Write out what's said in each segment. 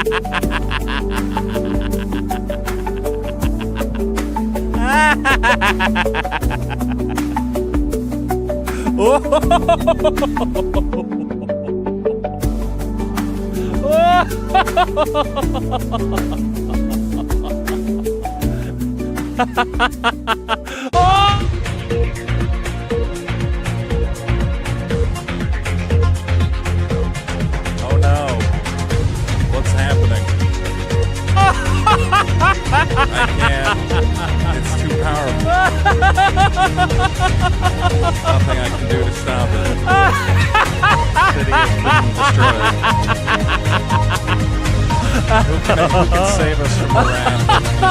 Oh no. What's happening? I can't. It's too powerful. Nothing I can do to stop it. City has been destroyed. Who can save us from the wrath of this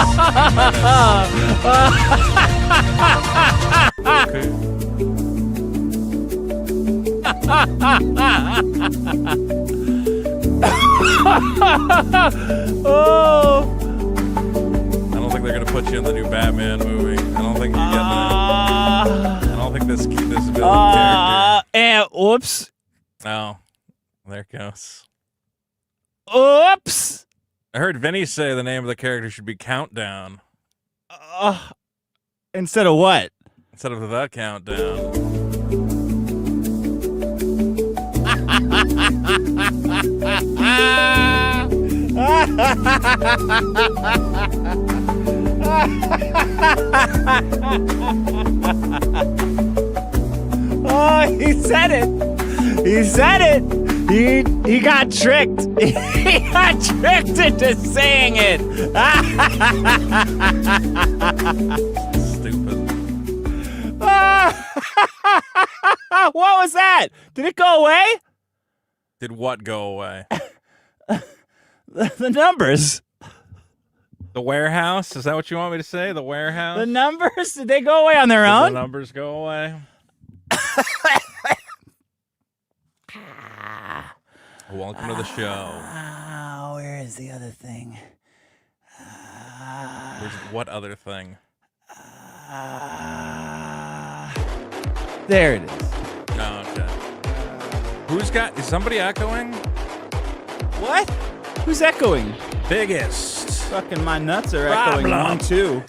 menace? Oh! I don't think they're gonna put you in the new Batman movie. I don't think you're getting it. I don't think this villain character. And whoops. Oh, there it goes. Oops. I heard Vinny say the name of the character should be Countdown Instead of what? instead of the Countdown. Oh, he said it. He said it. He got tricked. He got tricked into saying it. Stupid. What was that? Did it go away? Did what go away? The numbers. The warehouse? Is that what you want me to say? The warehouse? The numbers? Did they go away on their Did own? the numbers go away? Welcome to the show. Where is the other thing? What other thing? There it is. Oh, okay. Is somebody echoing? What? Who's echoing? Biggest. Fucking my nuts are Problem. echoing. 1, 2.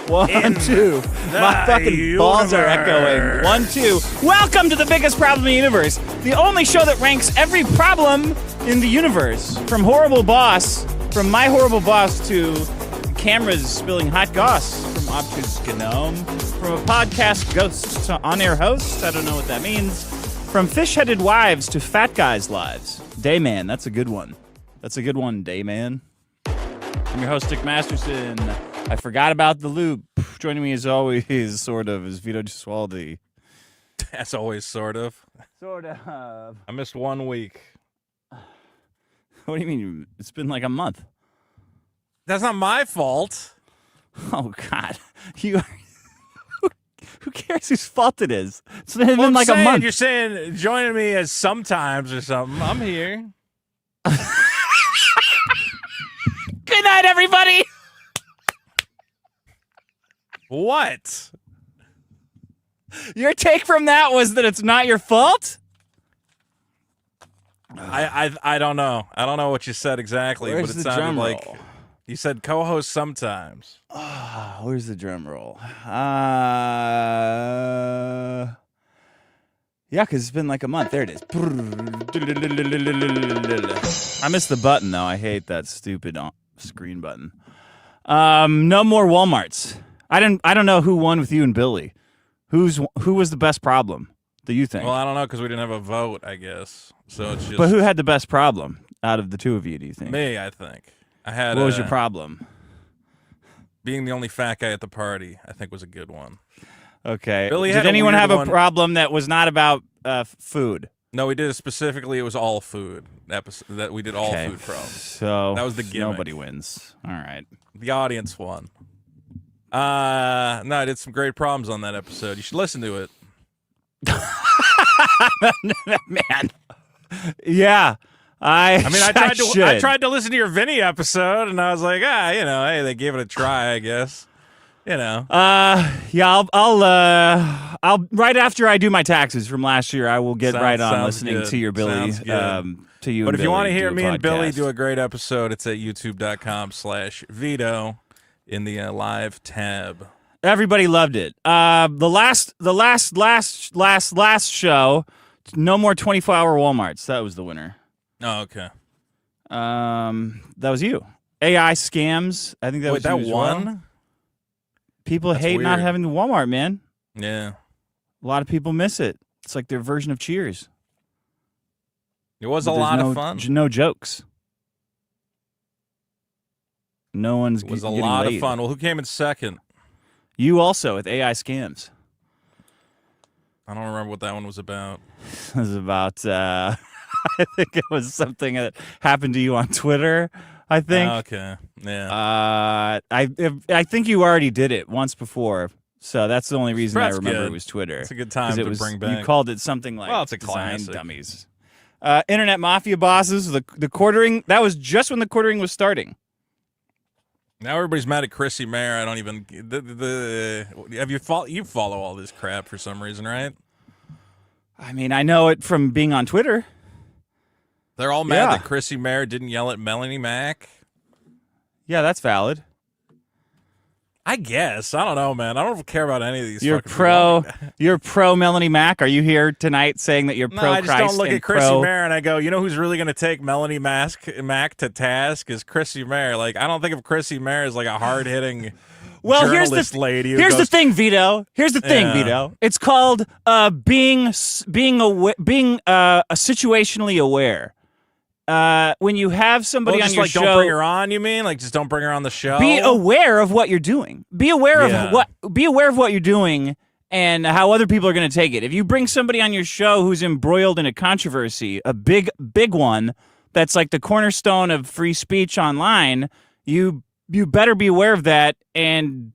1, In 2. My fucking balls are echoing. 1, 2. Welcome to the biggest problem in the universe. The only show that ranks every problem in the universe. From Horrible Boss, from My Horrible Boss to cameras spilling hot goss, from Obtuse Gnome, from a podcast ghost to on-air host. I don't know what that means. From fish-headed wives to fat guys' lives. Dayman, that's a good one. That's a good one, Dayman. I'm your host, Dick Masterson. I forgot about the loop. Joining me as always, sort of, is Vito Gesualdi. As always, sort of. Sort of. I missed 1 week. What do you mean? It's been like a month. That's not my fault. Oh, God. You are... Who cares whose fault it is? It's been Well, like a month. You're saying joining me as sometimes or something. I'm here. Good night, everybody. What? Your take from that was that it's not your fault? I don't know. I don't know what you said exactly, Where's but it the sounded drum like roll? you said co-host sometimes. Where's the drum roll? Yeah, because it's been like a month. There it is. I missed the button, though. I hate that stupid screen button. No more Walmarts. I don't know who won with you and Billy. Who was the best problem? Do you think? Well, I don't know because we didn't have a vote, I guess. So it's just. But who had the best problem out of the two of you? Do you think? Me, I think. I had. What was your problem? Being the only fat guy at the party, I think, was a good one. Okay. Billy Did had a anyone weird have a one. problem that was not about food? No, we did it specifically. It was all food episode that we did all Okay. food problems. So That was the gimmick. Nobody wins. All right. The audience won. No, I did some great problems on that episode. You should listen to it. Man. Yeah. I I tried to listen to your Vinny episode, and I was like, hey, they gave it a try, I guess. You know. Yeah, I'll right after I do my taxes from last year, I will get right on listening good. to your Billy. To you. But if you want to hear do me and Billy do podcast. a great episode, it's at youtube.com/Vito in the live tab. Everybody loved it. The last show, no more 24-hour Walmarts. That was the winner. Oh, okay. That was you. AI scams. I think that was that you as won. well. People That's hate not weird. having the Walmart, man. Yeah. A lot of people miss it. It's like their version of Cheers. It was But a there's lot no, of fun. No jokes. No one's It was a getting lot laid. of fun. Well, who came in second? You also with AI scams. I don't remember what that one was about. It was about, I think it was something that happened to you on Twitter, I think. Oh, okay. Yeah. I think you already did it once before, so that's the only reason That's I remember good. it was Twitter. It's a good time 'Cause it to was, bring back. You called it something like Well, it's a Design classic. Dummies. Internet Mafia Bosses, the quartering, that was just when the quartering was starting. Now everybody's mad at Chrissy Mayer. I don't even. Have you follow all this crap for some reason, right? I mean, I know it from being on Twitter. They're all mad Yeah. that Chrissy Mayer didn't yell at Melanie Mack. Yeah, that's valid. I guess. I don't know, man. I don't care about any of these. You're fucking people. you're pro Melanie Mack. Are you here tonight saying that you're No, pro I just Christ don't look and at Chrissy pro? Mayer and I go, you know who's really going to take Melanie Mack to task is Chrissy Mayer. Like, I don't think of Chrissy Mayer as like a hard hitting Well, journalist lady. Who here's goes, the thing, Vito. Here's the thing, Yeah. Vito. It's called being situationally aware. When you have somebody on just your like show, don't bring her on. You mean like just don't bring her on the show? be aware of what you're doing. Be aware Yeah. of what you're doing and how other people are going to take it. If you bring somebody on your show who's embroiled in a controversy, a big one that's like the cornerstone of free speech online, you better be aware of that, and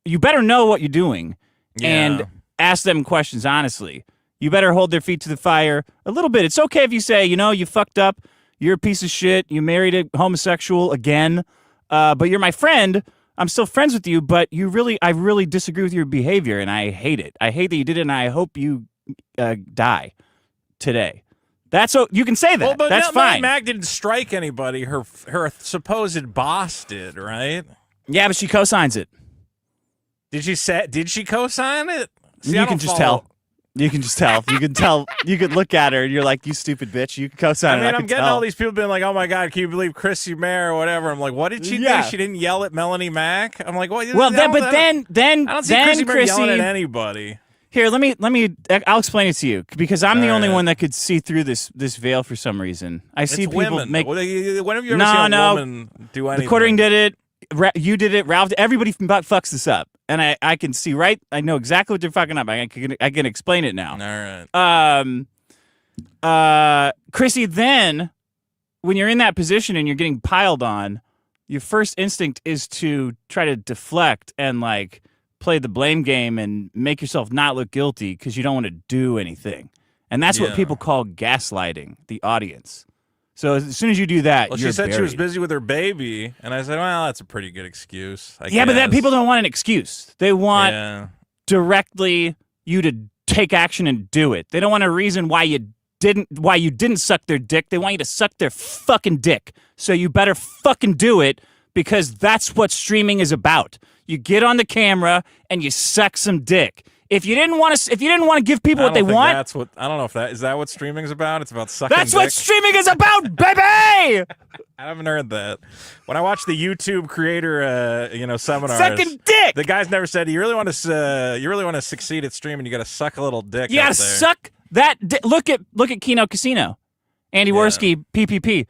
you better know what you're doing and ask them questions honestly. You better hold their feet to the fire a little bit. It's okay if you say, you fucked up, you're a piece of shit, you married a homosexual again, but you're my friend. I'm still friends with you, but I really disagree with your behavior, and I hate it. I hate that you did it, and I hope you die today. That's you can say that. Well, but That's Melanie fine. Mack didn't strike anybody. Her supposed boss did, right? Yeah, but she co-signs it. Did she co-sign it? See, You can just tell. You can just tell. You can tell. You could look at her and you're like, you stupid bitch. You can co-sign it. I mean, I I'm can getting tell. all these people being like, "Oh my God, can you believe Chrissy Mayer or whatever?" I'm like, "What did she Yeah. do? She didn't yell at Melanie Mack." I'm like, "What?" Well, then I don't see Chrissy Mayer Chrissy. yelling at anybody. Here, let me. I'll explain it to you because I'm the All only right. one that could see through this veil for some reason. I see It's people women. make. When have you ever No, seen a no. woman do anything? The quartering did it. You did it. Ralph. Everybody fucks this up, and I can see right. I know exactly what they're fucking up. I can explain it now. All right. Chrissy, then when you're in that position and you're getting piled on, your first instinct is to try to deflect and like play the blame game and make yourself not look guilty because you don't want to do anything. And that's what Yeah. people call gaslighting the audience. So as soon as you do that, Well, you're she said she was buried. busy with her baby, and I said, "Well, that's a pretty good excuse." Yeah, but that guess. people don't want an excuse. They want Yeah. directly you to take action and do it. They don't want a reason why you didn't suck their dick. They want you to suck their fucking dick. So you better fucking do it because that's what streaming is about. You get on the camera and you suck some dick. If you didn't want to give people what they want, I don't know if is that what streaming's about? It's about sucking that's dick? what streaming is about, baby. I haven't heard that. When I watched the YouTube creator, seminars, Sucking dick. the guys never said you really want to succeed at streaming. You got to suck a little dick. You gotta out there. suck that dick. Look at Keno Casino. Andy Worski, PPP,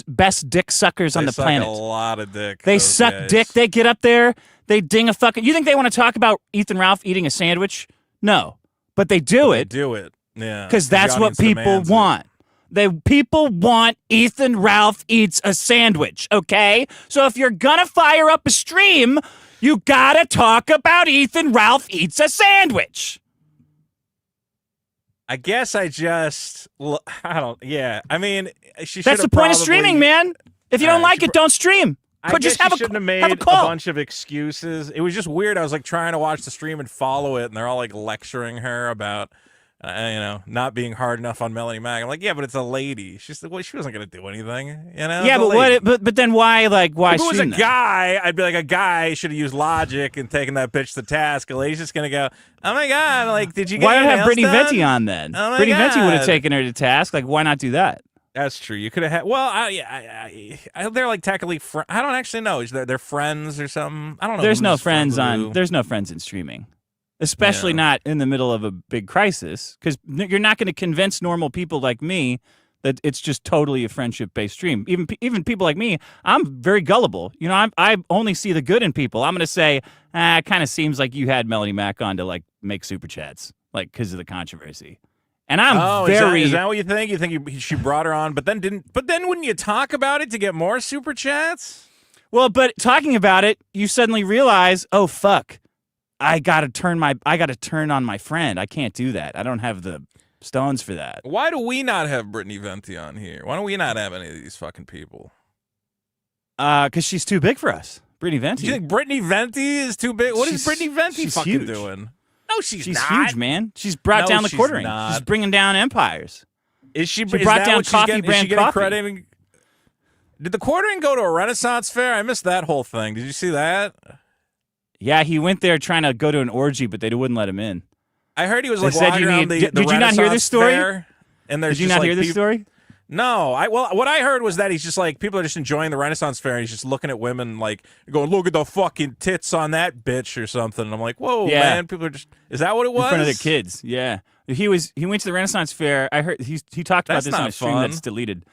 best dick suckers on the suck planet. A lot of dick. They those suck guys. dick. They get up there. They ding a fucking. You think they want to talk about Ethan Ralph eating a sandwich? No, but they do They it do it. Yeah, because The that's what audience people demands it. want. People want Ethan Ralph eats a sandwich. Okay, so if you're gonna fire up a stream, you gotta talk about Ethan Ralph eats a sandwich. I guess I don't. Yeah, I mean, she. That's the should've point of probably- streaming, man. If you All don't right, like it, don't stream. I Could guess just have you a shouldn't have have made a call. bunch of excuses. It was just weird. I was like trying to watch the stream and follow it, and they're all like lecturing her about, not being hard enough on Melanie Mac. I'm like, yeah, but it's a lady. She's well, she wasn't gonna do anything, Yeah, but then why why if it was a stream that? guy, I'd be like, a guy should have used logic and taken that bitch to task. A lady's just gonna go, oh my god, like, did you get Why your not have nails Brittany done? Venti on then? Oh my Brittany Venti would have God. taken her to task. Like, why not do that? That's true. You could have had. Well, they're like technically. I don't actually know. They're friends or something. I don't know. There's no who's friends with who. on. There's no friends in streaming, especially Yeah. not in the middle of a big crisis, because you're not going to convince normal people like me that it's just totally a friendship-based stream. Even people like me, I'm very gullible. I only see the good in people. I'm going to say, it kind of seems like you had Melanie Mac on to like make super chats, like because of the controversy. And I'm very. Is that what you think? You think she brought her on, but then didn't? But then wouldn't you talk about it to get more super chats? Well, but talking about it, you suddenly realize, oh fuck, I gotta turn on my friend. I can't do that. I don't have the stones for that. Why do we not have Brittany Venti on here? Why don't we not have any of these fucking people? Because she's too big for us. Brittany Venti. Do you think Brittany Venti is too big? What is She's- Brittany Venti she's fucking huge. doing? No, she's not. huge, man. She's brought No, down the she's quartering. not. She's bringing down empires. Is she? She is brought that down what she's coffee getting, brand is she getting coffee. credit? Did the quartering go to a Renaissance fair? I missed that whole thing. Did you see that? Yeah, he went there trying to go to an orgy, but they wouldn't let him in. I heard he was They like said walking you around need- the Did you not hear this Renaissance story? fair, and there's Did you just not like hear this peop- story? No, what I heard was that he's just like people are just enjoying the Renaissance fair and he's just looking at women like going, look at the fucking tits on that bitch or something. And I'm like, whoa, Yeah. man, people are just is that what it was? In front of the kids, yeah. He went to the Renaissance Fair. I heard he talked about That's this on not a stream fun. that's deleted.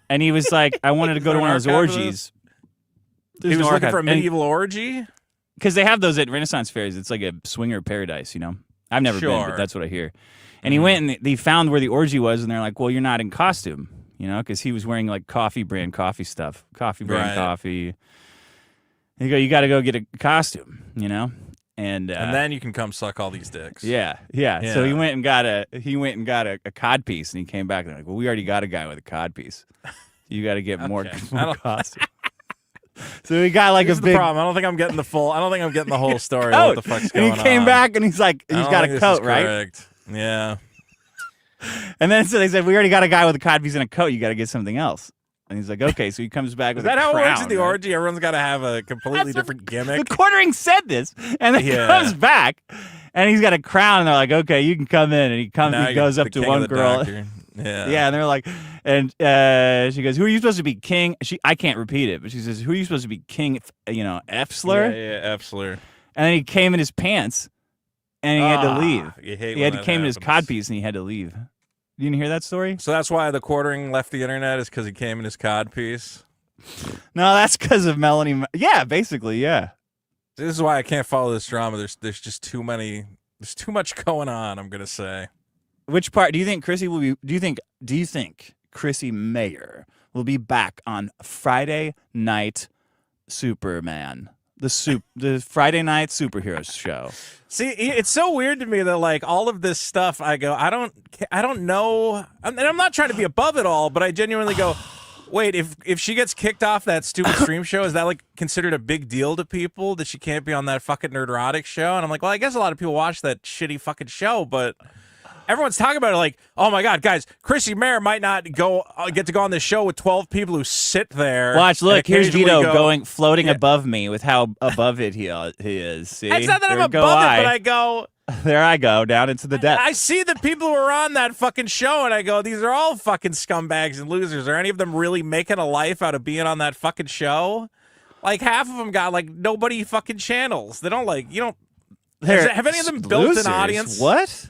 And he was like, I wanted to go to there one an of those archive of orgies. He was looking for a medieval orgy. Because they have those at Renaissance fairs. It's like a swinger paradise, I've never been, Sure. but that's what I hear. And he went and they found where the orgy was, and they're like, well, you're not in costume, because he was wearing like coffee brand coffee stuff, coffee brand Right. coffee. And you got to go get a costume, And then you can come suck all these dicks. yeah. So he went and got a cod piece, and he came back and they're like, well, we already got a guy with a cod piece. You got to get more costume. So he got like This a is big the problem. I don't think I'm getting the whole story. coat. Of what the fuck's going and he came on. back and he's like, he's I don't got think a this coat, is right? correct. Yeah. And then so they said, we already got a guy with a cod piece and a coat. You got to get something else. And he's like, okay. So he comes back Is with that a how it crown, works at the right? orgy? Everyone's got to have a completely different gimmick. The quartering said this, and then he Yeah. comes back, and he's got a crown, and they're like, okay, you can come in. And Now he you're goes up the to king one of the girl. doctor. Yeah. Yeah, and they're like, and she goes, who are you supposed to be, King? I can't repeat it, but she says, who are you supposed to be, King, Efsler? Yeah, Efsler. And then he came in his pants, and he had to leave. You hate He when had to that came in his happens. codpiece, and he had to leave. You didn't hear that story? So that's why the quartering left the internet is because he came in his cod piece. No, that's because of Melanie. Yeah, basically, yeah. This is why I can't follow this drama. There's just too many. There's too much going on. I'm gonna say. Which part do you think Chrissy will be? Do you think Chrissy Mayer will be back on Friday Night Superman, the Friday Night Superheroes show? See, it's so weird to me that like all of this stuff, I go, I don't know, and I'm not trying to be above it all, but I genuinely go, wait, if she gets kicked off that stupid stream show, is that like considered a big deal to people that she can't be on that fucking Nerdotic show? And I'm like, well, I guess a lot of people watch that shitty fucking show, but everyone's talking about it like, oh my god, guys, Chrissy Mayer might not get to go on this show with 12 people who sit there. Watch, and look, here's occasionally Vito floating Yeah. above me with how above it he is. See? It's not that There I'm go above I. it, but I go. There I go down into the depths. I see the people who are on that fucking show, and I go, these are all fucking scumbags and losers. Are any of them really making a life out of being on that fucking show? Like, half of them got, like, nobody fucking channels. They don't, like, you don't... Have any of them built Losers? an audience? What?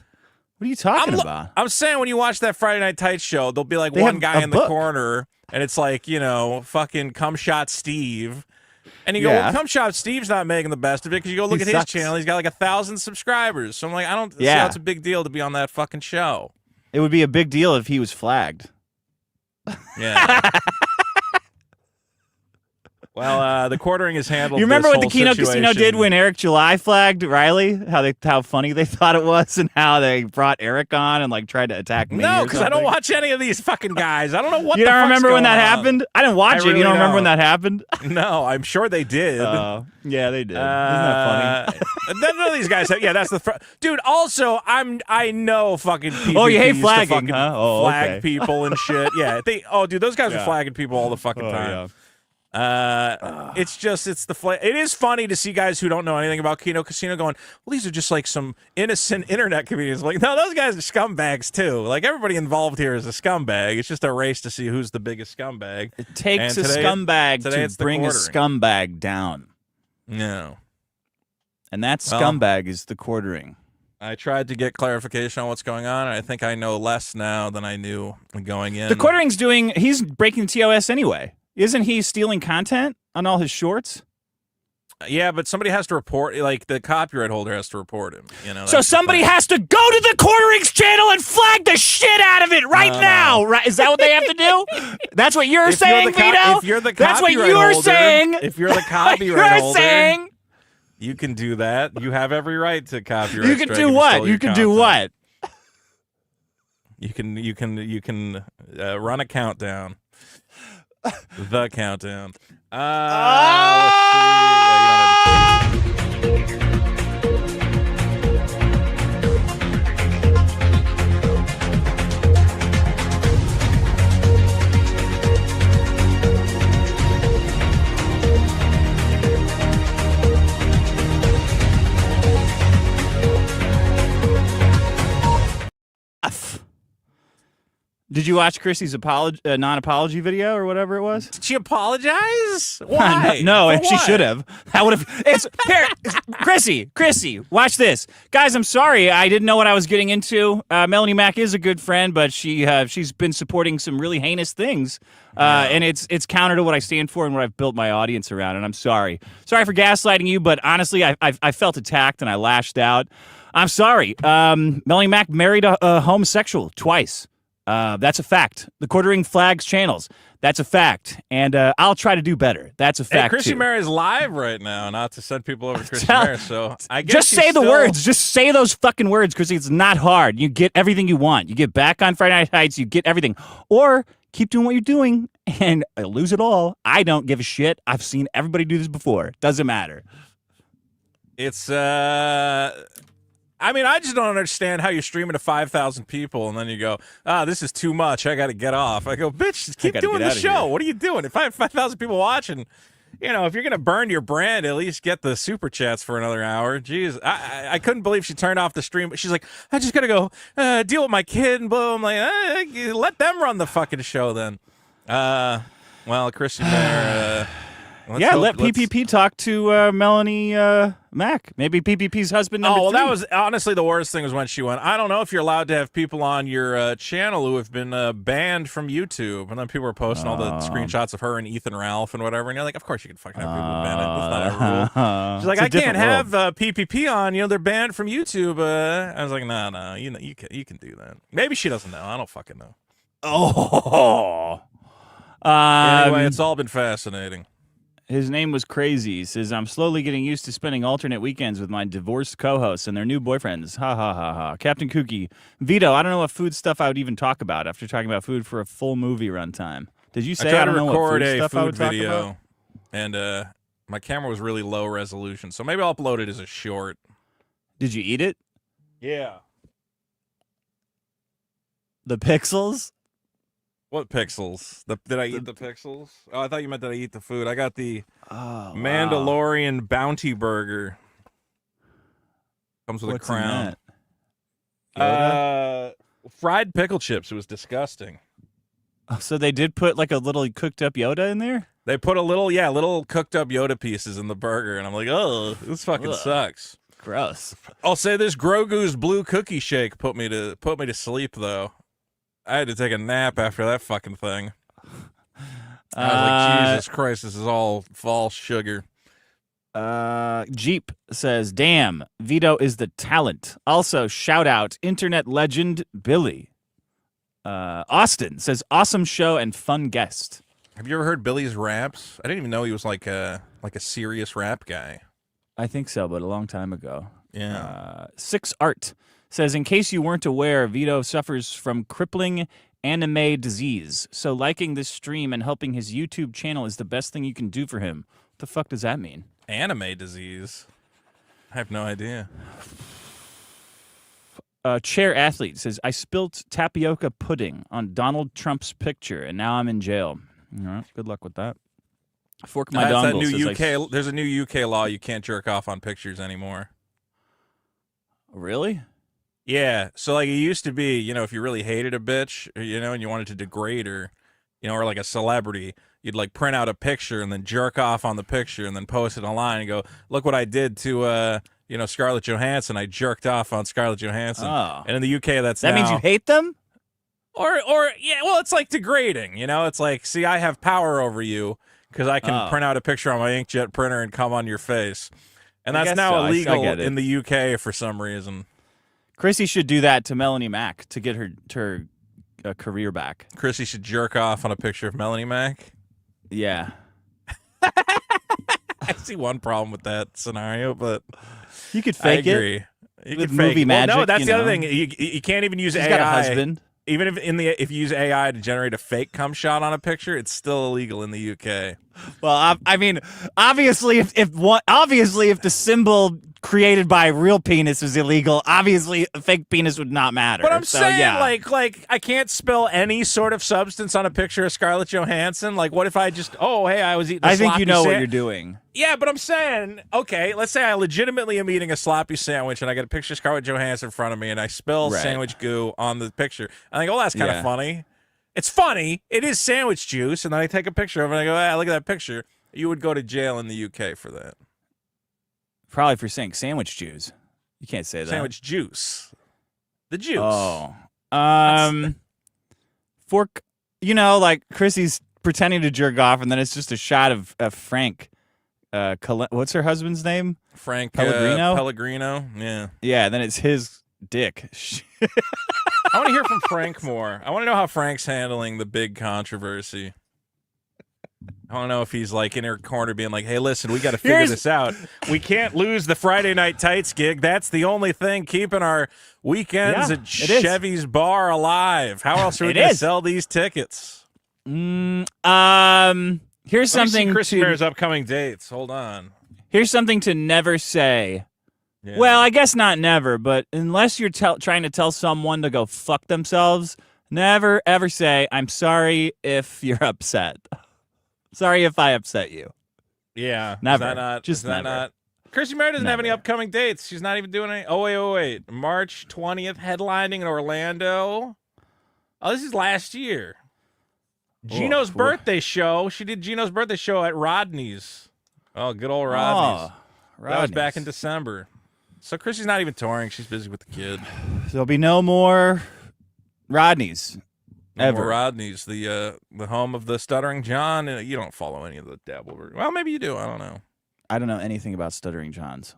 What are you talking about? I'm saying when you watch that Friday Night Tights show, there'll be, like, They one have guy a in the book. corner, and it's like, fucking Cum Shot Steve. And you go, Yeah. well, Cum Shot Steve's not making the best of it because you go look He at sucks. his channel. He's got like 1,000 subscribers. So I'm like, I don't see Yeah. how it's a big deal to be on that fucking show. It would be a big deal if he was flagged. Yeah. Well, the quartering is handled. You remember this what the whole Keno Casino situation- did when Eric July flagged Riley? How funny they thought it was, and how they brought Eric on and like tried to attack me. No, because I don't watch any of these fucking guys. I don't know what. You the don't fuck's remember when going that on. happened? I didn't watch it. really You don't remember when don't. that happened? No, I'm sure they did. Yeah, they did. Isn't that funny? None of these guys have. Yeah, that's the dude. Also, I know fucking people. Oh, you hate used to flagging, fucking huh? Oh, flag okay. people and shit. Yeah, dude, those guys are Yeah. flagging people all the fucking Oh, time. yeah. It is funny to see guys who don't know anything about Keno Casino going, well, these are just like some innocent internet comedians. Like, no, those guys are scumbags too. Like, everybody involved here is a scumbag. It's just a race to see who's the biggest scumbag. It takes And a today- scumbag today to it's the bring a quartering. scumbag down. No. And that Well- scumbag is the quartering. I tried to get clarification on what's going on, and I think I know less now than I knew going in. The quartering's he's breaking TOS anyway. Isn't he stealing content on all his shorts? Yeah, but somebody has to report, like the copyright holder has to report him. You know. So that's the somebody thing. has to go to the quartering's channel and flag the shit out of it right No, now. Right? Is that what they have to do? That's what you're If you're saying, the Vito? if you're the That's what copyright you're holder, saying. if you're the copyright You're holder, saying. you can do that. You have every right to copyright. You can strike do if what? stole You your can do content. what? You can run a countdown. The countdown. Let's see. Yeah, you don't have to- Did you watch Chrissy's non-apology video or whatever it was? Did she apologize? Why? No, For she what? should have. That would have. It's here, Chrissy, watch this, guys. I'm sorry, I didn't know what I was getting into. Melanie Mack is a good friend, but she's been supporting some really heinous things, and it's counter to what I stand for and what I've built my audience around. And I'm sorry for gaslighting you, but honestly, I felt attacked and I lashed out. I'm sorry. Melanie Mack married a homosexual twice. That's a fact. The quartering flags channels. That's a fact. And I'll try to do better. That's a fact, Hey, Chrissy too. Mary's live right now, not to send people over to Chrissy Mary, so I guess Just she's say the still- words. Just say those fucking words, Chrissy. It's not hard. You get everything you want. You get back on Friday Night Heights. You get everything. Or keep doing what you're doing and lose it all. I don't give a shit. I've seen everybody do this before. Doesn't matter. It's I mean, I just don't understand how you're streaming to 5,000 people and then you go, this is too much. I got to get off. I go, bitch, just keep gotta doing get the outta show. here. What are you doing? If I have 5,000 people watching, you know, if you're going to burn your brand, at least get the super chats for another hour. Jeez, I couldn't believe she turned off the stream. She's like, I just got to go deal with my kid and blah. I'm like, let them run the fucking show then. Well, Chrissy Mayer, Let PPP talk to Melanie Mack. Maybe PPP's husband number Oh, well, three. that was honestly the worst thing was when she went, I don't know if you're allowed to have people on your channel who have been banned from YouTube. And then people were posting all the screenshots of her and Ethan Ralph and whatever. And you're like, of course you can fucking have people banned. That's not a rule. She's like, It's a I can't different have PPP on. You know, they're banned from YouTube. I was like, no, you know, you can do that. Maybe she doesn't know. I don't fucking know. Oh. Anyway, it's all been fascinating. His name was Crazy. He says, I'm slowly getting used to spending alternate weekends with my divorced co-hosts and their new boyfriends. Ha, ha, ha, ha. Captain Kooky. Vito, I don't know what food stuff I would even talk about after talking about food for a full movie runtime. Did you say I tried don't to know what record food a stuff I food would talk video, about? and my camera was really low resolution, so maybe I'll upload it as a short. Did you eat it? Yeah. The pixels? What pixels? Did I eat the pixels? Oh, I thought you meant that I eat the food. I got the Oh, Mandalorian Bounty Burger. Comes with What's a crown. in that? Fried pickle chips. It was disgusting. Oh, so they did put like a little cooked up Yoda in there? They put little cooked up Yoda pieces in the burger, and I'm like, oh, this fucking sucks. Gross. I'll say this: Grogu's blue cookie shake put me to sleep though. I had to take a nap after that fucking thing. I was like, Jesus Christ, this is all false sugar. Jeep says, damn, Vito is the talent. Also, shout out internet legend Billy. Austin says, awesome show and fun guest. Have you ever heard Billy's raps? I didn't even know he was like a serious rap guy. I think so, but a long time ago. Yeah. Six Art says, in case you weren't aware, Vito suffers from crippling anime disease. So liking this stream and helping his YouTube channel is the best thing you can do for him. What the fuck does that mean? Anime disease? I have no idea. Chair Athlete says, I spilt tapioca pudding on Donald Trump's picture, and now I'm in jail. All right, good luck with that. Fork my That's dongle. that new UK. There's a new UK law. You can't jerk off on pictures anymore. Really? Yeah. So like it used to be, if you really hated a bitch, and you wanted to degrade her, or like a celebrity, you'd like print out a picture and then jerk off on the picture and then post it online and go, look what I did to Scarlett Johansson. I jerked off on Scarlett Johansson. Oh. And in the UK, that means you hate them? Or yeah, well, it's like degrading, It's like, see, I have power over you because I can print out a picture on my inkjet printer and come on your face. And that's now illegal in the UK for some reason. Chrissy should do that to Melanie Mack to get her career back. Chrissy should jerk off on a picture of Melanie Mack? Yeah. I see one problem with that scenario, but you could fake I agree. it with movie magic. No, that's the other thing. You can't even use AI. She's got a husband. Even if you use AI to generate a fake cum shot on a picture, it's still illegal in the UK. Well, I mean, obviously, if the symbol created by real penis is illegal, obviously a fake penis would not matter. But I'm saying, yeah. like I can't spill any sort of substance on a picture of Scarlett Johansson. Like, what if I just, I was eating a I think you know sloppy what you're doing. Yeah, but I'm saying, okay, let's say I legitimately am eating a sloppy sandwich and I get a picture of Scarlett Johansson in front of me and I spill sandwich goo on the picture. I think, that's kind of funny. It's funny. It is sandwich juice. And then I take a picture of it and I go, look at that picture. You would go to jail in the UK for that. Probably for saying sandwich juice. You can't say that. Sandwich juice. The juice. Oh. Fork, like Chrissy's pretending to jerk off and then it's just a shot of Frank. What's her husband's name? Frank Pellegrino? Pellegrino, yeah. Yeah, then it's his dick. I want to hear from Frank more. I want to know how Frank's handling the big controversy. I want to know if he's like in her corner being like, hey, listen, we got to figure this out. We can't lose the Friday Night Tights gig. That's the only thing keeping our weekends at Chevy's Bar alive. How else are we going to sell these tickets? Here's something. Chris Mare's upcoming dates. Hold on. Here's something to never say. Yeah. Well, I guess not never, but unless you're trying to tell someone to go fuck themselves, never ever say, I'm sorry if you're upset. Sorry if I upset you. Yeah. Never. Is that not, just is that never. Not? Chrissy Mare doesn't have any upcoming dates. She's not even doing any. Oh, wait. March 20th, headlining in Orlando. Oh, this is last year. Gino's birthday show. She did Gino's birthday show at Rodney's. Oh, good old Rodney's. That was back in December. So Chrissy's not even touring. She's busy with the kid. There'll be no more Rodney's. Ever. Rodney's, the home of the Stuttering John. You don't follow any of the Dabbleberg. Well, maybe you do. I don't know. I don't know anything about Stuttering Johns.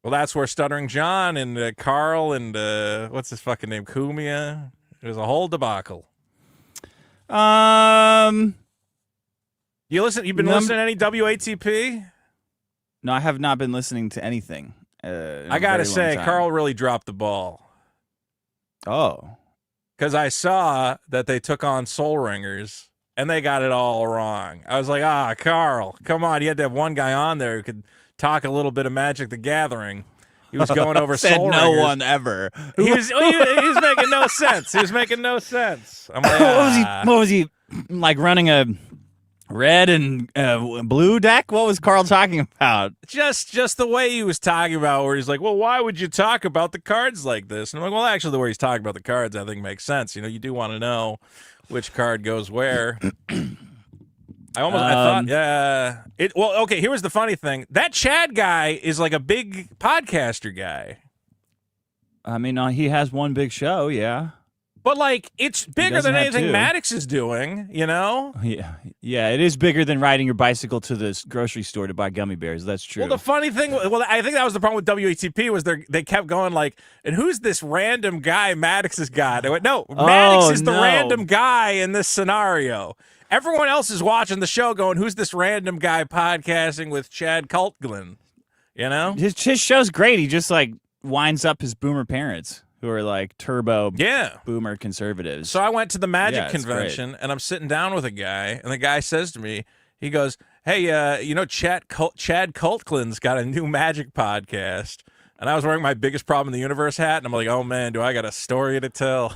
Well, that's where Stuttering John and Carl and what's his fucking name? Kumia. It was a whole debacle. You've been listening to any WATP? No, I have not been listening to anything. I gotta say, Carl really dropped the ball. Oh. Because I saw that they took on Soul Ringers, and they got it all wrong. I was like, Carl, come on. You had to have one guy on there who could talk a little bit of Magic the Gathering. He was going over Soul Ringers. No one ever. He was making no sense. He was making no sense. I'm like, what was he, like running a red and blue deck? What was Carl talking about? Just the way he was talking about, where he's like, well, why would you talk about the cards like this? And I'm like, well, actually, the way he's talking about the cards, I think makes sense. You do want to know which card goes where. I thought, yeah. Okay, here was the funny thing. That Chad guy is like a big podcaster guy. I mean, he has one big show, yeah. But, like, it's bigger than anything Maddox is doing, Yeah, it is bigger than riding your bicycle to the grocery store to buy gummy bears. That's true. Well, the funny thing, I think that was the problem with WATP was they kept going like, and who's this random guy Maddox has got? I went, no, Maddox is the random guy in this scenario. everyone else is watching the show going, who's this random guy podcasting with Chad Cultglin? You know? His show's great. He just, like, winds up his boomer parents who are, like, turbo boomer conservatives. So I went to the Magic convention, and I'm sitting down with a guy, and the guy says to me, he goes, hey, you know, Chad Cultglin's got a new Magic podcast. And I was wearing my biggest problem in the universe hat, and I'm like, oh, man, do I got a story to tell?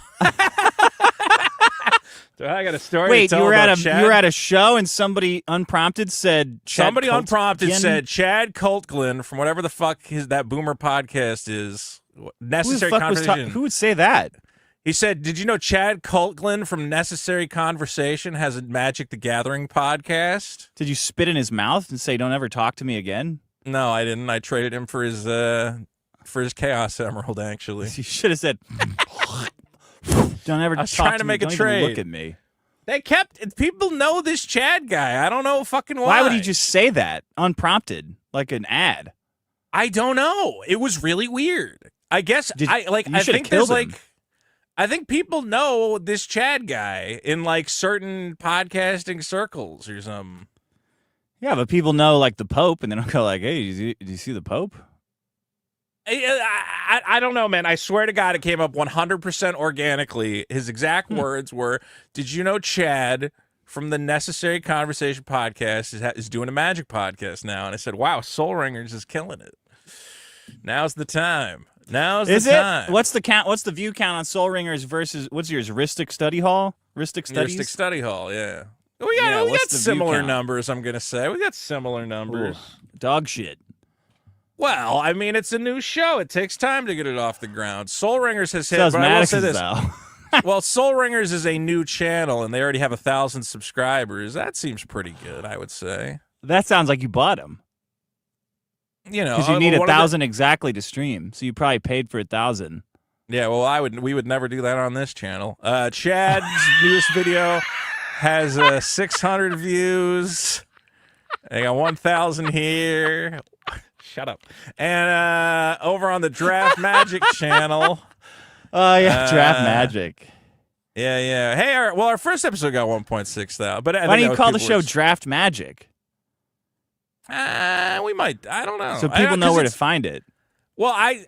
Do I got a story to tell about Chad? You were at a show, and somebody unprompted said Chad said Chad Cultglin from whatever the fuck that boomer podcast is. Necessary Conversation. Who would say that? He said, did you know Chad Cultglin from Necessary Conversation has a Magic the Gathering podcast? Did you spit in his mouth and say, don't ever talk to me again? No, I didn't. I traded him for his Chaos Emerald, actually. You should have said, don't ever I was talk trying to me. make Don't a even trade. Look at me. People know this Chad guy. I don't know fucking why. Why would he just say that unprompted, like an ad? I don't know. It was really weird. I guess I think people know this Chad guy in like certain podcasting circles or something. Yeah, but people know like the Pope, and they don't go like, "Hey, did you see the Pope?" I don't know, man. I swear to God, it came up 100% organically. His exact words were, "Did you know Chad from the Necessary Conversation podcast is doing a Magic podcast now?" And I said, "Wow, Soul Ringers is killing it. Now's the time." Is it? What's the count? What's the view count on Soul Ringers versus what's yours? Ristic Study Hall? Ristic Studies? Ristic Study Hall, yeah. We got similar numbers, I'm going to say. We got similar numbers. Ooh, dog shit. Well, I mean, it's a new show. It takes time to get it off the ground. Soul Ringers has hit, but I will say this. Well, Soul Ringers is a new channel, and they already have 1,000 subscribers. That seems pretty good, I would say. That sounds like you bought them. You know, because you need 1,000 exactly to stream, so you probably paid for 1,000. Yeah, well, we would never do that on this channel. Chad's newest video has 600 views. I got 1,000 here. Shut up. And over on the Draft Magic channel. Oh yeah, Draft Magic. Yeah. Hey, our first episode got 1.6 thousand. But why don't you call the show Draft Magic? We might. I don't know. So people know where to find it. Well, I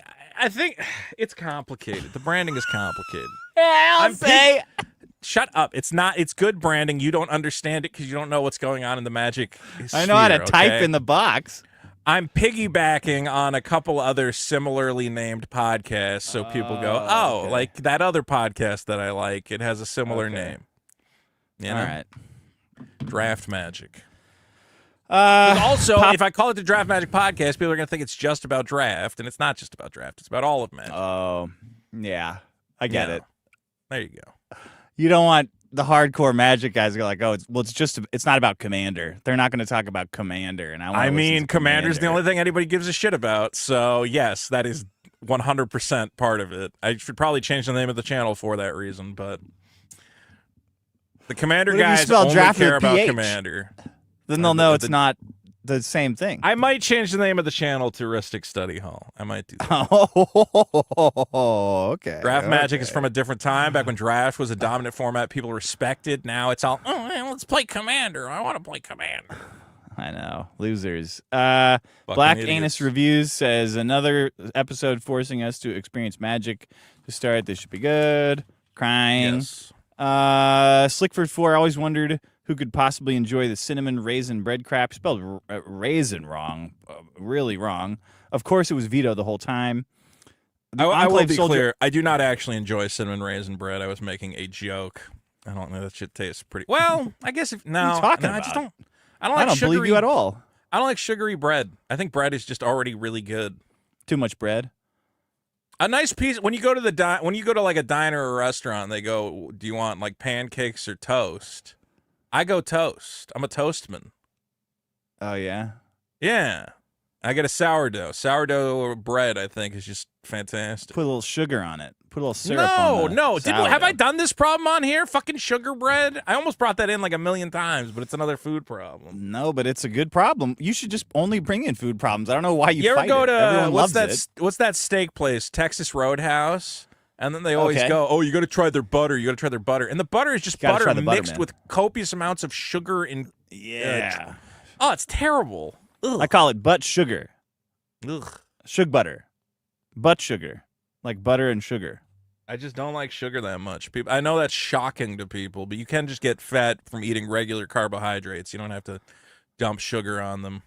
think it's complicated. The branding is complicated. I'll say. Shut up. It's not. It's good branding. You don't understand it because you don't know what's going on in the Magic sphere, I know how to type in the box. I'm piggybacking on a couple other similarly named podcasts, so people go, "Oh, okay. Like that other podcast that I like. It has a similar name." You know? All right. Draft Magic. Also, if I call it the Draft Magic Podcast, people are going to think it's just about draft, and it's not just about draft. It's about all of Magic. Oh, yeah. I get it. There you go. You don't want the hardcore Magic guys to go like, it's not about Commander. They're not going to talk about Commander. And I mean, Commander's the only thing anybody gives a shit about. So, yes, that is 100% part of it. I should probably change the name of the channel for that reason, but the Commander guys only care about Commander. Then they'll know it's not the same thing. I might change the name of the channel to Ristic Study Hall. I might do that. Oh, okay. Draft Magic is from a different time, back when draft was a dominant format people respected. Now it's all, let's play Commander. I want to play Commander. I know. Losers. Black Anus Reviews says, another episode forcing us to experience magic to start. This should be good. Crying. Yes. Slickford 4, I always wondered who could possibly enjoy the cinnamon raisin bread crap. Spelled raisin wrong. Really wrong. Of course, it was Vito the whole time. I will be clear. I do not actually enjoy cinnamon raisin bread. I was making a joke. I don't know. That shit tastes pretty... Well, I guess if... No, I just don't... I don't believe you at all. I don't like sugary bread. I think bread is just already really good. Too much bread? A nice piece... When you go to like a diner or a restaurant, they go, do you want like pancakes or toast? I go toast. I'm a toastman. Oh, yeah? Yeah. I get a sourdough. Sourdough bread, I think, is just fantastic. Put a little sugar on it. Put a little syrup on it. No. Have I done this problem on here? Fucking sugar bread? I almost brought that in like 1,000,000 times, but it's another food problem. No, but it's a good problem. You should just only bring in food problems. I don't know why you ever fight go it. to Everyone loves it. What's that steak place? Texas Roadhouse? And then they always go, oh, you got to try their butter. You got to try their butter. And the butter is just butter mixed with copious amounts of sugar and... Yeah. Oh, it's terrible. Ugh. I call it butt sugar. Ugh. Sugar butter. Butt sugar. Like butter and sugar. I just don't like sugar that much. People, I know that's shocking to people, but you can just get fat from eating regular carbohydrates. You don't have to dump sugar on them.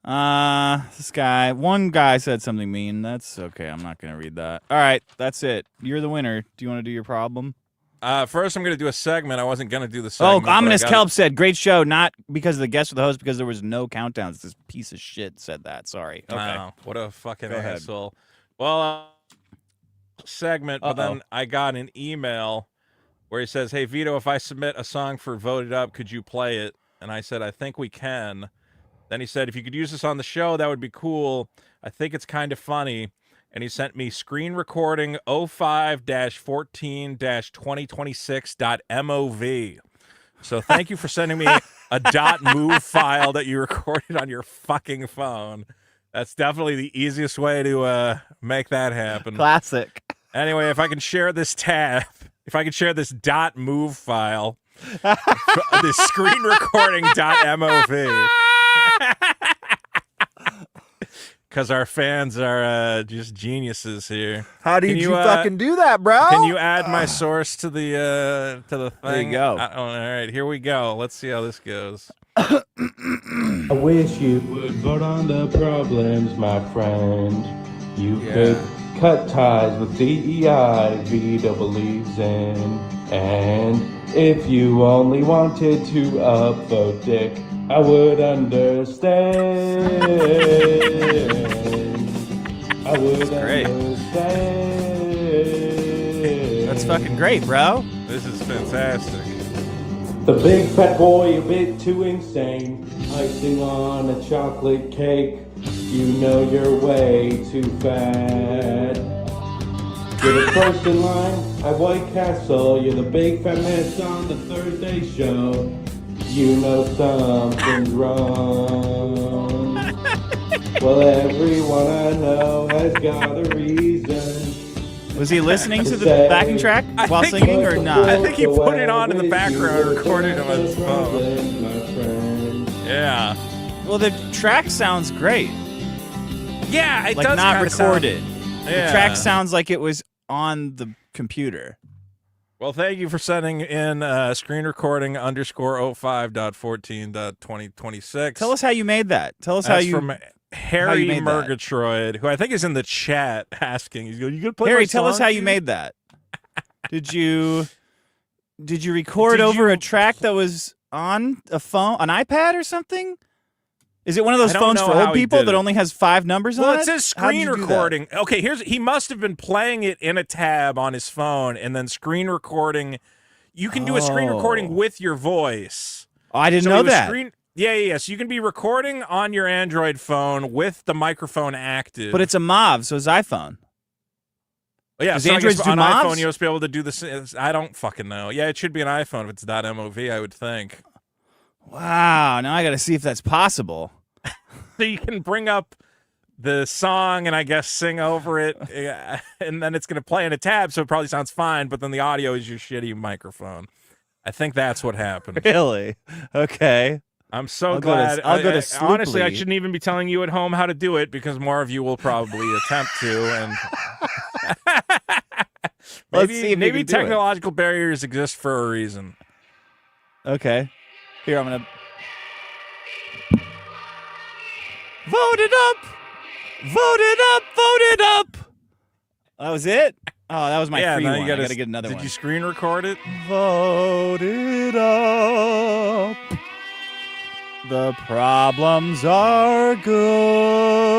One guy said something mean. That's okay. I'm not going to read that. All right, that's it. You're the winner. Do you want to do your problem? First, I'm going to do a segment. I wasn't going to do the segment. Oh, Ominous Kelp said, great show. Not because of the guest or the host, because there was no countdowns. This piece of shit said that. Sorry. Okay. Wow, what a fucking asshole. Well, segment, but then I got an email where he says, hey, Vito, if I submit a song for Voted Up, could you play it? And I said, I think we can. Then he said, if you could use this on the show, that would be cool. I think it's kind of funny. And he sent me screen recording 05-14-2026.mov. So thank you for sending me a .mov file that you recorded on your fucking phone. That's definitely the easiest way to make that happen. Classic. Anyway, if I can share this .mov file, the screen recording .mov. Because our fans are just geniuses here. How did you fucking do that, bro? Can you add my source to the thing? There you go. All right, here we go. Let's see how this goes. I wish you would vote on the problems, my friend. You could cut ties with DEI, Vito believes in. And if you only wanted to upvote dick, I would understand. I would understand. That's fucking great, bro. This is fantastic. The big fat boy, a bit too insane. Icing on a chocolate cake. You know you're way too fat. You're the first in line at White Castle. You're the big fat mess on the Thursday show. You know something's wrong. Well, everyone I know has got a reason. Was he listening to the backing track while singing or not? I think he put it on in the background and recorded it on his phone. Yeah. Well, the track sounds great. Yeah, it like does not recorded. Yeah. The track sounds like it was on the computer. Well, thank you for sending in screen recording _05.14.2026. Tell us how you made that. Tell us how you from Harry Murgatroyd, who I think is in the chat asking. He's going, "You gonna play Harry, my tell us song, how you dude?" made that. Did you record over a track that was on a phone, an iPad or something? Is it one of those phones for old people that only has 5 numbers on it? Well, it says screen recording. Okay, he must have been playing it in a tab on his phone and then screen recording. You can do a screen recording with your voice. Oh, I didn't know that. Yeah. So you can be recording on your Android phone with the microphone active. But it's a MOV, so it's iPhone. Oh, yeah, Does so Androids do on MOVs? iPhone, you'll be able to do this. I don't fucking know. Yeah, it should be an iPhone if it's .mov, I would think. Wow, now I got to see if that's possible. So you can bring up the song and I guess sing over it, and then it's going to play in a tab, so it probably sounds fine, but then the audio is your shitty microphone. I think that's what happened. Really? Okay. I'm so glad. I'll go to honestly, I shouldn't even be telling you at home how to do it because more of you will probably attempt to. And maybe technological barriers exist for a reason. Okay. Here, I'm going to... Vote it up! Vote it up! Vote it up! That was it? Oh, that was my free one. I gotta get another one. Did you screen record it? Vote it up. The problems are good.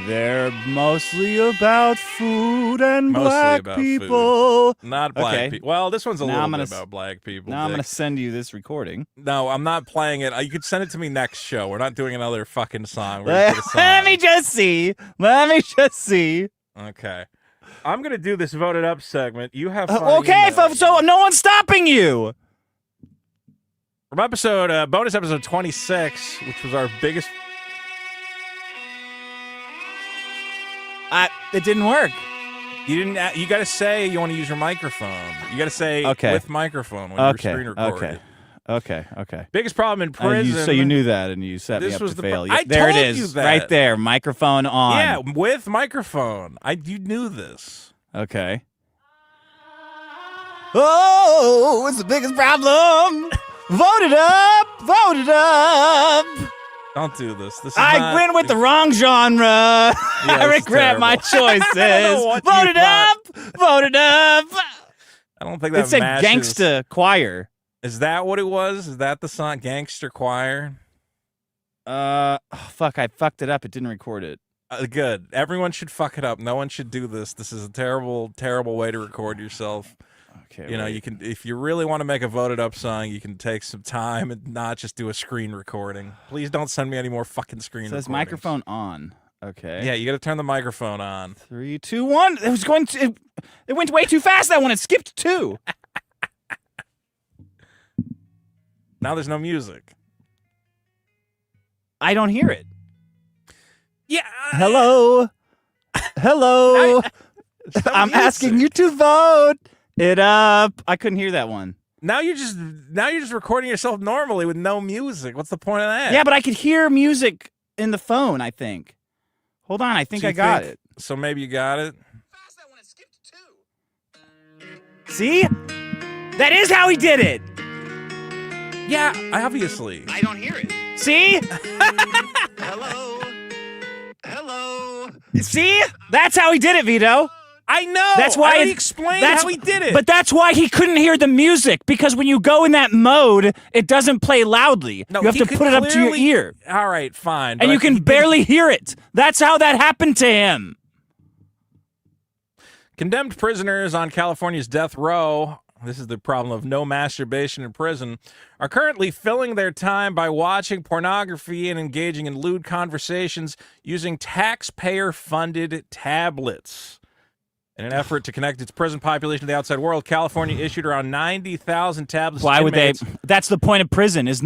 They're mostly about food and black people. Not black people. Well, this one's a little bit about black people. Now I'm going to send you this recording. No, I'm not playing it. You could send it to me next show. We're not doing another fucking song. Let me just see. Okay. I'm going to do this voted up segment. You have fun. Okay, so no one's stopping you. From bonus episode 26, which was our biggest... It didn't work. You didn't. You got to say you want to use your microphone. You got to say with microphone when you're screen recording. Okay. Biggest problem in prison. So you knew that, and you set me up to fail. I there told it is, you that. right there, microphone on. Yeah, with microphone. You knew this. Okay. Oh, it's the biggest problem. Vote it up. Vote it up. Don't do this. I went with the wrong genre. I regret my choices. Vote it up. Vote it up. I don't think that It's a gangsta choir. Is that what it was? Is that the song Gangster Choir? Fuck, I fucked it up. It didn't record it. Good. Everyone should fuck it up. No one should do this. This is a terrible, terrible way to record yourself. Okay. You know, you can, if you really want to make a voted up song, you can take some time and not just do a screen recording. Please don't send me any more fucking screen recordings. It says microphone on. Okay. Yeah, you got to turn the microphone on. 3, 2, 1. It was going to. It went way too fast. That one. It skipped 2. Now there's no music. I don't hear it. Yeah. Hello. Hello. I'm asking you to vote it up. I couldn't hear that one. Now you're just recording yourself normally with no music. What's the point of that? Yeah, but I could hear music in the phone, I think. Hold on, I think I got it. So maybe you got it. See? That is how he did it. Yeah, obviously. I don't hear it. See? Hello. See? That's how he did it, Vito. I know. That's why I explained how he did it. But that's why he couldn't hear the music, because when you go in that mode, it doesn't play loudly. No, you have to put it up to your ear. All right, fine. And you can barely hear it. That's how that happened to him. Condemned prisoners on California's death row, this is the problem of no masturbation in prison, are currently filling their time by watching pornography and engaging in lewd conversations using taxpayer-funded tablets. In an effort to connect its prison population to the outside world, California issued around 90,000 tablets. Why would they? That's the point of prison, is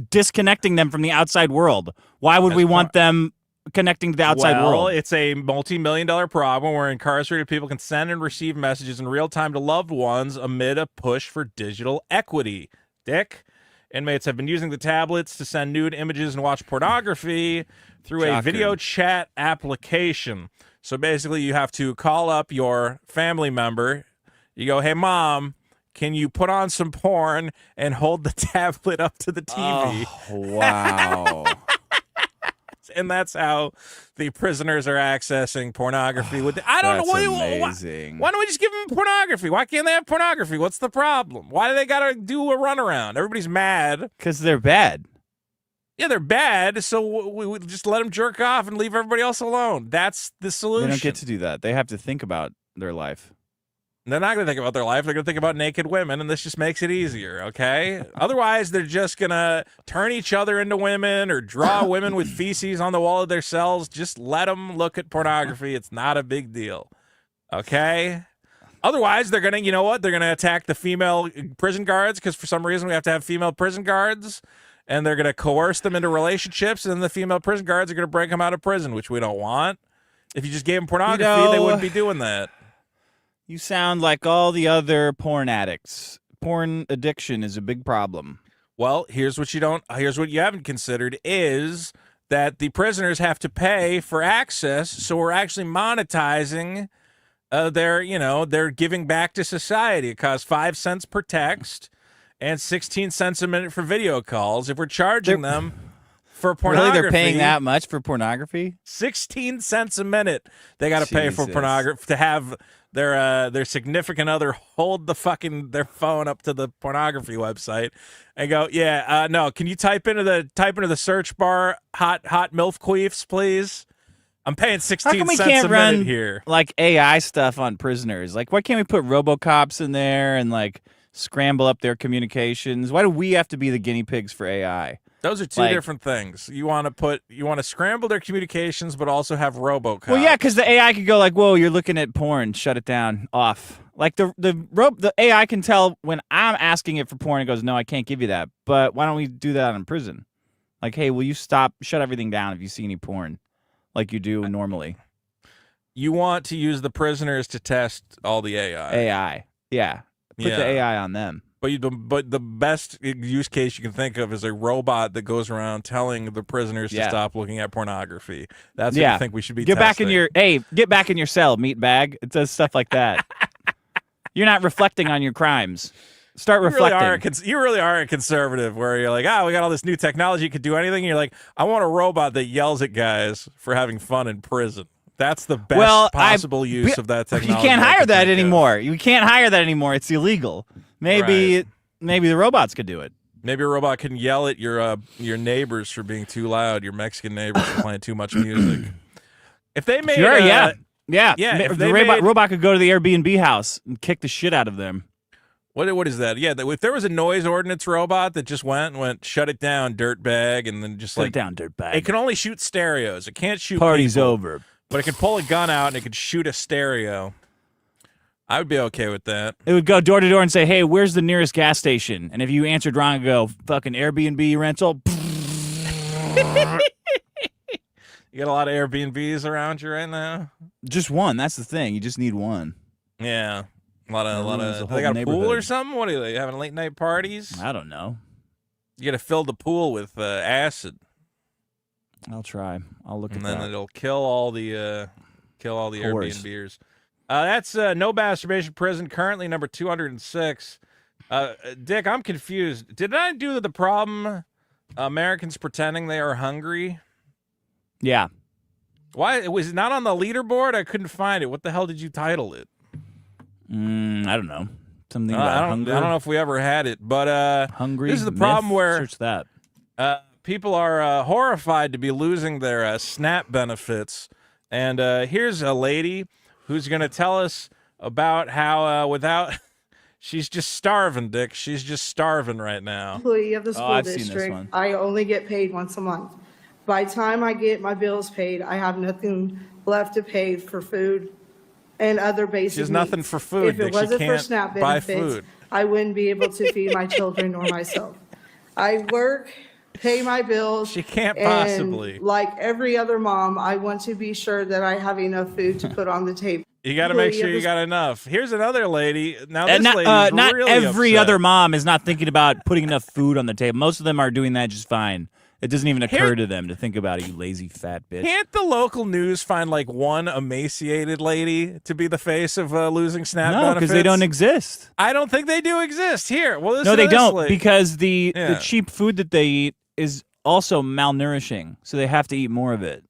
disconnecting them from the outside world. Why would we want them connecting to the outside world? Well, it's a multi-million-dollar problem where incarcerated people can send and receive messages in real time to loved ones amid a push for digital equity. Dick. Inmates have been using the tablets to send nude images and watch pornography through a video chat application. So basically, you have to call up your family member. You go, hey, Mom, can you put on some porn and hold the tablet up to the TV? Oh, wow. And that's how the prisoners are accessing pornography. I don't know. Amazing. Why don't we just give them pornography? Why can't they have pornography? What's the problem? Why do they got to do a runaround? Everybody's mad. Because they're bad. Yeah, they're bad, so we just let them jerk off and leave everybody else alone. That's the solution. They don't get to do that. They have to think about their life. They're not going to think about their life. They're going to think about naked women, and this just makes it easier, okay? Otherwise, they're just going to turn each other into women or draw women with feces on the wall of their cells. Just let them look at pornography. It's not a big deal, okay? Otherwise, they're going to, you know what? They're going to attack the female prison guards because for some reason we have to have female prison guards. And they're going to coerce them into relationships, and then the female prison guards are going to break them out of prison, which we don't want. If you just gave them pornography, they wouldn't be doing that. You sound like all the other porn addicts. Porn addiction is a big problem. Well, here's what you haven't considered is that the prisoners have to pay for access, so we're actually monetizing their giving back to society. It costs 5 cents per text. And 16 cents a minute for video calls. If we're charging them for pornography. Really, they're paying that much for pornography? 16 cents a minute. They got to pay for pornography to have their significant other hold their phone up to the pornography website and go, no. Can you type into the search bar hot MILF queefs, please? I'm paying 16 cents a minute here. Like AI stuff on prisoners. Like, why can't we put RoboCops in there and like scramble up their communications? Why do we have to be the guinea pigs for AI? Those are two different things. You want to scramble their communications, but also have RoboCop. Well, yeah, because the AI could go like, "Whoa, you're looking at porn. Shut it down. Off." Like the AI can tell when I'm asking it for porn. It goes, "No, I can't give you that." But why don't we do that in prison? Like, hey, will you shut everything down if you see any porn, like you do normally? You want to use the prisoners to test all the AI. AI. Yeah. Put the AI on them. But the best use case you can think of is a robot that goes around telling the prisoners to stop looking at pornography. That's what I think we should be Get testing. Get back in your cell, meatbag. It says stuff like that. You're not reflecting on your crimes. Start reflecting. You really are a conservative where you're like, we got all this new technology, you could do anything. And you're like, I want a robot that yells at guys for having fun in prison. That's the best possible use of that technology. You can't hire that anymore. You can't hire that anymore. It's illegal. Maybe the robots could do it. Maybe a robot can yell at your neighbors for being too loud, your Mexican neighbors for playing too much music. If they made the robot could go to the Airbnb house and kick the shit out of them. What is that? Yeah, if there was a noise ordinance robot that just went, shut it down, dirtbag, and then just shut it down, dirtbag. It can only shoot stereos. It can't shoot Party's people, over. But it could pull a gun out and it could shoot a stereo. I would be okay with that. It would go door to door and say, "Hey, where's the nearest gas station?" And if you answered wrong, it'd go, "Fucking Airbnb rental." You got a lot of Airbnbs around you right now? Just one. That's the thing. You just need one. Yeah. A lot of. They got a pool or something? What are they having? Late night parties? I don't know. You got to fill the pool with acid. I'll try. I'll look at that. And then it'll kill all the Airbnbers. That's no masturbation prison. Currently number 206. Dick, I'm confused. Did I do the problem? Americans pretending they are hungry. Yeah. Why was it not on the leaderboard? I couldn't find it. What the hell did you title it? I don't know. Something about hunger. I don't know if we ever had it, but hungry. This is the problem where search that. People are horrified to be losing their SNAP benefits, and here's a lady who's going to tell us about how she's just starving, Dick. She's just starving right now. Employee of the school district. I only get paid once a month. By the time I get my bills paid, I have nothing left to pay for food and other basic There's needs. nothing for food. If it wasn't for SNAP benefits, I wouldn't be able to feed my children nor myself. I work, pay my bills. She can't and possibly. Like every other mom, I want to be sure that I have enough food to put on the table. You got to make sure you got enough. Here's another lady. Now this lady's not really every upset. other mom is not thinking about putting enough food on the table. Most of them are doing that just fine. It doesn't even occur to them to think about it, you lazy fat bitch. Can't the local news find like one emaciated lady to be the face of losing SNAP benefits? No, because they don't exist. I don't think they do exist. Here, well, no, they don't, because the cheap food that they eat is also malnourishing, so they have to eat more of it.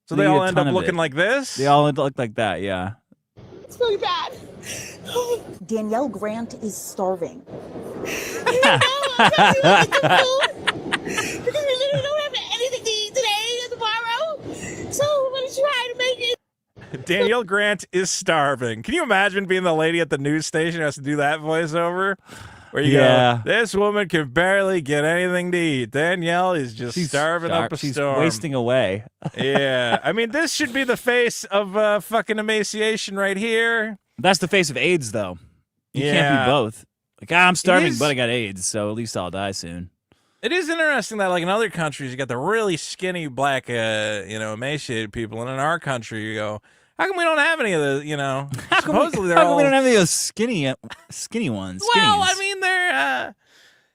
So they all end up looking like this? They all look like that, yeah. It's really bad. Danielle Grant is starving. Because we literally don't have anything to eat today or tomorrow. So we're going to try to make it. Danielle Grant is starving. Can you imagine being the lady at the news station who has to do that voiceover? Where you go, this woman can barely get anything to eat. Danielle is just starving up a storm. She's wasting away. Yeah. I mean, this should be the face of fucking emaciation right here. That's the face of AIDS, though. You can't be both. Like, I'm starving, but I got AIDS, so at least I'll die soon. It is interesting that, like, in other countries, you got the really skinny, black, emaciated people. And in our country, you go, how come we don't have any of the, supposedly they're all... How come we don't have any of those skinny ones? Well, I mean, they're,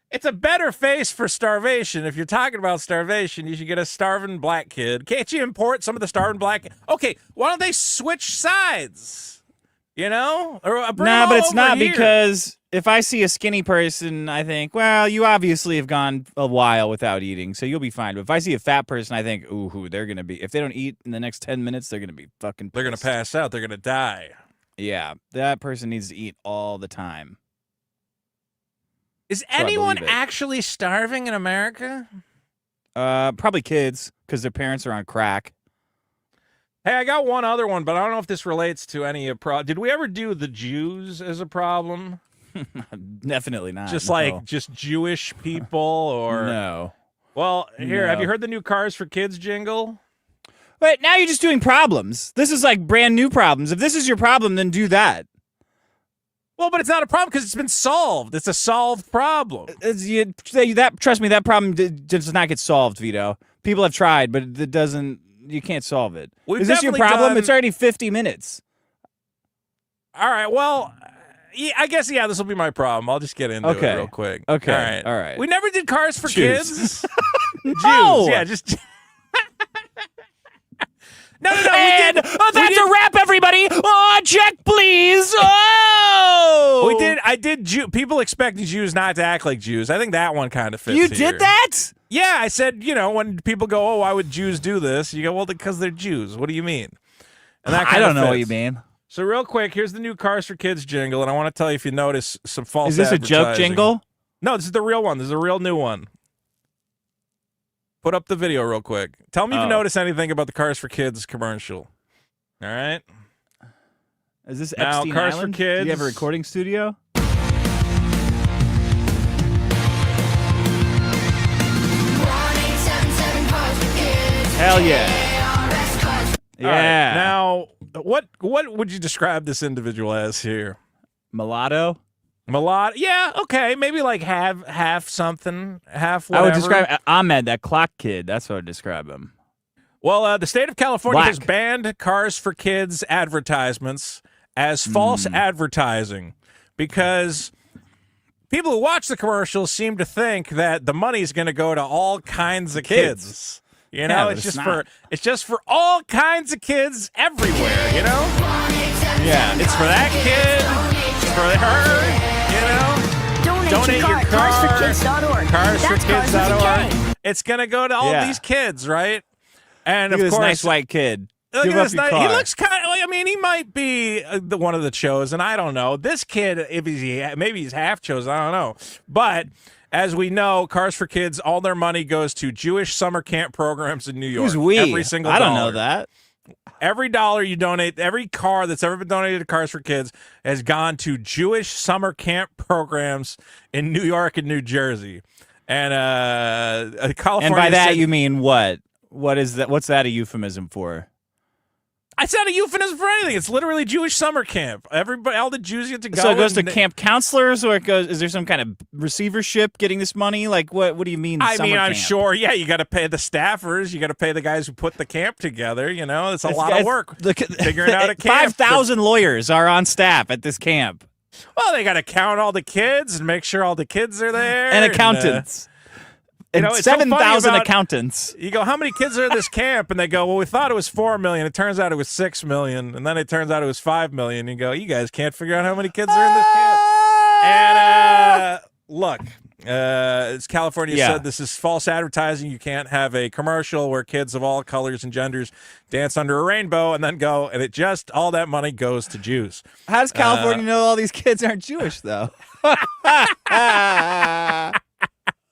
it's a better face for starvation. If you're talking about starvation, you should get a starving black kid. Can't you import some of the starving black... Okay, why don't they switch sides? Or but it's not here. Because if I see a skinny person, I think, well, you obviously have gone a while without eating, so you'll be fine. But if I see a fat person, I think, ooh, they're going to be, if they don't eat in the next 10 minutes, they're going to be fucking pissed. They're going to pass out. They're going to die. Yeah, that person needs to eat all the time. Is anyone actually starving in America? Probably kids, because their parents are on crack. Hey, I got one other one, but I don't know if this relates to any Did we ever do the Jews as a problem? Definitely not. Just Jewish people or no? Well, here, have you heard the new Cars for Kids jingle? But now you're just doing problems. This is like brand new problems. If this is your problem, then do that. Well, but it's not a problem because it's been solved. It's a solved problem. Trust me, that problem does not get solved, Vito. People have tried, but it doesn't. You can't solve it. We've Is this your definitely problem? done- It's already 50 minutes. All right. Well, yeah, I guess this will be my problem. I'll just get into it real quick. Okay. All right. We never did Cars for Jews. Kids. No! Jews. Yeah, just. No, we And did. that's a wrap, everybody. Oh, check, please. Oh, We did. I did. People expecting Jews not to act like Jews. I think that one kind of fits. You here. did that? Yeah, I said. When people go, "Oh, why would Jews do this?" You go, "Well, because they're Jews." What do you mean? And that I kind don't of know what fits. you mean. So real quick, here's the new Cars for Kids jingle, and I want to tell you if you notice some false. Is this a joke advertising. jingle? No, this is the real one. This is a real new one. Put up the video real quick. Tell me if you notice anything about the Cars for Kids commercial. All right. Is this Now, Epstein Cars Island? for Kids. Do you have a recording studio? Hell yeah. All right, now, what would you describe this individual as here? Mulatto? Mulatto? Yeah, okay. Maybe like half something, half whatever. I would describe Ahmed, that clock kid. That's what I would describe him. Well, the state of California has Black. banned Cars for Kids advertisements as false advertising because people who watch the commercials seem to think that the money's going to go to all kinds of kids. You know, Yeah, it's but just it's just for all kinds of kids everywhere, you know? Yeah, it's for that kid, it's for her, you know? Donate your car. Carsforkids.org. Carsforkids.org. It's going to go to all Yeah. these kids, right? And Look of at this course, nice white kid. look Give at up this your nice, car. he looks kind of. I mean, he might be the one of the chosen. I don't know. This kid, maybe he's half chosen. I don't know. But as we know, Cars for Kids, all their money goes to Jewish summer camp programs in New York. Who's we? Every single I don't dollar. know that. Every dollar you donate, every car that's ever been donated to Cars for Kids has gone to Jewish summer camp programs in New York and New Jersey. And California. And by that said- you mean what? What is that? What's that a euphemism for? It's not a euphemism for anything. It's literally Jewish summer camp. Everybody, all the Jews get to go. So it goes to and- camp counselors, or it goes? Is there some kind of receivership getting this money? Like what? What do you mean? I summer mean, I'm camp? sure. Yeah, you got to pay the staffers. You got to pay the guys who put the camp together. You know, it's a lot of work figuring out a camp. 5,000 lawyers are on staff at this camp, Well, they got to count all the kids and make sure all the kids are there. and accountants, and it's so funny 7,000 about- accountants. You go, how many kids are in this camp? And they go, well, we thought it was 4 million. It turns out it was 6 million. And then it turns out it was 5 million. You go, you guys can't figure out how many kids are in this camp. And look, as California said, this is false advertising. You can't have a commercial where kids of all colors and genders dance under a rainbow and then go, and all that money goes to Jews. How does California know all these kids aren't Jewish, though?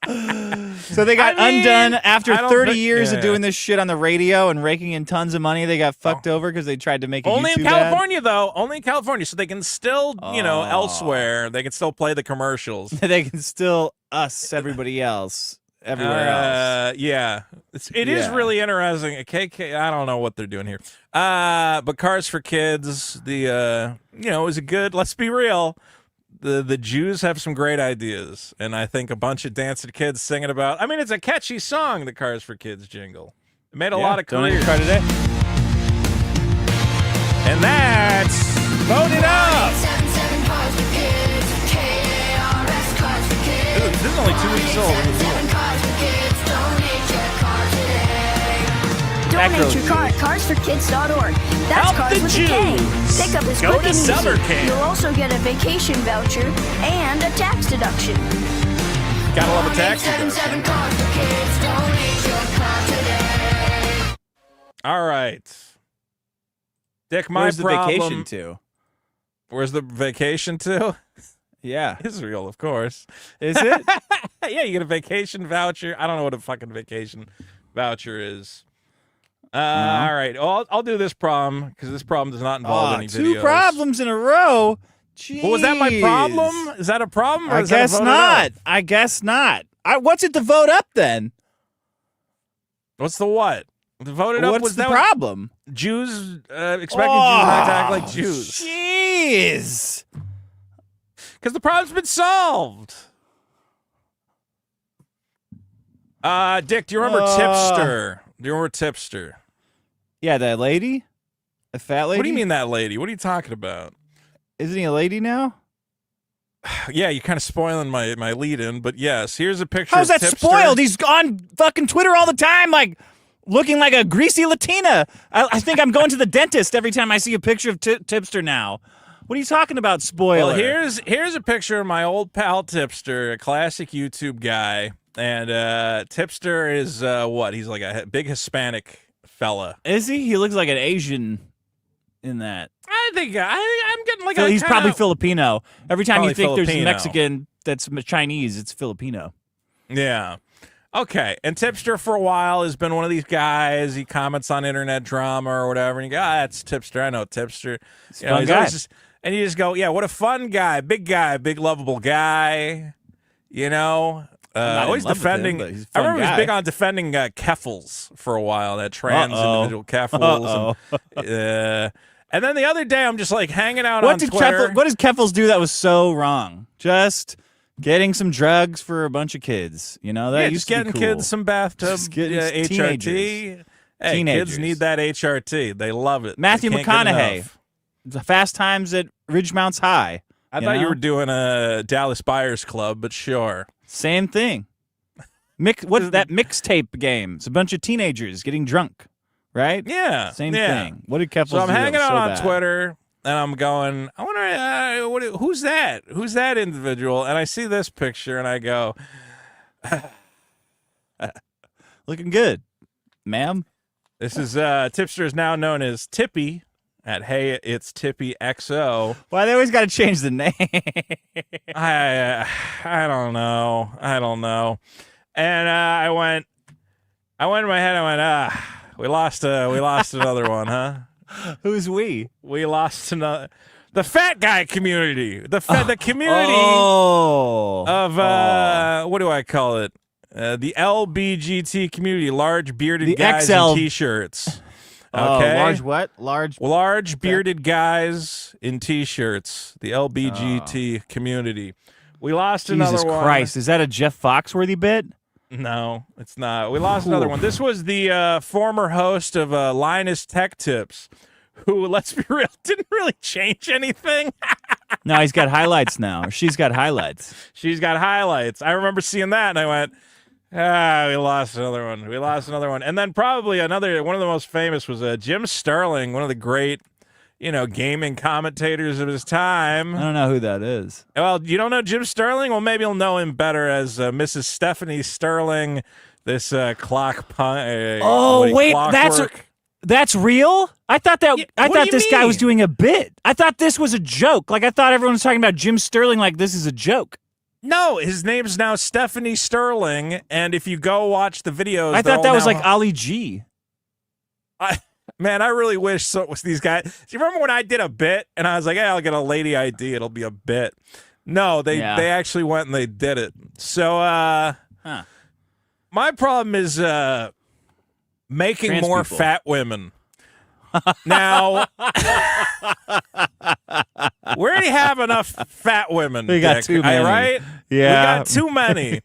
So they got I mean, undone after I don't 30 think- years of yeah. doing this shit on the radio and raking in tons of money. They got fucked over because they tried to make a Only in YouTube ad. California, though. Only in California. So they can still, elsewhere, they can still play the commercials. They can still us everybody else everywhere else. Yeah. It is Yeah. really interesting. KK, I don't know what they're doing here. But Cars for Kids, it was a good, let's be real. The Jews have some great ideas, and I think a bunch of dancing kids singing about. I mean, it's a catchy song, the Cars for Kids jingle. It made a lot of Donate careers. your car today. And that's voted up. This is only 2 weeks old. Donate your car at carsforkids.org. That's Help Cars the with a K. Jews. Pickup is Go quick to and easy. summer camp. You'll also get a vacation voucher and a tax deduction. Gotta love a tax deduction. All right. Dick, my Where's the problem. vacation to? Where's the vacation to? Yeah. Israel, of course. Is it? Yeah, you get a vacation voucher. I don't know what a fucking vacation voucher is. All right. Well, I'll do this problem because this problem does not involve any videos. 2 problems in a row. Jeez. Well, was that my problem? Is that a problem? Or I is that a guess voted not. up? I guess not. What's it to vote up then? What's the what? The voted up What's was the that problem? Jews expecting Jews not to act like Jews. Jeez. Because the problem's been solved. Dick, do you remember Tipster? Do you remember Tipster? Yeah, that lady? A fat lady? What do you mean that lady? What are you talking about? Isn't he a lady now? Yeah, you're kind of spoiling my lead-in, but yes, here's a picture How's of that Tipster. spoiled? He's on fucking Twitter all the time, like, looking like a greasy Latina. I think I'm going to the dentist every time I see a picture of Tipster now. What are you talking about, spoiler? Well, here's a picture of my old pal Tipster, a classic YouTube guy. And Tipster is, what? He's like a big Hispanic fella. Is he? He looks like an Asian in that. I think I'm getting like So a he's probably Filipino. Every time you think Probably there's a Filipino. Mexican that's Chinese, it's Filipino. Yeah. Okay. And Tipster for a while has been one of these guys. He comments on internet drama or whatever. And you go, that's Tipster. I know Tipster. You know, fun he's guy. always just, and you just go, yeah, what a fun guy, big lovable guy. You know, not always in love with defending. him, but he's a I fun remember he guy. was big on defending Keffels for a while. That trans individual Keffels. And then the other day, I'm just like hanging out on Twitter. What did Keffels do that was so wrong? Just getting some drugs for a bunch of kids. You know, that Yeah, used just to be getting cool. kids some bathtub Just getting HRT. teenagers. Hey, Teenagers. kids need that HRT. They love it. Matthew They can't get McConaughey. enough. The Fast Times at Ridgemounts High. I thought you were doing a Dallas Buyers Club, but sure. Same thing. What's that mixtape game? It's a bunch of teenagers getting drunk, right? Yeah. Same yeah. thing. What did Keffels So I'm do that hanging was out so on bad? Twitter, and I'm going, I wonder, who's that? Who's that individual? And I see this picture, and I go, Looking good, ma'am. this is, Tipster is now known as Tippy at Hey, It's Tippy XO. Why they always got to change the name? I don't know. And I went in my head. I went, we lost another one, huh? Who's we? We lost another. The fat guy community. The community of what do I call it? The LBGT community, large bearded The guys XL. in t-shirts. Okay. Large what? Large bearded guys in t-shirts. The LBGT community. We lost another Jesus one. Christ, is that a Jeff Foxworthy bit? No, it's not. We lost another one. This was the former host of Linus Tech Tips, who, let's be real, didn't really change anything. No, he's got highlights now. Or she's got highlights. She's got highlights. I remember seeing that, and I went, we lost another one. And then probably one of the most famous was Jim Sterling, one of the great, gaming commentators of his time. I don't know who that is. Well, you don't know Jim Sterling? Well, maybe you'll know him better as Mrs. Stephanie Sterling, this clock pun. That's real? I thought what do you this guy was mean? doing a bit. I thought this was a joke. Like I thought everyone was talking about Jim Sterling like this is a joke. No, his name's now Stephanie Sterling, and if you go watch the videos, I they're thought all that was now- like Ali G. Man, I really wish so it was these guys. Do you remember when I did a bit and I was like, I'll get a lady ID, it'll be a bit. No, they actually went and they did it. So my problem is making Trans more people. fat women. Now, we already have enough fat women. We got Dick, too many. Right? Yeah. We got too many.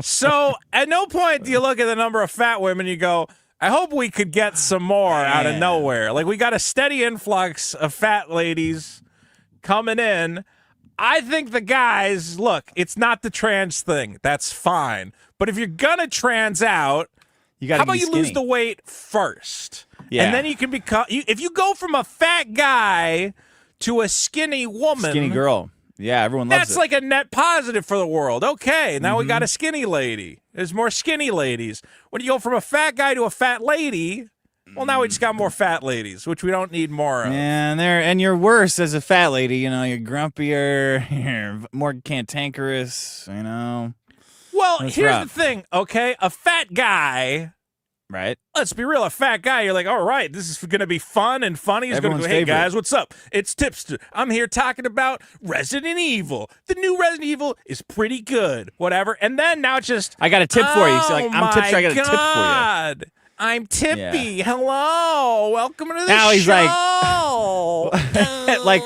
So at no point do you look at the number of fat women, you go, I hope we could get some more out of nowhere. Like, we got a steady influx of fat ladies coming in. I think the guys, look, it's not the trans thing. That's fine. But if you're going to trans out, You got how about you lose the weight first? Yeah. And then you can become, if you go from a fat guy to a skinny woman. skinny girl. Yeah, everyone loves That's it. like a net positive for the world. Okay, now Mm-hmm. we got a skinny lady. There's more skinny ladies. When you go from a fat guy to a fat lady, well, now we just got more fat ladies, which we don't need more of. And you're worse as a fat lady. You're grumpier, you're more cantankerous. Well, That's here's rough. the thing, okay? A fat guy, Right? let's be real, a fat guy, you're like, all right, this is going to be fun and funny. He's going to Everyone's go, hey, favorite. guys, what's up? It's Tipster. I'm here talking about Resident Evil. The new Resident Evil is pretty good, whatever. And then now it's just, I got a tip for you. So oh I'm Tipster. I got a tip for you. God. I'm Tippy. Yeah. Hello. Welcome to the Now he's show. like,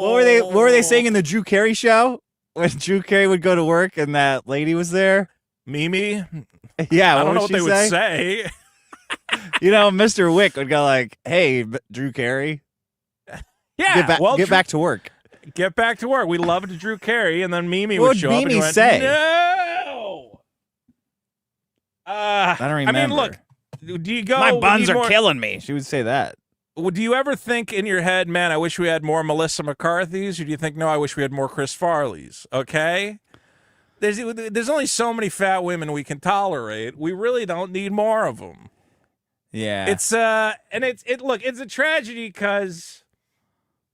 What were they saying in the Drew Carey show when Drew Carey would go to work and that lady was there? Mimi? Yeah, I don't know would what they she would say? say. Mr. Wick would go like, "Hey, Drew Carey, Yeah, get back to work." Get back to work. We loved Drew Carey, and then Mimi What would show up and he Mimi went, say? No. I don't remember. I mean, look. Do you go? My buns are more, killing me. She would say that. Do you ever think in your head, man, I wish we had more Melissa McCarthy's, or do you think, no, I wish we had more Chris Farley's? Okay. There's only so many fat women we can tolerate. We really don't need more of them. Yeah. It's it's a tragedy because.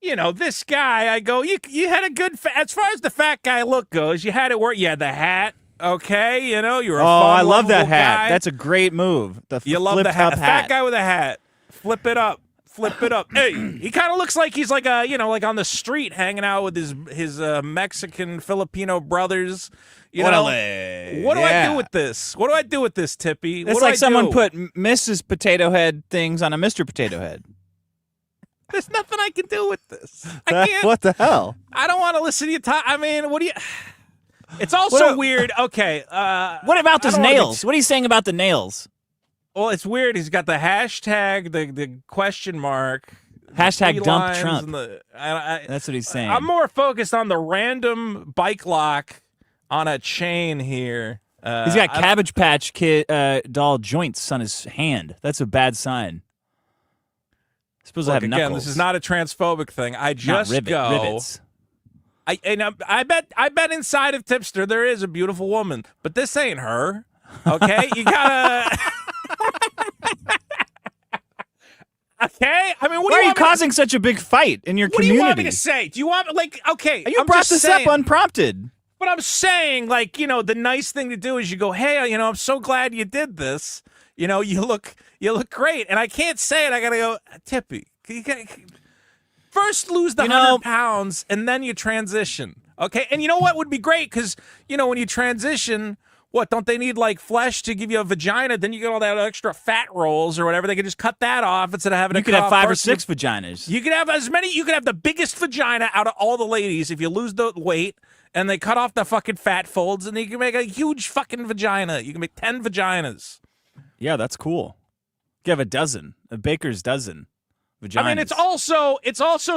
This guy, I go, you had a good, as far as the fat guy look goes, you had it where you had the hat, okay? You were a fun, I love that lovable hat. guy. That's a great move. You love the hat. Fat guy with a hat. Flip it up. Hey, he kind of looks like he's like like on the street hanging out with his Mexican Filipino brothers. What do I do with this? What do I do with this, Tippy? It's like someone put Mrs. Potato Head things on a Mr. Potato Head. There's nothing I can do with this. I can't. What the hell? I don't want to listen to you talk. I mean, what do you? It's also weird. Okay. What about his nails? What are you saying about the nails? Well, it's weird. He's got the hashtag, the question mark. Hashtag dump Trump. That's what he's saying. I'm more focused on the random bike lock on a chain here. He's got Cabbage Patch Kid doll joints on his hand. That's a bad sign. Suppose I have again, knuckles. this is not a transphobic thing. I just rivets. I bet inside of Tipster there is a beautiful woman, but this ain't her. Okay, you gotta. Okay, I mean, why are you causing such a big fight in your community? What do you want me to say? Do you want okay? You brought this up unprompted. But I'm saying, the nice thing to do is you go, hey, I'm so glad you did this. You look great. And I can't say it. I got to go, Tippy, first lose the 100 pounds and then you transition. Okay. And you know what would be great? Because, when you transition, don't they need flesh to give you a vagina? Then you get all that extra fat rolls or whatever. They could just cut that off instead of having You could have 5 or 6 vaginas. You could have as many. You could have the biggest vagina out of all the ladies if you lose the weight and they cut off the fucking fat folds and you can make a huge fucking vagina. You can make 10 vaginas. Yeah, that's cool. You have a baker's dozen vaginas. I mean, it's also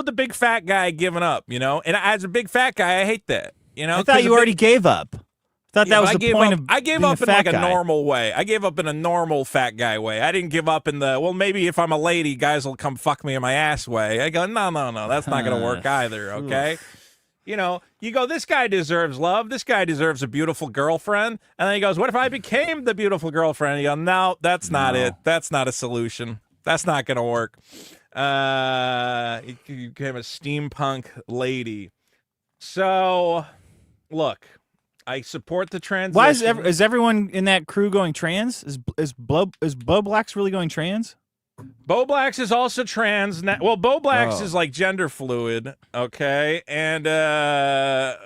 the big fat guy giving up, And as a big fat guy, I hate that, I thought you already gave up. I thought that was the point of I gave up in a normal way. I gave up in a normal fat guy way. I didn't give up in the, maybe if I'm a lady, guys will come fuck me in my ass way. I go, no, that's not going to work either, okay? You go, this guy deserves love. This guy deserves a beautiful girlfriend. And then he goes, what if I became the beautiful girlfriend? And you go, no, that's not it. That's not a solution. That's not going to work. You became a steampunk lady. So, look, I support the transition. Why is everyone in that crew going trans? Is Bo Black's really going trans? Bo Blacks is also trans. Well, Bo Blacks is gender fluid, okay? And Bo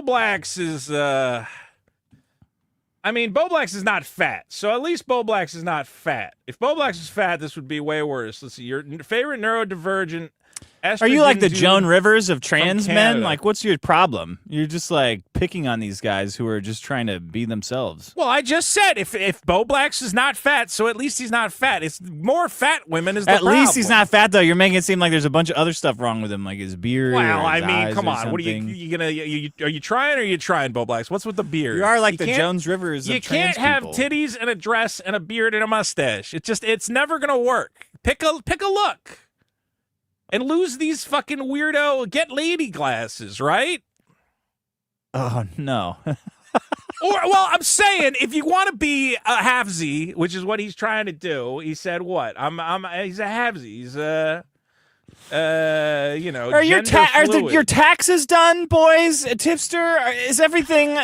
Blacks is Bo Blacks is not fat. So at least Bo Blacks is not fat. If Bo Blacks is fat, this would be way worse. Let's see. Your favorite neurodivergent. Are you like the Joan Rivers of trans men? What's your problem? You're just picking on these guys who are just trying to be themselves. Well, I just said if Bo Blacks is not fat, so at least he's not fat. It's more fat women is the problem. At least he's not fat though. You're making it seem like there's a bunch of other stuff wrong with him, like his beard. Well, or his eyes come or on. What are you gonna? Are you trying or are you trying, Bo Blacks? What's with the beard? You are like the Jones Rivers of trans people. You can't have titties and a dress and a beard and a mustache. It's never gonna work. Pick a look. And lose these fucking weirdo get lady glasses, right? Oh no. I'm saying if you want to be a halfsy, which is what he's trying to do, he said what? He's a halfsy. He's Are your taxes done, boys? Tipster? Is everything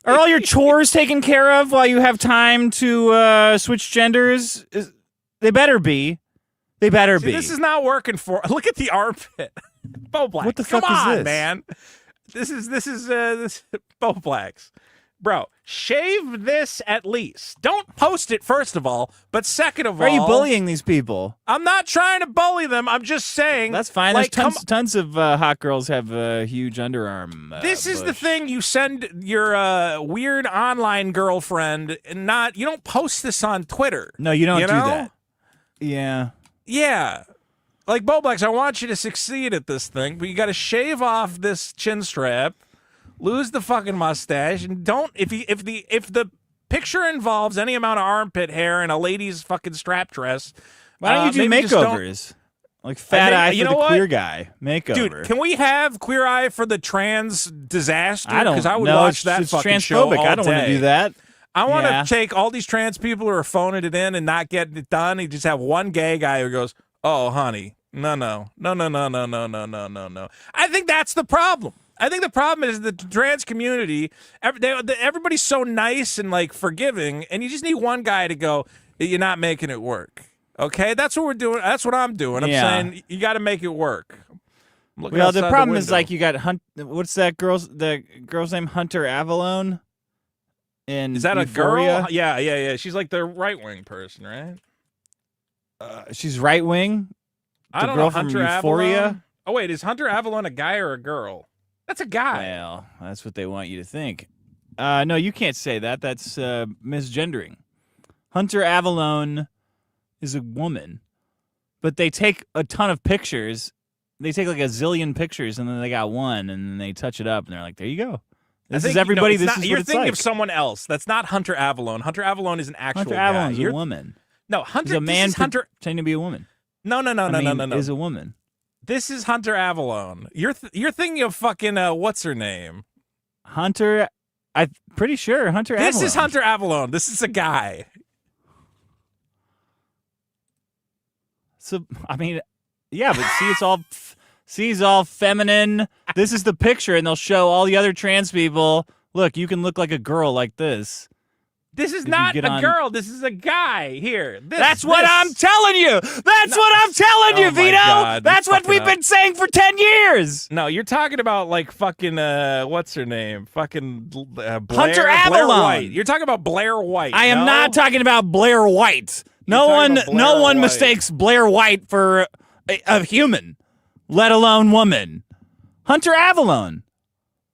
Are all your chores taken care of while you have time to switch genders? They better be. They better be. This is not working for. Look at the armpit, Bo Black. What the fuck is this, man? This is Bo Blacks. bro, shave this at least. Don't post it, first of all. But second of all, are you bullying these people? I'm not trying to bully them. I'm just saying. That's fine. Like, There's tons of hot girls have a huge underarm. This is the bush. thing. You send your weird online girlfriend, and you don't post this on Twitter. No, you don't do know? that. Yeah. Yeah. Like, Boblex, I want you to succeed at this thing, but you got to shave off this chin strap, lose the fucking mustache, and don't if the picture involves any amount of armpit hair and a lady's fucking strap dress. Why don't you do maybe just makeovers? Like fat eye for the what? queer guy makeover. Dude, can we have queer eye for the trans disaster? I don't. Because I would no, watch that it's fucking transphobic. show all I don't want to day. do that. I want to Yeah. take all these trans people who are phoning it in and not getting it done. You just have one gay guy who goes, "Oh, honey, no. I think that's the problem. I think the problem is the trans community. Everybody's so nice and like forgiving, and you just need one guy to go, "You're not making it work." Okay, that's what we're doing. That's what I'm doing. I'm saying you got to make it work. Well, the problem is like you got what's that the girl's name? Hunter Avalone. In is that Euphoria? a girl? Yeah. She's like the right wing person, right? She's right wing. I don't girl know. from Hunter Euphoria? Avalone? Oh wait, is Hunter Avalone a guy or a girl? That's a guy. Well, that's what they want you to think. No, you can't say that. That's misgendering. Hunter Avalone is a woman, but they take a ton of pictures. They take like a zillion pictures, and then they got one, and then they touch it up, and they're like, "There you go. This is everybody. This is what you're it's thinking like." of someone else. That's not Hunter Avalone. Hunter Avalone is an actual Hunter guy. Avalone's a woman. No, Hunter. He's a man this is Hunter. pretending to be a woman. No. Is a woman. This is Hunter Avalone. You're thinking of fucking what's her name? Hunter. I'm pretty sure Hunter. This Avalone. is Hunter Avalone. This is a guy. So I mean, yeah, but see, it's all feminine. This is the picture, and they'll show all the other trans people. Look, you can look like a girl like this. This is not a girl. This is a guy. Here. That's what I'm telling you. That's what I'm telling you, Oh my Vito. God, That's what we've been saying for 10 years. No, you're talking about like fucking what's her name? Fucking Blair, Hunter Blair Avalone. White. You're talking about Blair White. I am not talking about Blair White. No talking about Blair one White. mistakes Blair White for a human, let alone woman. Hunter Avalone.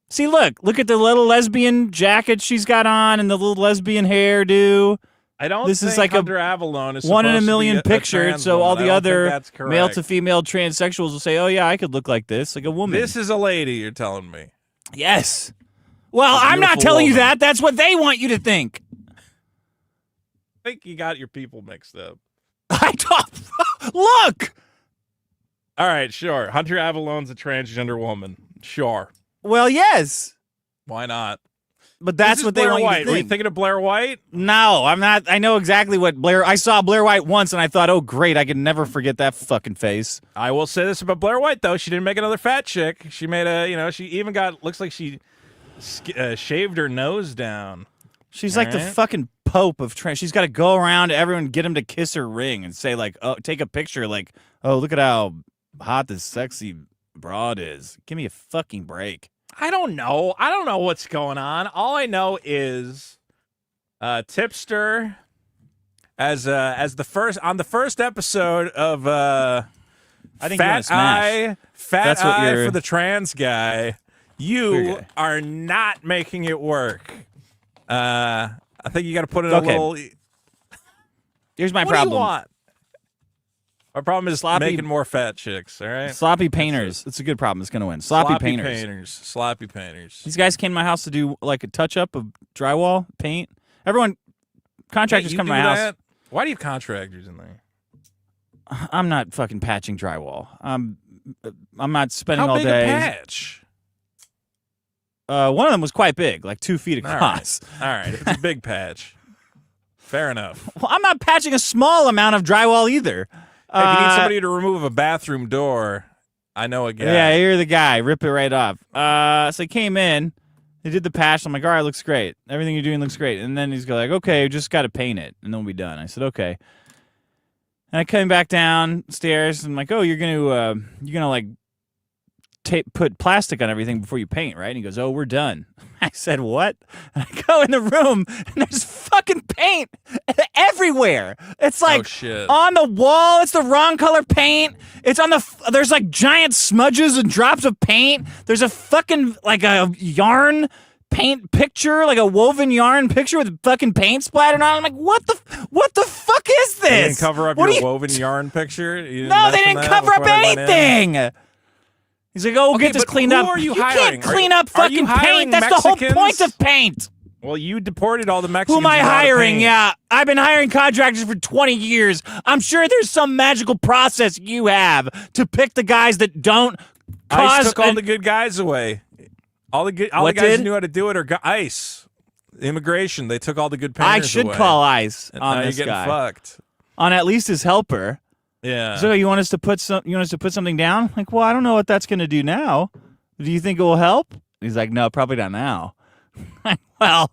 See, look at the little lesbian jacket she's got on and the little lesbian hairdo. I don't This think is like Hunter Avalone is one in a supposed to million be a picture, trans so all woman. the I don't think other that's correct. male to female transsexuals will say, "Oh yeah, I could look like this, like a woman." This is a lady, you're telling me. Yes. Well, A I'm not beautiful telling you woman. that. That's what they want you to think. I think you got your people mixed up. I don't. Look. All right, sure. Hunter Avalone's a transgender woman. Sure. Well, yes, Why not? but that's This is what they Blair want White. you to Were you think. thinking of Blair White? No, I'm not. I know exactly what Blair. I saw Blair White once, and I thought, "Oh, great! I can never forget that fucking face." I will say this about Blair White, though. She didn't make another fat chick. She made she even looks like she shaved her nose down. She's like the Right. fucking pope of trans. She's got to go around to everyone, get him to kiss her ring, and say like, "Oh, take a picture." Like, "Oh, look at how hot this sexy broad is." Give me a fucking break. I don't know. I don't know what's going on. All I know is Tipster as the first episode of I think you wanna Fat smash. That's what Eye you're- for the trans guy. You Queer guy. are not making it work. I think you got to put in Okay. a little. Here's my What problem. do you want? Our problem is Sloppy- making more fat chicks. All right. Sloppy painters. It's a good problem. It's gonna win. Sloppy painters. Sloppy painters. These guys came to my house to do like a touch up of drywall, paint. Everyone, contractors Hey, you come to do my house. that? Why do you have contractors in there? I'm not fucking patching drywall. I'm not spending How all big day. a patch? One of them was quite big, like 2 feet All across. All right, if it's a big patch. Fair enough. Well, I'm not patching a small amount of drywall either. Hey, if you need somebody to remove a bathroom door, I know a guy. Yeah, you're the guy. Rip it right off. So he came in. They did the patch. I'm like, all right, looks great. Everything you're doing looks great. And then he's like, okay, just got to paint it, and then we'll be done. I said, okay. And I came back downstairs. And I'm like, oh, you're gonna like put plastic on everything before you paint, right? And he goes, oh, we're done. I said, what? And I go in the room, and there's fucking paint everywhere. It's like on the wall. It's the wrong color paint. It's on there's like giant smudges and drops of paint. There's a fucking like a yarn paint picture, like a woven yarn picture with fucking paint splattered on it. I'm like, what the fuck is this? They didn't cover up your woven yarn picture? No, they didn't cover up anything. He's like, oh, get this cleaned up. Who are you can't hiring? clean up fucking paint. That's the whole point of paint. Well, you deported all the Mexicans. Who am I without hiring? paint. Yeah, I've been hiring contractors for 20 years. I'm sure there's some magical process you have to pick the guys that don't cause... ICE took all the good guys away. All the guys who knew how to do it are ICE. Immigration, they took all the good painters I should away. call ICE And on now this you're getting guy. fucked. On at least his helper. Yeah. So you want us to put something down? Like, well, I don't know what that's going to do now. Do you think it will help? He's like, no, probably not now. Well,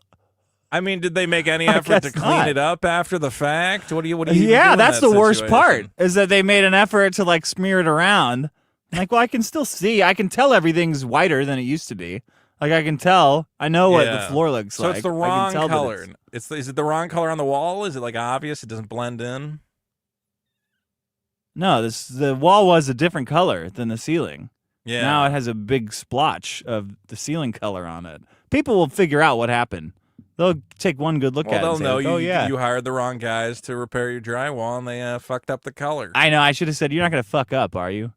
I mean, did they make any effort to clean it up after the fact? What do you? Yeah, that's the worst part. situation? Is that they made an effort to like smear it around. I'm like, well, I can still see. I can tell everything's whiter than it used to be. Like I can tell. I know what the floor looks like. So it's the wrong color. Is it the wrong color on the wall? Is it like obvious? It doesn't blend in. No, the wall was a different color than the ceiling. Yeah. Now it has a big splotch of the ceiling color on it. People will figure out what happened. They'll take one good look at it. They'll and say, know oh, yeah. you hired the wrong guys to repair your drywall, and they fucked up the color. I know. I should have said, you're not going to fuck up, are you?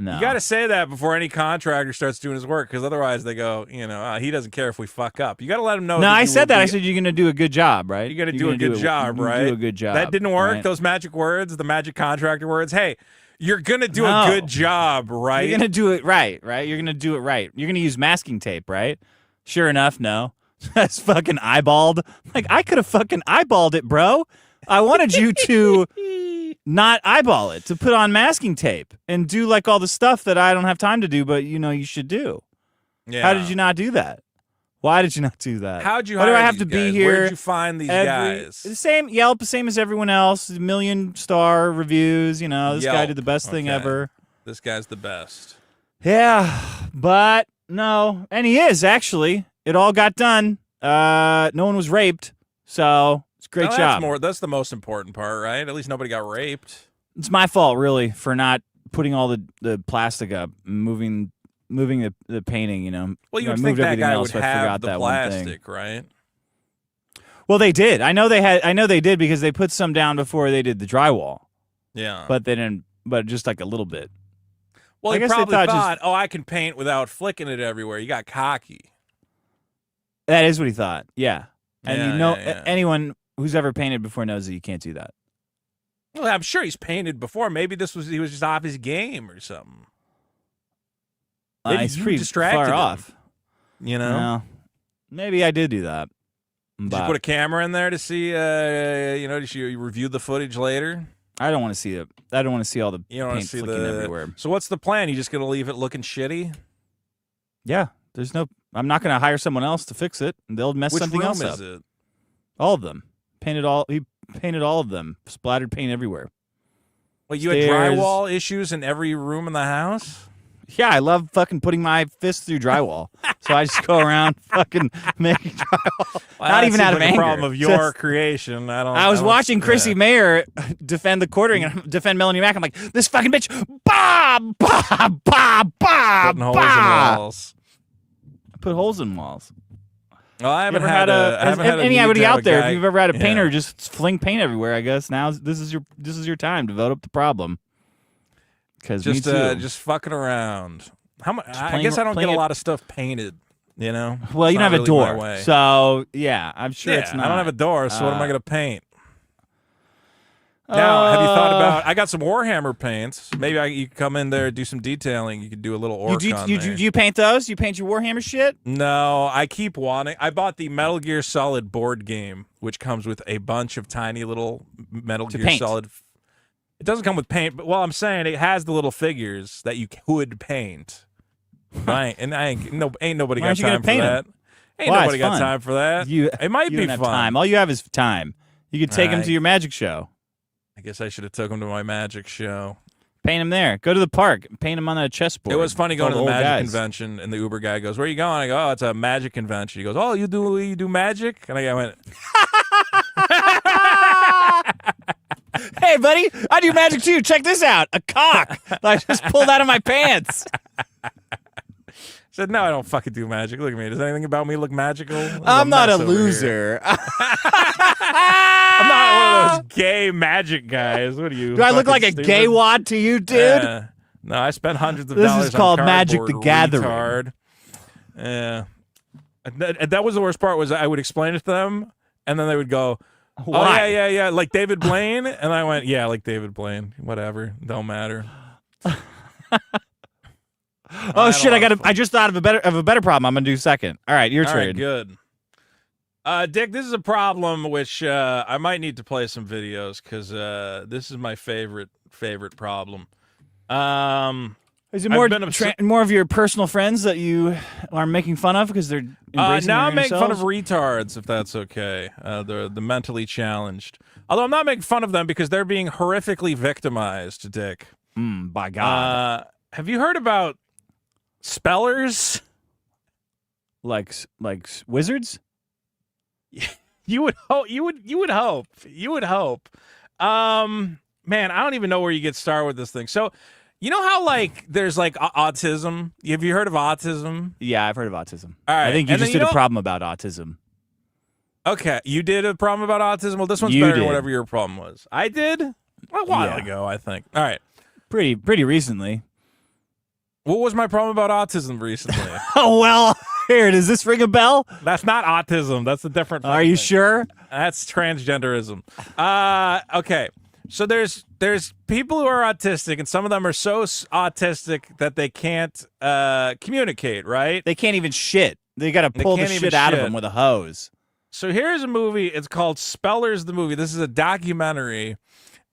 No. You got to say that before any contractor starts doing his work, because otherwise they go, he doesn't care if we fuck up. You got to let him know. No, I said that. I said you're going to do a good job, right? You got to do a good job, right? Do a good job. That didn't work. Right? Those magic words, the magic contractor words. Hey, you're going to do a good job, right? You're going to do it right? You're going to do it right. You're going to use masking tape, right? Sure enough, no. That's fucking eyeballed. Like, I could have fucking eyeballed it, bro. I wanted you to not eyeball it, to put on masking tape and do like all the stuff that I don't have time to do, but you should do. Yeah. How did you not do that? Why did you not do that? How'd you Why do I hire have these to be guys? here? Where'd you find these guys? The same Yelp, same as everyone else. 1 million star reviews. This guy Yelp. did the best thing Okay. ever. This guy's the best. Yeah, but no, and he is actually. It all got done. No one was raped, so it's a great job. That's the most important part, right? At least nobody got raped. It's my fault, really, for not putting all the plastic up, moving the painting. Well, you I would think moved that everything guy else, would so I forgot have the that one thing. plastic, right? Well, they did. I know they did because they put some down before they did the drywall. Yeah. But they didn't. But just like a little bit. Well, I he guess they probably thought thought, I can paint without flicking it everywhere. You got cocky. That is what he thought. Yeah. And Yeah. anyone who's ever painted before knows that you can't do that. Well, I'm sure he's painted before. Maybe he was just off his game or something. Maybe He's you pretty distracted far him, off. No. Maybe I did do that. Did you put a camera in there to see? Did you review the footage later? I don't want to see it. I don't want to see all the You don't want paint to see flicking everywhere. So what's the plan? You just gonna leave it looking shitty? Yeah. I'm not going to hire someone else to fix it. They'll mess Which something room else up. is it? All of them. He painted all of them. Splattered paint everywhere. Well, you had Stairs. drywall issues in every room in the house? Yeah, I love fucking putting my fist through drywall. So I just go around fucking making drywall. Well, Not that even seems out of like a anger. problem of your Just- creation. I was watching Chrissy Mayer defend the quartering and defend Melanie Mack. I'm like, this fucking bitch, bah, bah, bah, bah, putting holes in bah. walls. Put holes in walls. Well, I haven't Ever had anybody out there? Guy, If you've ever had a painter yeah. just fling paint everywhere, I guess now this is your time to vote up the problem. Because me too. Just fucking around. How much? I playing- guess I don't get playing a it- lot of stuff painted. Well, you It's don't have not a really door, my way. so yeah, I'm sure Yeah, it's not. I don't have a door, so what am I going to paint? Now, have you thought about? I got some Warhammer paints. Maybe you could come in there, do some detailing. You could do a little orc on there. Do you paint those? You paint your Warhammer shit? No, I keep wanting. I bought the Metal Gear Solid board game, which comes with a bunch of tiny little Metal Gear paint. Solid. It doesn't come with paint, but I'm saying it has the little figures that you could paint. Right, and ain't nobody Why got aren't you gonna time for paint 'em? that. Ain't Why? nobody It's got fun. time for that. It might you be don't have fun. time. All you have is time. You could take them Right. to your magic show. I guess I should have took him to my magic show. Paint him there. Go to the park. Paint him on a chessboard. It was funny going to the Old magic guys. convention, and the Uber guy goes, "Where are you going?" I go, "Oh, it's a magic convention." He goes, "Oh, you do magic?" And I went, Hey, buddy, I do magic too. Check this out. A cock that I just pulled out of my pants. I said, "No, I don't fucking do magic. Look at me. Does anything about me look magical?" I'm not a mess over here. loser. I'm not one of those gay magic guys. What are you? Do I look like a fucking gay stupid? wad to you, dude? No, I spent hundreds of This dollars is called on Magic cardboard, the Gathering. retard. Yeah. That was the worst part, was I would explain it to them, and then they would go, "Oh, Why? yeah, like David Blaine?" And I went, "Yeah, like David Blaine. Whatever. Don't matter." Oh shit! I just thought of a better problem. I'm gonna do second. All right, your All turn. right, good. Dick, this is a problem which I might need to play some videos, because this is my favorite problem. Is it I've more been more of your personal friends that you are making fun of because they're embracing now their I'm making fun of selves? retards, if that's okay. The mentally challenged. Although I'm not making fun of them because they're being horrifically victimized, Dick. By God. Have you heard about spellers? Like wizards? You would hope. You would hope. Man, I don't even know where you get started with this thing. So, you know how like there's like autism? Have you heard of autism? Yeah, I've heard of autism. All right, I think you and just then did a problem about autism. Okay, you did a problem about autism. Well, this one's You better did. than whatever your problem was. I did a while ago, I think. All right. Pretty recently. What was my problem about autism recently? Oh well, here, does this ring a bell? That's not autism. That's a different. Are you thing. sure? That's transgenderism. Okay. So there's people who are autistic, and some of them are so autistic that they can't communicate, right? They can't even shit. They got to pull the can't even shit out of shit. them with a hose. So here's a movie. It's called Spellers the Movie. This is a documentary,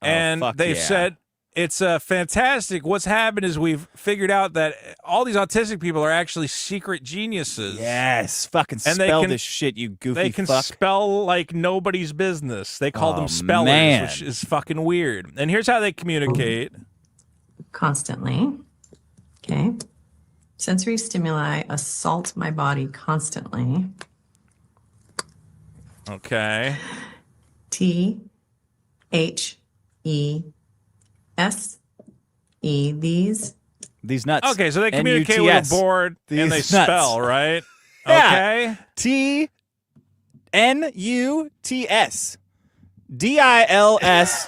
and fuck they've yeah. said it's fantastic. What's happened is we've figured out that all these autistic people are actually secret geniuses. Yes, fucking And they spell can- this shit, you goofy They can fuck. spell like nobody's business. They call Oh, them spellers, man. which is fucking weird. And here's how they communicate. Constantly. Okay. Sensory stimuli assault my body constantly. Okay. THESE. These nuts. Okay, so they communicate with NUTS. a board and they These nuts. spell, right? Yeah. Okay. TNUTS. DILSMICK.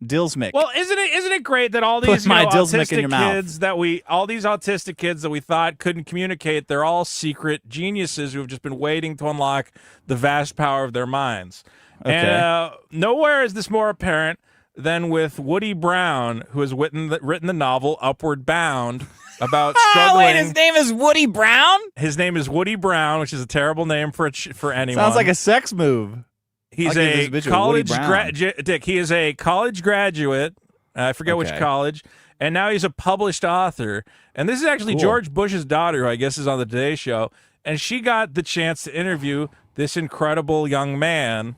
Dillsmick. Well, isn't it great that all Put these my Dillsmick in autistic your mouth. kids all these autistic kids that we thought couldn't communicate, they're all secret geniuses who have just been waiting to unlock the vast power of their minds. Okay. And nowhere is this more apparent than with Woody Brown, who has written the novel Upward Bound about struggling. Wait, his name is Woody Brown? His name is Woody Brown, which is a terrible name for anyone. Sounds like a sex move. He's I'll give a this bitch a Woody college Brown. Dick. He is a college graduate. I forget which Okay. college, and now he's a published author. And this is actually Cool. George Bush's daughter, who I guess is on the Today Show, and she got the chance to interview this incredible young man.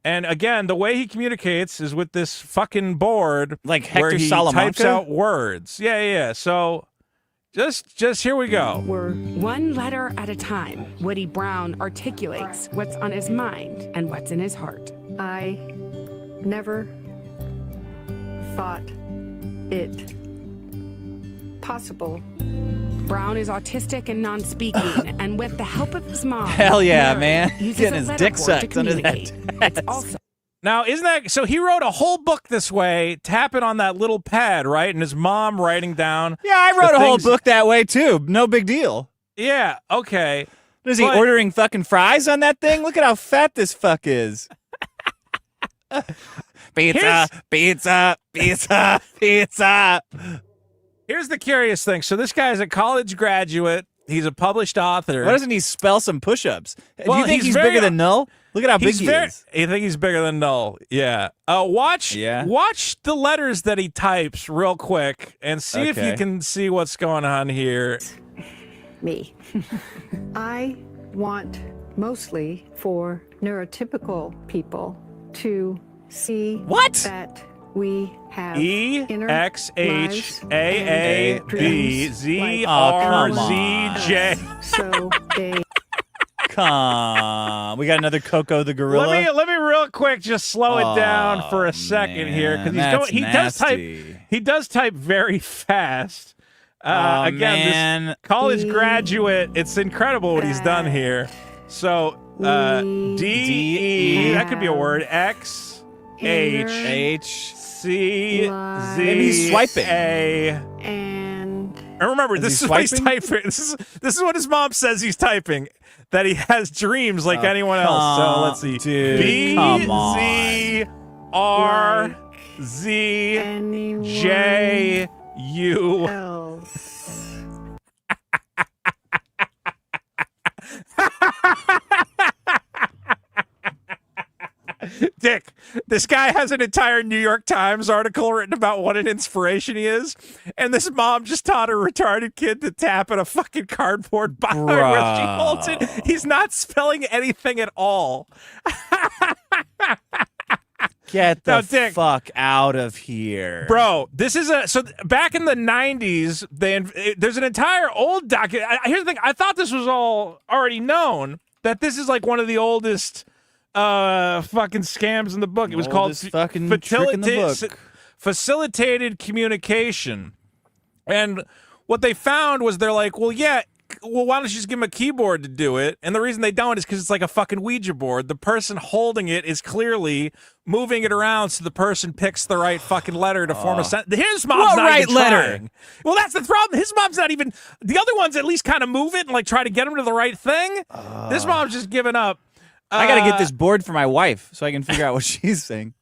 And again, the way he communicates is with this fucking board, Like where Hector he Salamanca? types out words. Yeah. So, just here we go. We're one letter at a time. Woody Brown articulates what's on his mind and what's in his heart. I never thought it possible. Brown is autistic and non-speaking, and with the help of his mom, Hell yeah, Mary, man. uses Getting a his letter dick board to sucked under that communicate. desk. It's also Now, isn't that so? He wrote a whole book this way, tapping on that little pad, right? And his mom writing down. Yeah, I wrote the a whole things- book that way too. No big deal. Yeah, okay. Is he But- ordering fucking fries on that thing? Look at how fat this fuck is. Pizza, pizza, pizza, pizza. Here's the curious thing. So this guy's a college graduate. He's a published author. Why doesn't he spell some push-ups? Do Well, you think he's he's very- bigger than Null? Look at how big He's he very, is. You think he's bigger than Null? Yeah. Watch the letters that he types real quick and see if you Okay. can see what's going on here. Me. I want mostly for neurotypical people to see What? that We have inner lives and dreams like EXHAABZRZJ. so they Come, we got another Coco the gorilla. Let me real quick just slow it down for a second here because he does type very fast. Again, this college graduate. It's incredible what he's done here. So D-E, that could be a word. X H C Z. Maybe he's swiping. and Remember, this is what he's typing. This is what his mom says he's typing. That he has dreams like anyone else. So let's see. B Z R Z J U. Dick, this guy has an entire New York Times article written about what an inspiration he is, and this mom just taught a retarded kid to tap at a fucking cardboard box where she holds it. He's not spelling anything at all. Get the fuck out of here. Bro, this is so back in the 90s, there's an entire old document. Here's the thing, I thought this was all already known, that this is like one of the oldest fucking scams in the book. It was called fucking trick in the book. Facilitated communication. And what they found was they're like, well, why don't you just give him a keyboard to do it? And the reason they don't is because it's like a fucking Ouija board. The person holding it is clearly moving it around so the person picks the right fucking letter to form a sentence. His mom's not even trying. Well, that's the problem. His mom's not even. The other ones at least kind of move it and like try to get him to the right thing. This mom's just giving up. I gotta get this board for my wife so I can figure out what she's saying.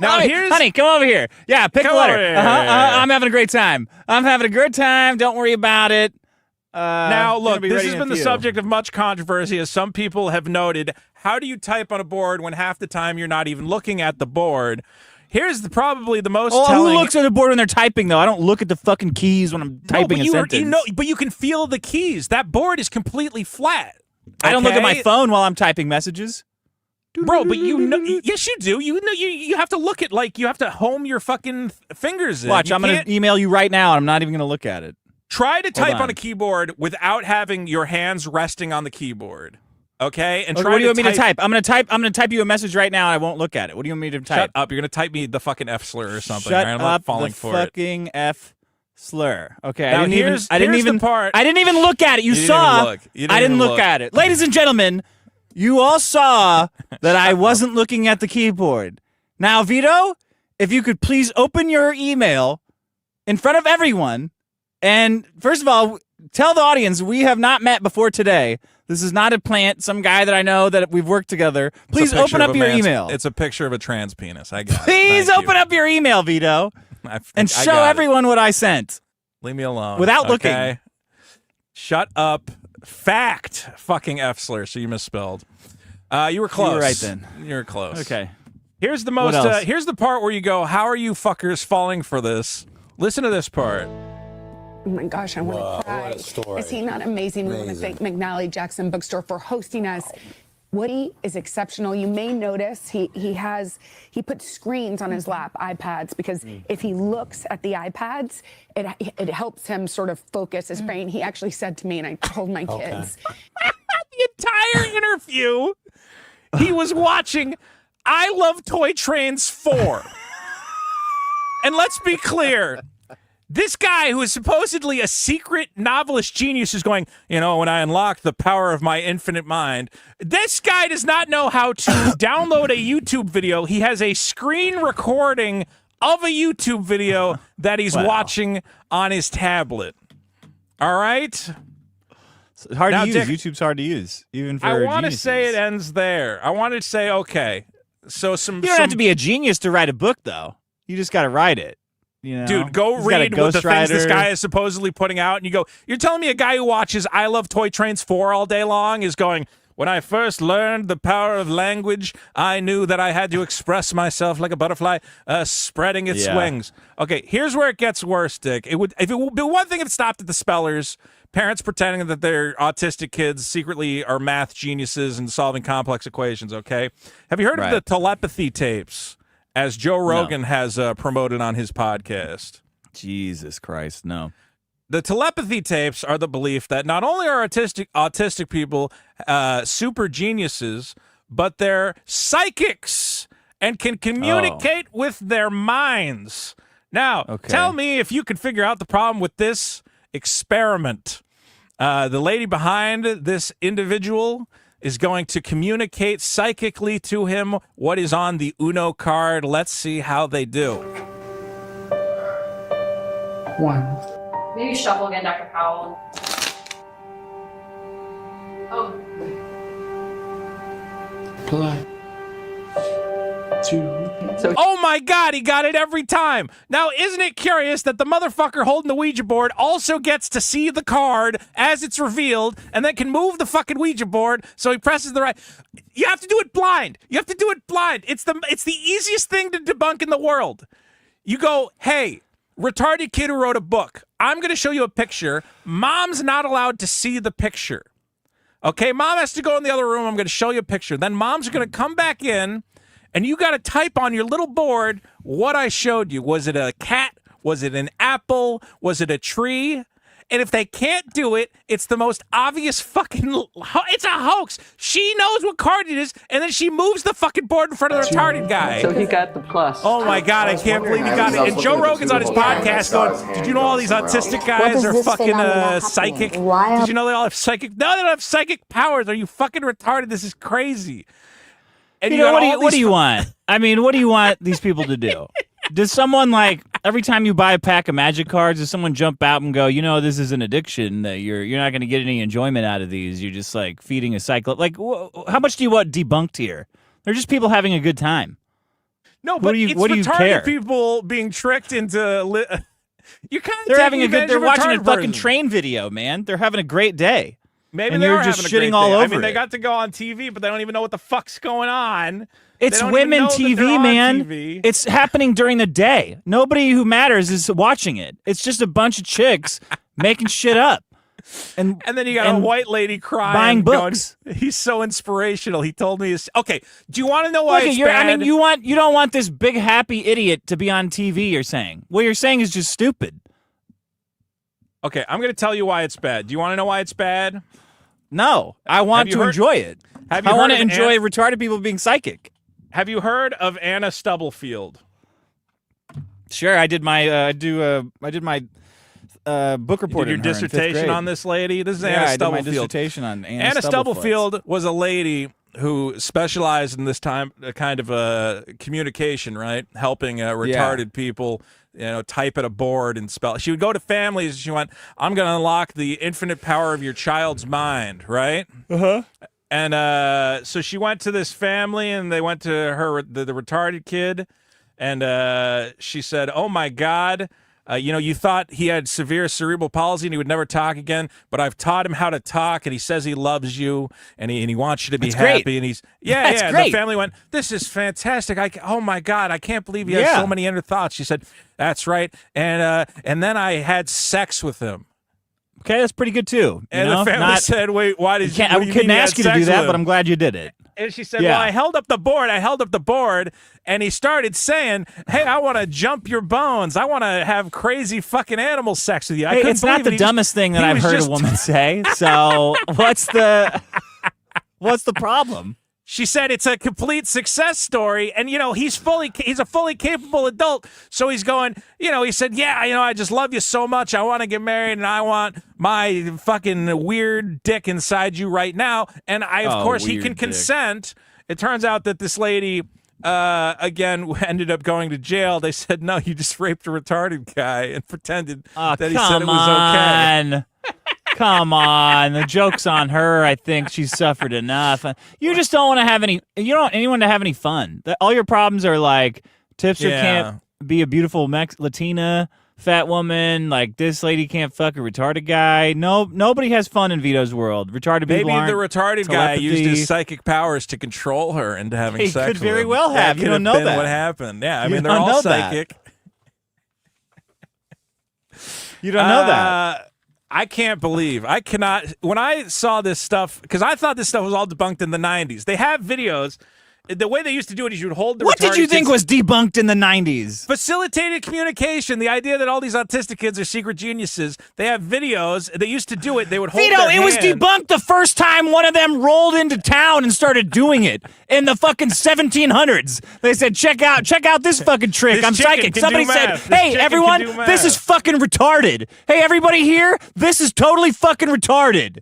Now, honey, come over here. Yeah, pick a letter. I'm having a great time. Don't worry about it. Now, look, this has been the subject of much controversy, as some people have noted. How do you type on a board when half the time you're not even looking at the board? Here's probably the most telling. Who looks at the board when they're typing, though? I don't look at the fucking keys when I'm typing a sentence. But you can feel the keys. That board is completely flat. I don't look at my phone while I'm typing messages. Bro, but yes, you do. You have to look at, like, you have to home your fucking fingers in. Watch, I'm going to email you right now, and I'm not even going to look at it. Try to type on a keyboard without having your hands resting on the keyboard. Okay? And what do you want me to type? I'm going to type you a message right now, and I won't look at it. What do you want me to type? Shut up. You're going to type me the fucking F slur or something. Shut right? I'm up not falling the for fucking it. F slur. Okay, now, I didn't even look at it. You saw. I didn't look at it. Ladies and gentlemen, you all saw that I wasn't looking at the keyboard. Now, Vito, if you could please open your email in front of everyone, and first of all, tell the audience we have not met before today. This is not a plant, some guy that I know that we've worked together. Please open up your email. It's a picture of a trans penis. I got it. Please open up your email, Vito, and show everyone what I sent. Leave me alone. Without looking. Shut up. Fact. Fucking F slur. So you misspelled. You were close. You were right then. You were close. Okay. Here's the most. Here's the part where you go, how are you fuckers falling for this? Listen to this part. Oh my gosh, I want to cry. What a story. Is he not amazing? We want to thank McNally Jackson Bookstore for hosting us. Woody is exceptional. You may notice he puts screens on his lap, iPads, because if he looks at the iPads, it helps him sort of focus his brain. He actually said to me, and I told my kids. The entire interview, he was watching I Love Toy Trains 4. And let's be clear. This guy, who is supposedly a secret novelist genius, is going, when I unlock the power of my infinite mind. This guy does not know how to download a YouTube video. He has a screen recording of a YouTube video that he's watching on his tablet. All right? It's hard to use. Dick, YouTube's hard to use, even for I want to geniuses. say it ends there. I want to say, okay, so You don't have to be a genius to write a book, though. You just got to write it. Dude, go read what the things this guy is supposedly putting out, and you go, you're telling me a guy who watches I Love Toy Trains 4 all day long is going, when I first learned the power of language, I knew that I had to express myself like a butterfly spreading its wings. Okay, here's where it gits worse, Dick. If it would be one thing if it stopped at the spellers, parents pretending that their autistic kids secretly are math geniuses and solving complex equations, okay? Have you heard of the telepathy tapes? as Joe Rogan has promoted on his podcast. Jesus Christ, no. The telepathy tapes are the belief that not only are autistic people super geniuses, but they're psychics and can communicate with their minds. Now, tell me if you can figure out the problem with this experiment. The lady behind this individual is going to communicate psychically to him what is on the Uno card. Let's see how they do. 1. Maybe shuffle again, Dr. Powell. Oh. Play. 2. Oh my God, he got it every time. Now, isn't it curious that the motherfucker holding the Ouija board also gets to see the card as it's revealed and then can move the fucking Ouija board so he presses the right... You have to do it blind. You have to do it blind. It's the easiest thing to debunk in the world. You go, hey, retarded kid who wrote a book. I'm going to show you a picture. Mom's not allowed to see the picture. Okay, mom has to go in the other room. I'm going to show you a picture. Then mom's going to come back in, and you got to type on your little board what I showed you. Was it a cat? Was it an apple? Was it a tree? And if they can't do it, it's the most obvious fucking... It's a hoax. She knows what card it is, and then she moves the fucking board in front of the retarded guy. So he got the plus. Oh, my God. I can't believe he got it. And Joe Rogan's on his podcast going, did you know all these autistic guys are fucking psychic? Did you know they all have psychic... No, they don't have psychic powers. Are you fucking retarded? This is crazy. And You know, what do you want? I mean, what do you want these people to do? Does someone, like, every time you buy a pack of magic cards, does someone jump out and go, you know, this is an addiction, that you're not going to get any enjoyment out of these, you're just, like, feeding a cycle? Like, how much do you want debunked here? They're just people having a good time. No, but it's retarded people being tricked into... You're kind of They're having a good... They're watching a fucking train video, man. They're having a great day. Maybe and they're you're just having a shitting great all day. over I mean, they it. got to go on TV, but they don't even know what the fuck's going on. It's women TV, man. It's happening during the day. Nobody who matters is watching it. It's just a bunch of chicks making shit up. And then you got a white lady crying, buying books. Going, he's so inspirational. He told me his... Okay, do you want to know why it's bad? I mean, you don't want this big happy idiot to be on TV, you're saying. What you're saying is just stupid. Okay, I'm going to tell you why it's bad. Do you want to know why it's bad? No, I want to enjoy it. I want to enjoy retarded people being psychic. Have you heard of Anna Stubblefield? Sure, I did my I did my book report. You did your dissertation on this lady. This is Anna Stubblefield. I did my dissertation on Anna Stubblefield was a lady who specialized in this kind of communication, right? Helping retarded people, type at a board and spell. She would go to families. And she went, "I'm going to unlock the infinite power of your child's mind," right? And so she went to this family, and they went to her, the retarded kid, and she said, "Oh my God, you thought he had severe cerebral palsy and he would never talk again, but I've taught him how to talk, and he says he loves you, and he wants you to be happy." Great. And he's That's And great. the family went, "This is fantastic! Oh my God, I can't believe he has so many inner thoughts." She said, "That's right," and then I had sex with him. Okay, that's pretty good too. And the family said, "Wait, why did you?" I couldn't ask you to do that, but I'm glad you did it. And she said, "Well, I held up the board, and he started saying, 'Hey, I want to jump your bones. I want to have crazy fucking animal sex with you.'" Hey, it's not the dumbest thing that I've heard a woman say. So what's the problem? She said it's a complete success story, and he's a fully capable adult. So he's going, he said, "Yeah, I just love you so much. I want to get married, and I want my fucking weird dick inside you right now." And of course, he can consent. It turns out that this lady, again, ended up going to jail. They said, "No, you just raped a retarded guy," and pretended that he said it was okay. Come on, the joke's on her. I think she's suffered enough. You just don't want to have any. You don't want anyone to have any fun. All your problems are like Tipster can't be a beautiful Latina fat woman. Like this lady can't fuck a retarded guy. No, nobody has fun in Vito's world. Retarded people aren't. Maybe the retarded guy used his psychic powers to control her into having sex. He could very with well have. You don't know that. What happened? Yeah, I mean they're all psychic. You don't know that. I can't believe. I cannot. When I saw this stuff, because I thought this stuff was all debunked in the 90s. They have videos. the way they used to do it is you would hold the What did retarded you think kids- was debunked in the 90s? Facilitated communication. The idea that all these autistic kids are secret geniuses. They have videos. They used to do it. They would hold Vito, their it was hand. debunked the first time one of them rolled into town and started doing it in the fucking 1700s. They said, check out this fucking trick. This I'm chicken psychic. can Somebody do said, math. This hey, chicken everyone, can do this is math." fucking retarded. Hey, everybody here, this is totally fucking retarded.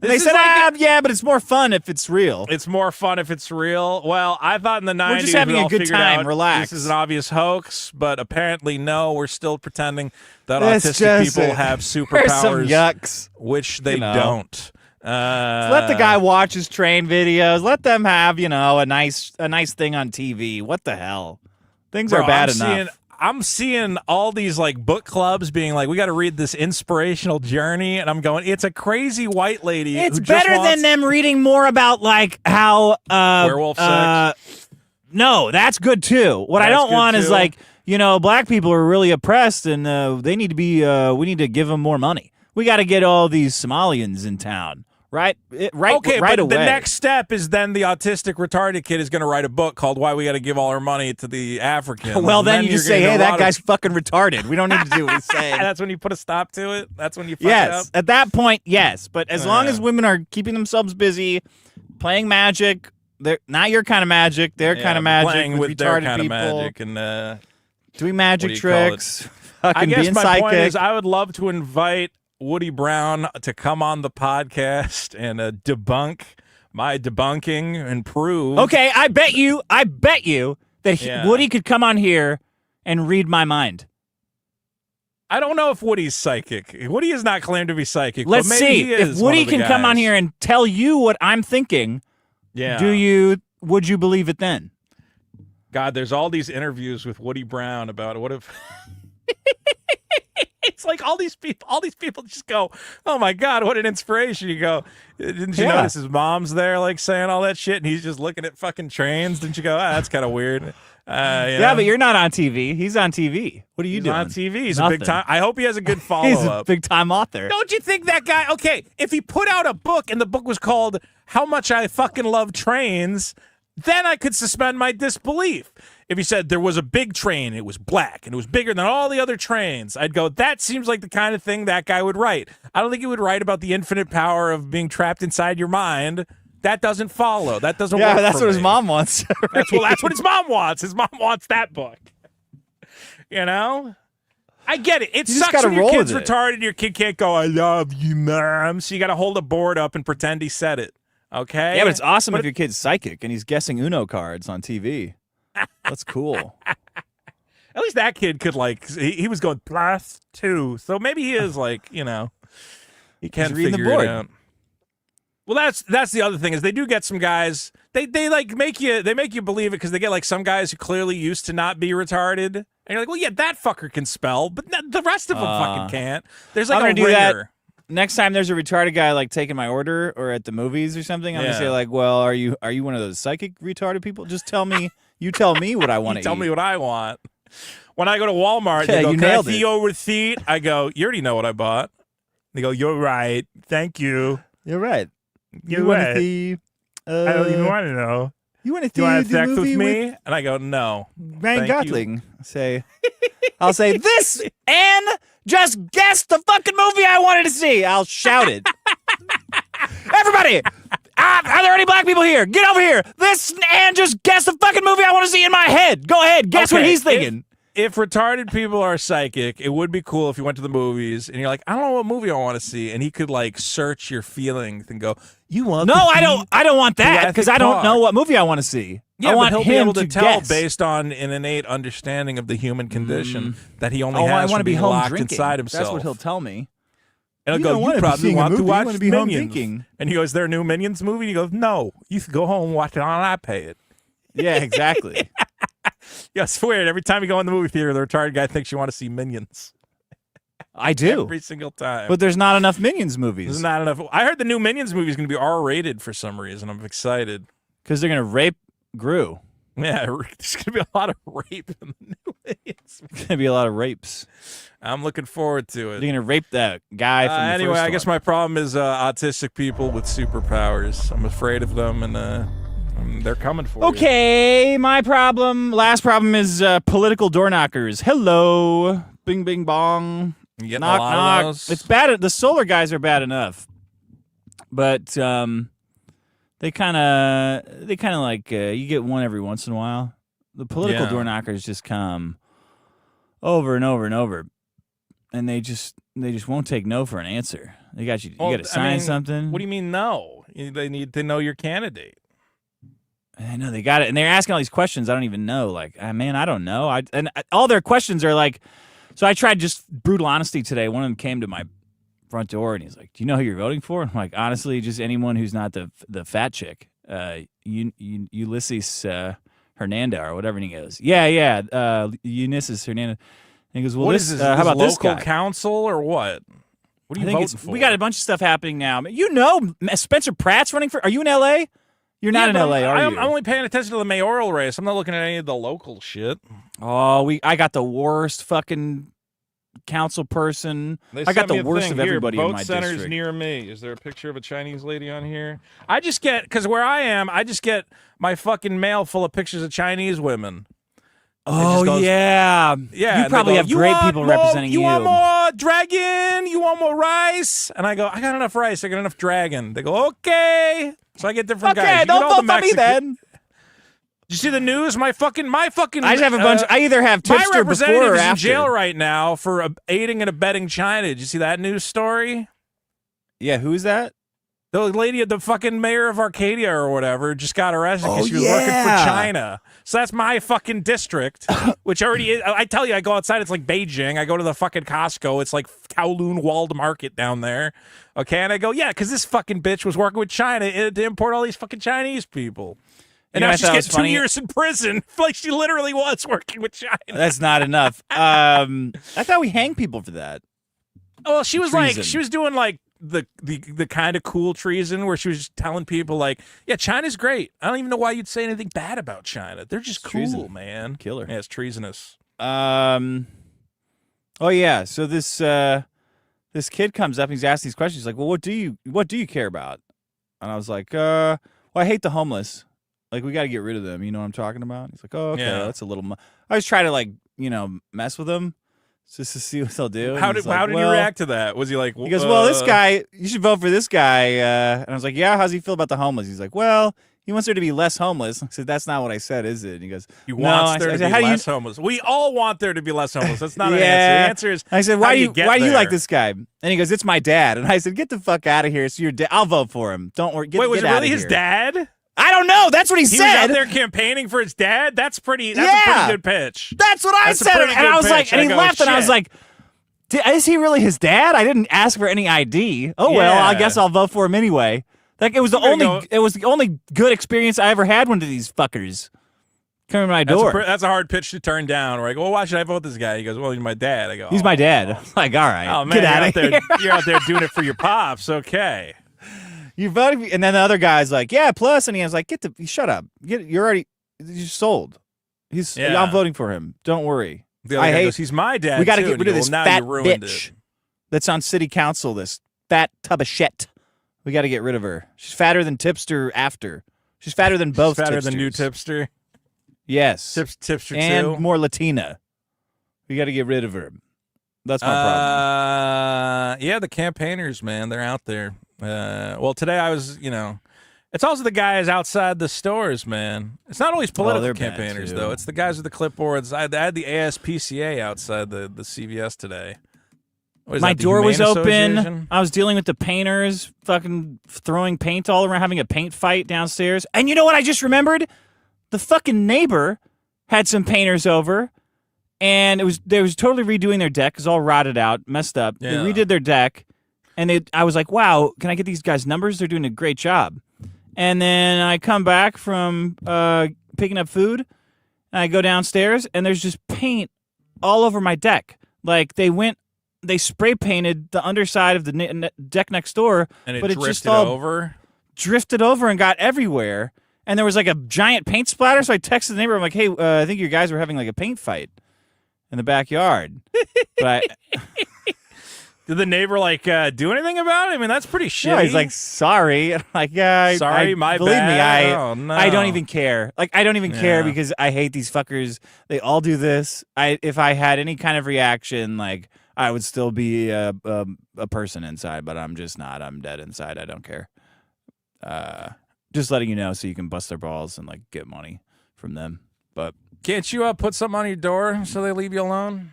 And they This said, is like yeah, but it's more fun if it's real. It's more fun if it's real. Well, I thought in the 90s We're just having we a all good figured time. out Relax. This is an obvious house, but apparently no. We're still pretending that That's autistic just people a- have There's some superpowers, yucks. which they You know. don't. Let the guy watch his train videos. Let them have, a nice thing on TV. What the hell? Things Bro, are bad enough. I'm seeing all these like book clubs being like, we got to read this inspirational journey, and I'm going, it's a crazy white lady. It's who just better wants than them reading more about like how werewolf sex. No, that's good too. What I That's don't good, want is too. like, black people are really oppressed and they need to be we need to give them more money. We got to get all these Somalians in town. Right Okay, right but away. the next step is then the autistic retarded kid is going to write a book called "Why We Got to Give All Our Money to the Africans." Well, And then you you're just say, gonna hey, get a that lot guy's of- fucking retarded. We don't need to do what he's saying. That's when you put a stop to it. That's when you fuck it Yes, up. at that point, yes. But as long Yeah. as women are keeping themselves busy, playing magic, they're not your kind of magic, their kind of magic, playing with their retarded kind people, of magic, and doing magic what do you call it? tricks, fucking I guess being my psychic. point is, I would love to invite Woody Brown to come on the podcast and debunk my debunking and prove. Okay, I bet you that Yeah. Woody could come on here and read my mind. I don't know if Woody's psychic. Woody is not claimed to be psychic. Let's but maybe see he is if Woody one of the can come on guys. here and tell you what I'm thinking. Yeah. Would you believe it then? God, there's all these interviews with Woody Brown about what if. It's like all these people just go, oh my God, what an inspiration. You go, didn't you Yeah. notice his mom's there like saying all that shit and he's just looking at fucking trains? Didn't you go, that's kind of weird? Yeah, but you're not on TV. He's on TV. What are you He's doing? on TV. He's a Nothing. big time. I hope he has a good He's a follow-up. big time author. Don't you think that guy, okay, if he put out a book and the book was called How Much I Fucking Love Trains, then I could suspend my disbelief. If he said there was a big train, it was black, and it was bigger than all the other trains, I'd go, that seems like the kind of thing that guy would write. I don't think he would write about the infinite power of being trapped inside your mind. That doesn't follow. That doesn't work. Yeah, that's for what his me. mom wants. That's what his mom wants. His mom wants that book. You know? I get it. It You just sucks gotta when your roll kid's with it. retarded and your kid can't go, I love you, Mom. So you got to hold a board up and pretend he said it. Okay? Yeah, but it's awesome But if your kid's psychic and he's guessing Uno cards on TV. That's cool. at least that kid could, like, he was going +2. So maybe he is, like, he can reading the figure board. it out. Well, that's the other thing is they do get some guys. They like make you believe it because they get like some guys who clearly used to not be retarded, and you're like, well, yeah, that fucker can spell, but the rest of them fucking can't. There's like I'm a gonna do that. ringer. Next time there's a retarded guy like taking my order or at the movies or something, I'm gonna Yeah. say like, well, are you one of those psychic retarded people? Just tell me. You tell me what I want to eat. Tell me what I want. When I go to Walmart, Yeah, they go, you can I nailed see it. your receipt? I go, you already know what I bought. They go, you're right. Thank you. You're right. You're you want right. to see? I don't even want to know. You want to see Do you want to the have sex with movie me? And I go, no. Ryan Thank you. Gosling? I'll say this and just guess the fucking movie I wanted to see. I'll shout it. Everybody, are there any black people here? Get over here. This and just guess the fucking movie I want to see in my head. Go ahead. Guess what Okay, he's thinking. If retarded people are psychic, it would be cool if you went to the movies and you're like, I don't know what movie I want to see, and he could like search your feelings and go, you want? No, to I see don't. I don't want that Jurassic because I don't Park?" know what movie I want to see. Yeah, I want but he'll him be able to tell guess. based on an innate understanding of the human condition that he only Oh, I has want from to be being home locked drinking. inside himself. That's what he'll tell me. And You he'll don't go, wanna you be probably seeing a want to movie, you watch wanna be home Minions. drinking. And he goes, there a new Minions movie? And he goes, no, you can go home and watch it on iPad. Yeah, exactly. Yeah, it's weird. Every time you go in the movie theater, the retarded guy thinks you want to see Minions. I do. Every single time. But there's not enough Minions movies. There's not enough. I heard the new Minions movie is going to be R-rated for some reason. I'm excited. Because they're going to rape Gru. Yeah, there's going to be a lot of rape in the new Minions. There's going to be a lot of rapes. I'm looking forward to They're it. going to rape that guy from the Anyway, first I guess one. my problem is autistic people with superpowers. I'm afraid of them, and They're coming for you. Okay, my problem. Last problem is political door knockers. Hello, bing, bing, bong. You getting knock, a lot knock. of those? It's bad. The solar guys are bad enough, but they kind of like you get one every once in a while. The political door knockers just come over and over and over, and they just won't take no for an answer. They got you. You got to sign something. What do you mean no? They need to know your candidate. I know they got it, and they're asking all these questions. I don't even know. Like, man, I don't know. All their questions are like. So I tried just brutal honesty today. One of them came to my front door, and he's like, "Do you know who you're voting for?" I'm like, "Honestly, just anyone who's not the fat chick, Ulysses Hernando or whatever." And he goes, "Yeah, Ulysses Hernando." And he goes, "Well, what is this? How about this local guy? council or what? What are you voting for?" We got a bunch of stuff happening now. You know, Spencer Pratt's running for. Are you in L.A.? You're not in L.A., are you? I'm only paying attention to the mayoral race. I'm not looking at any of the local shit. Oh, I got the worst fucking council person. I got the worst of everybody in my district. Vote centers near me. Is there a picture of a Chinese lady on here? I just get, because where I am, I just get my fucking mail full of pictures of Chinese women. Oh, yeah. You probably have great people representing you. You want more dragon? You want more rice? And I go, I got enough rice. I got enough dragon. They go, okay. So I get different guys. Okay, don't vote for me then. Did you see the news? My fucking. I just have a bunch. I either have tipster before or is after. in jail right now for aiding and abetting China. Did you see that news story? Yeah, who is that? The lady, the fucking mayor of Arcadia or whatever, just got arrested because she was working for China. So that's my fucking district, which already is. I tell you, I go outside, it's like Beijing. I go to the fucking Costco. It's like Kowloon Walled Market down there. Okay, and I go, yeah, because this fucking bitch was working with China to import all these fucking Chinese people. And now she's getting 2 years in prison. Like she literally was working with China. That's not enough. I thought we hang people for that. Well, she was treason. She was doing like the kind of cool treason where she was just telling people like, yeah, China's great. I don't even know why you'd say anything bad about China. They're just cool, treason. Man. Killer. Yeah, it's treasonous. Oh yeah. So this kid comes up and he's asked these questions. He's like, well, what do you care about? And I was like, well, I hate the homeless. Like, we got to get rid of them. You know what I'm talking about? He's like, oh, okay, that's a little. I always try to like, mess with them just to see what they'll do. How did he react to that? Was he like? He goes, well, this guy, you should vote for this guy. And I was like, yeah, how's he feel about the homeless? He's like, well, he wants there to be less homeless. I said, that's not what I said, is it? And he goes, he wants there to be less homeless. We all want there to be less homeless. That's not an answer. The answer is, I said, why do you like this guy? And he goes, it's my dad. And I said, get the fuck out of here. It's your dad. I'll vote for him. Don't worry. Wait, was it really his dad? I don't know. That's what he said. He was out there campaigning for his dad. That's a pretty good pitch. That's what I said. And I was like, and he left, and I was like, is he really his dad? I didn't ask for any ID. Oh well, I guess I'll vote for him anyway. Like it was the only good experience I ever had one of these fuckers coming to my door. That's a hard pitch to turn down. We're like, well, why should I vote this guy? He goes, well, he's my dad. I go, he's my dad. I'm like, all right, oh man, get out of here. You're out there doing it for your pops. Okay. You voted, and then the other guy's like, yeah, plus, and he was like, shut up. You're sold. I'm voting for him. Don't worry. The other guy goes, he's my dad. We got to get rid of this fat bitch bitch that's on city council, this fat tub of shit. We got to get rid of her. She's fatter than Tipster after. She's fatter than both fatter tipsters. Than new Tipster? Yes. Tipster and too? More Latina. We got to get rid of her. That's my problem. Yeah, the campaigners, man, they're out there. Well, today I was, it's also the guys outside the stores, man. It's not always political campaigners, though. It's the guys with the clipboards. I had the ASPCA outside the CVS today. My door was open. I was dealing with the painters, fucking throwing paint all around, having a paint fight downstairs. And you know what I just remembered? The fucking neighbor had some painters over, and they was totally redoing their deck. It was all rotted out, messed up. Yeah. They redid their deck. And I was like, wow, can I get these guys' numbers? They're doing a great job. And then I come back from picking up food, and I go downstairs, and there's just paint all over my deck. Like, they spray painted the underside of the deck next door, and but it drifted just all over? Drifted over and got everywhere. And there was like a giant paint splatter, so I texted the neighbor. I'm like, hey, I think your guys were having like a paint fight in the backyard. But Did the neighbor do anything about it? I mean, that's pretty shitty. Yeah, he's like, sorry. I'm like, yeah, sorry, my believe bad. me, Oh, no. I don't even care. Like, I don't even care because I hate these fuckers. They all do this. If I had any kind of reaction, like, I would still be a person inside, but I'm just not. I'm dead inside. I don't care. Just letting you know so you can bust their balls and get money from them. But can't you put something on your door so they leave you alone?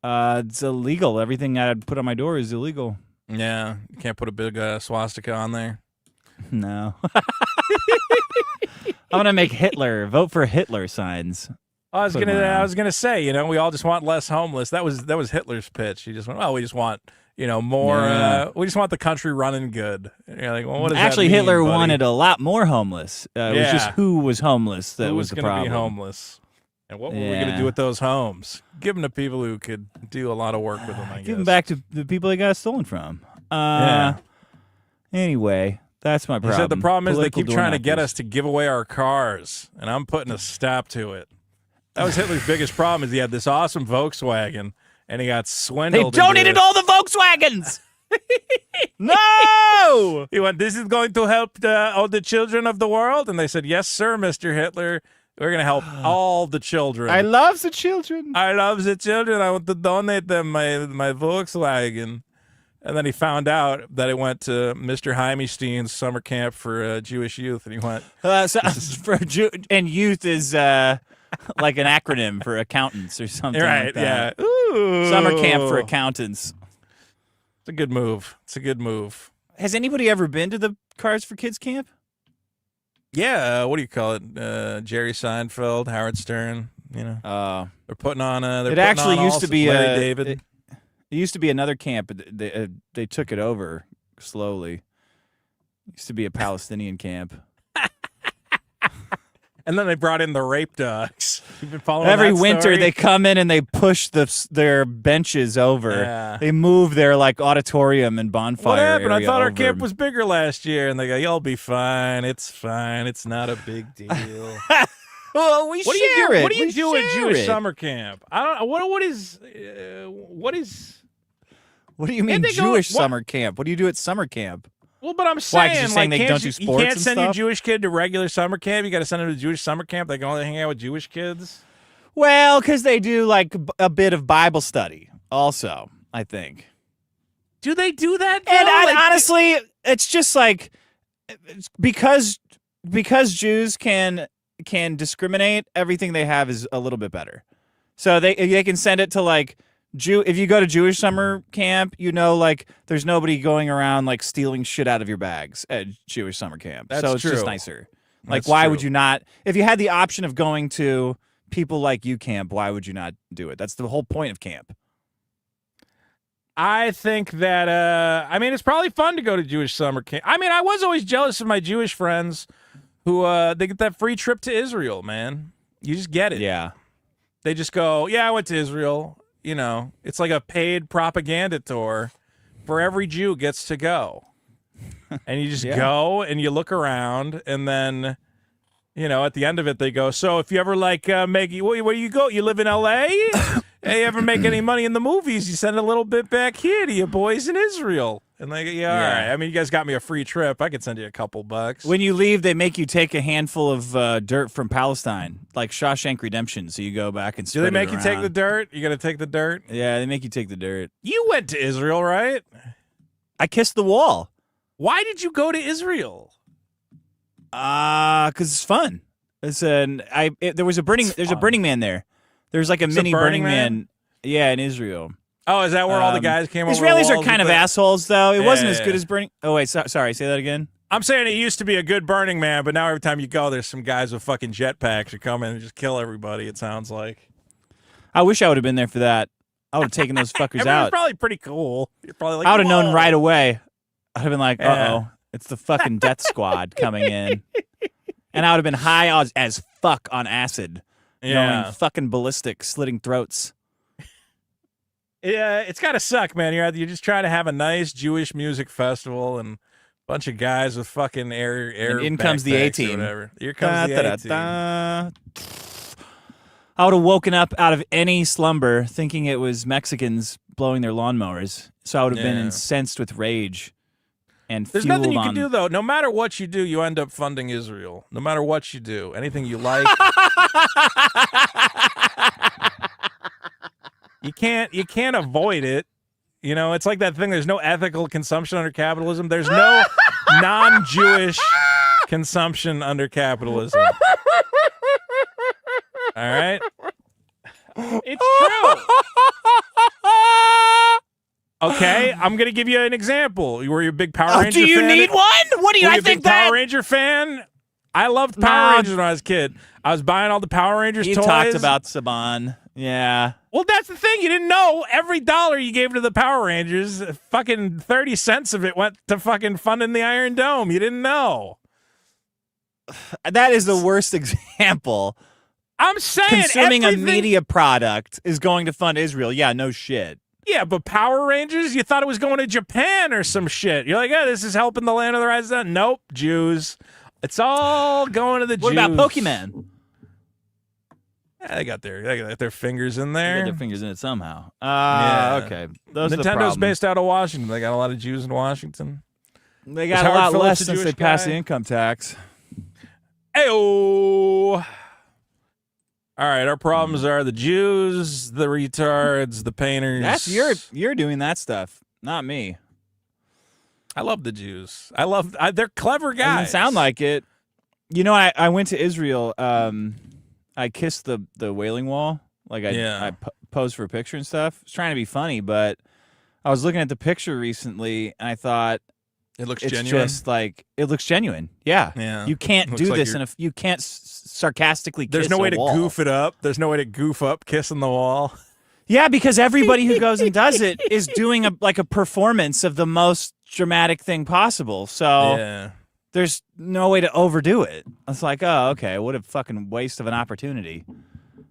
It's illegal. Everything I'd put on my door is illegal. Yeah, you can't put a big swastika on there. No. I'm gonna make Hitler vote for Hitler signs. I was gonna say, we all just want less homeless. That was Hitler's pitch. He just went, well, we just want more. We just want the country running good. You're like, well, what does Actually, that mean, Hitler buddy? wanted a lot more homeless. It was just who was homeless that was the problem. Be homeless. And what were we going to do with those homes? Give them to people who could do a lot of work with them, I guess. Give them back to the people they got stolen from. Anyway, that's my problem. He said the problem is they Political keep trying to door get knockers. us to give away our cars, and I'm putting a stop to it. That was Hitler's biggest problem is he had this awesome Volkswagen, and he got swindled. They donated all the Volkswagens! No! He went, this is going to help all the children of the world? And they said, yes, sir, Mr. Hitler. We're going to help all the children. I love the children. I love the children. I want to donate them my Volkswagen. And then he found out that it went to Mr. Heimstein's summer camp for Jewish youth. And he went... and youth is like an acronym for accountants or something like that. Yeah. Ooh. Summer camp for accountants. It's a good move. It's a good move. Has anybody ever been to the Cars for Kids camp? Yeah, what do you call it? Jerry Seinfeld, Howard Stern. They're putting on. It actually used to be Larry David. It used to be another camp, but they took it over slowly. It used to be a Palestinian camp. And then they brought in the rape dogs. You've been following Every that winter story? they come in and they push their benches over. Yeah. They move their auditorium and bonfire. What happened? I area thought our over. camp was bigger last year. And they go, you'll be fine. It's fine. It's not a big deal. Well, we share it. What do you We do at share Jewish it. summer camp? I don't know. What do you mean Jewish summer camp? What do you do at summer camp? Well, but I'm Why, saying, 'cause you're saying they don't do you sports can't and send your stuff? Jewish kid to regular summer camp. You got to send them to Jewish summer camp. They can only hang out with Jewish kids. Well, because they do a bit of Bible study also, I think. Do they do that? And honestly, it's just because Jews can discriminate, everything they have is a little bit better. So they can send it to if you go to Jewish summer camp, there's nobody going around stealing shit out of your bags at Jewish summer camp. That's so it's true. just nicer. That's Why true. would you not? If you had the option of going to people like you camp, why would you not do it? That's the whole point of camp. I think that it's probably fun to go to Jewish summer camp. I was always jealous of my Jewish friends who they get that free trip to Israel, man. You just get it. Yeah. They just go, yeah, I went to Israel. It's like a paid propaganda tour for every Jew gets to go. And you just go and you look around and then, at the end of it, they go, so if you ever where do you go? You live in L.A.? Hey, you ever make any money in the movies? You send a little bit back here to your boys in Israel. And they go, yeah, all right. You guys got me a free trip. I could send you a couple bucks. When you leave, they make you take a handful of dirt from Palestine, like Shawshank Redemption. So you go back and Do spread they make it you take around. the dirt? You got to take the dirt? Yeah, they make you take the dirt. You went to Israel, right? I kissed the wall. Why did you go to Israel? Because it's fun. There's a Burning Man there. There's a mini Burning Man. Yeah, in Israel. Oh, is that where all the guys came over? Israelis are kind of assholes, though. It wasn't as good as Burning. Oh wait, sorry. Say that again. I'm saying it used to be a good Burning Man, but now every time you go, there's some guys with fucking jetpacks who come in and just kill everybody. It sounds like. I wish I would have been there for that. I would have taken those fuckers It was out. probably pretty cool. You're probably like, I would have known "Whoa." right away. I'd have been like, Yeah. uh-oh, it's the fucking death squad coming in. And I would have been high as fuck on acid. Yeah. Going fucking ballistic, slitting throats. Yeah, it's gotta suck, man. You're just trying to have a nice Jewish music festival and a bunch of guys with fucking air And in comes the backpacks or A-team. whatever. Here comes the A-team. Da-da-da-da. I would have woken up out of any slumber thinking it was Mexicans blowing their lawnmowers. So I would have been incensed with rage and There's fueled nothing you on... can do, though. No matter what you do, you end up funding Israel. No matter what you do. Anything you like. You can't avoid it. You know, it's like that thing. There's no ethical consumption under capitalism. There's no non-Jewish consumption under capitalism. All right? It's true. Okay, I'm going to give you an example. Were you a big Power Ranger fan? Do you need one? What do you, Were I you a think big that... Power Ranger fan? I loved Power Rangers when I was a kid. I was buying all the Power Rangers You toys. talked about Saban. Yeah. Well, that's the thing. You didn't know every dollar you gave to the Power Rangers, fucking 30 cents of it went to fucking funding the Iron Dome. You didn't know. That is the worst example. I'm saying Consuming everything... a media product is going to fund Israel. Yeah, no shit. Yeah, but Power Rangers, you thought it was going to Japan or some shit. You're like, this is helping the land of the rising sun. Nope, Jews. It's all going to the Jews. What about Pokemon? Yeah, they got their fingers in there. They got their fingers in it somehow. Yeah. Okay. Those are the Nintendo's problems. based out of Washington. They got a lot of Jews in Washington. They got a lot less since they passed the income tax. Ayo. All right, our problems are the Jews, the retards, the painters. That's you're doing that stuff, not me. I love the Jews. They're clever guys. Doesn't sound like it. You know, I went to Israel. I kissed the Wailing Wall. Like I posed for a picture and stuff. I was trying to be funny, but I was looking at the picture recently, and I thought it looks it's genuine. just like it looks genuine. Yeah. You can't do this, and you can't sarcastically. There's no way to wall. goof it up. There's no way to goof up kissing the wall. Yeah, because everybody who goes and does it is doing a performance of the most dramatic thing possible. So there's no way to overdo it. It's like, oh, okay, what a fucking waste of an opportunity.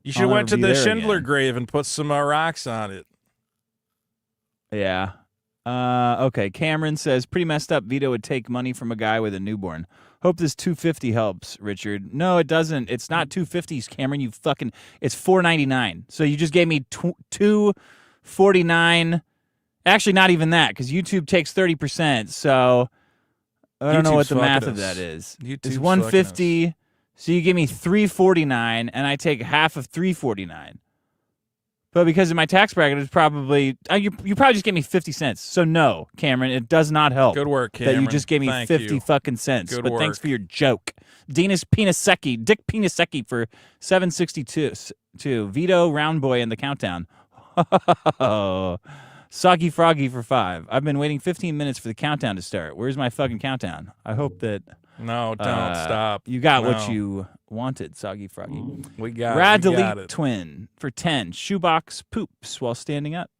You should have went to the Schindler grave and put some rocks on it. Yeah. Okay, Cameron says, pretty messed up Vito would take money from a guy with a newborn. Hope this $250 helps, Richard. No, it doesn't. It's not $250, Cameron. You fucking... It's $4.99. So you just gave me $2.49. Actually, not even that, because YouTube takes 30%. So I don't know what the math of that is. It's $150. So you give me $3.49, and I take half of $3.49. But because of my tax bracket, it's probably you probably just gave me 50 cents. So no, Cameron, it does not help. Good work, Cameron. That you just gave me 50 fucking cents. Good but work. Thanks for your joke. Dick Pinasecki for $7.62. Vito Roundboy in the countdown. Soggy Froggy for $5. I've been waiting 15 minutes for the countdown to start. Where's my fucking countdown? I hope that no, don't stop. You got what you wanted, Soggy Froggy. We got Rad it. Delete Twin for 10. Shoebox poops while standing up.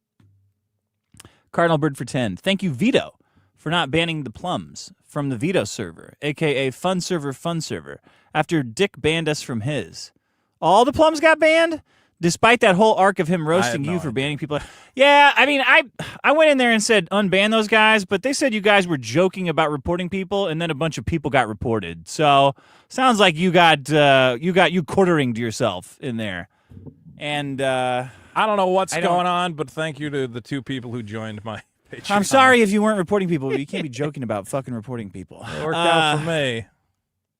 Cardinal Bird for 10. Thank you, Vito, for not banning the plums from the Vito server, a.k.a. Fun Server, after Dick banned us from his. All the plums got banned? Despite that whole arc of him roasting you for banning people. Yeah, I mean, I went in there and said unban those guys, but they said you guys were joking about reporting people, and then a bunch of people got reported. So sounds like you quartering to yourself in there. And I don't know what's going on, but thank you to the 2 people who joined my Patreon. I'm sorry if you weren't reporting people. You can't be joking about fucking reporting people. It worked out for me.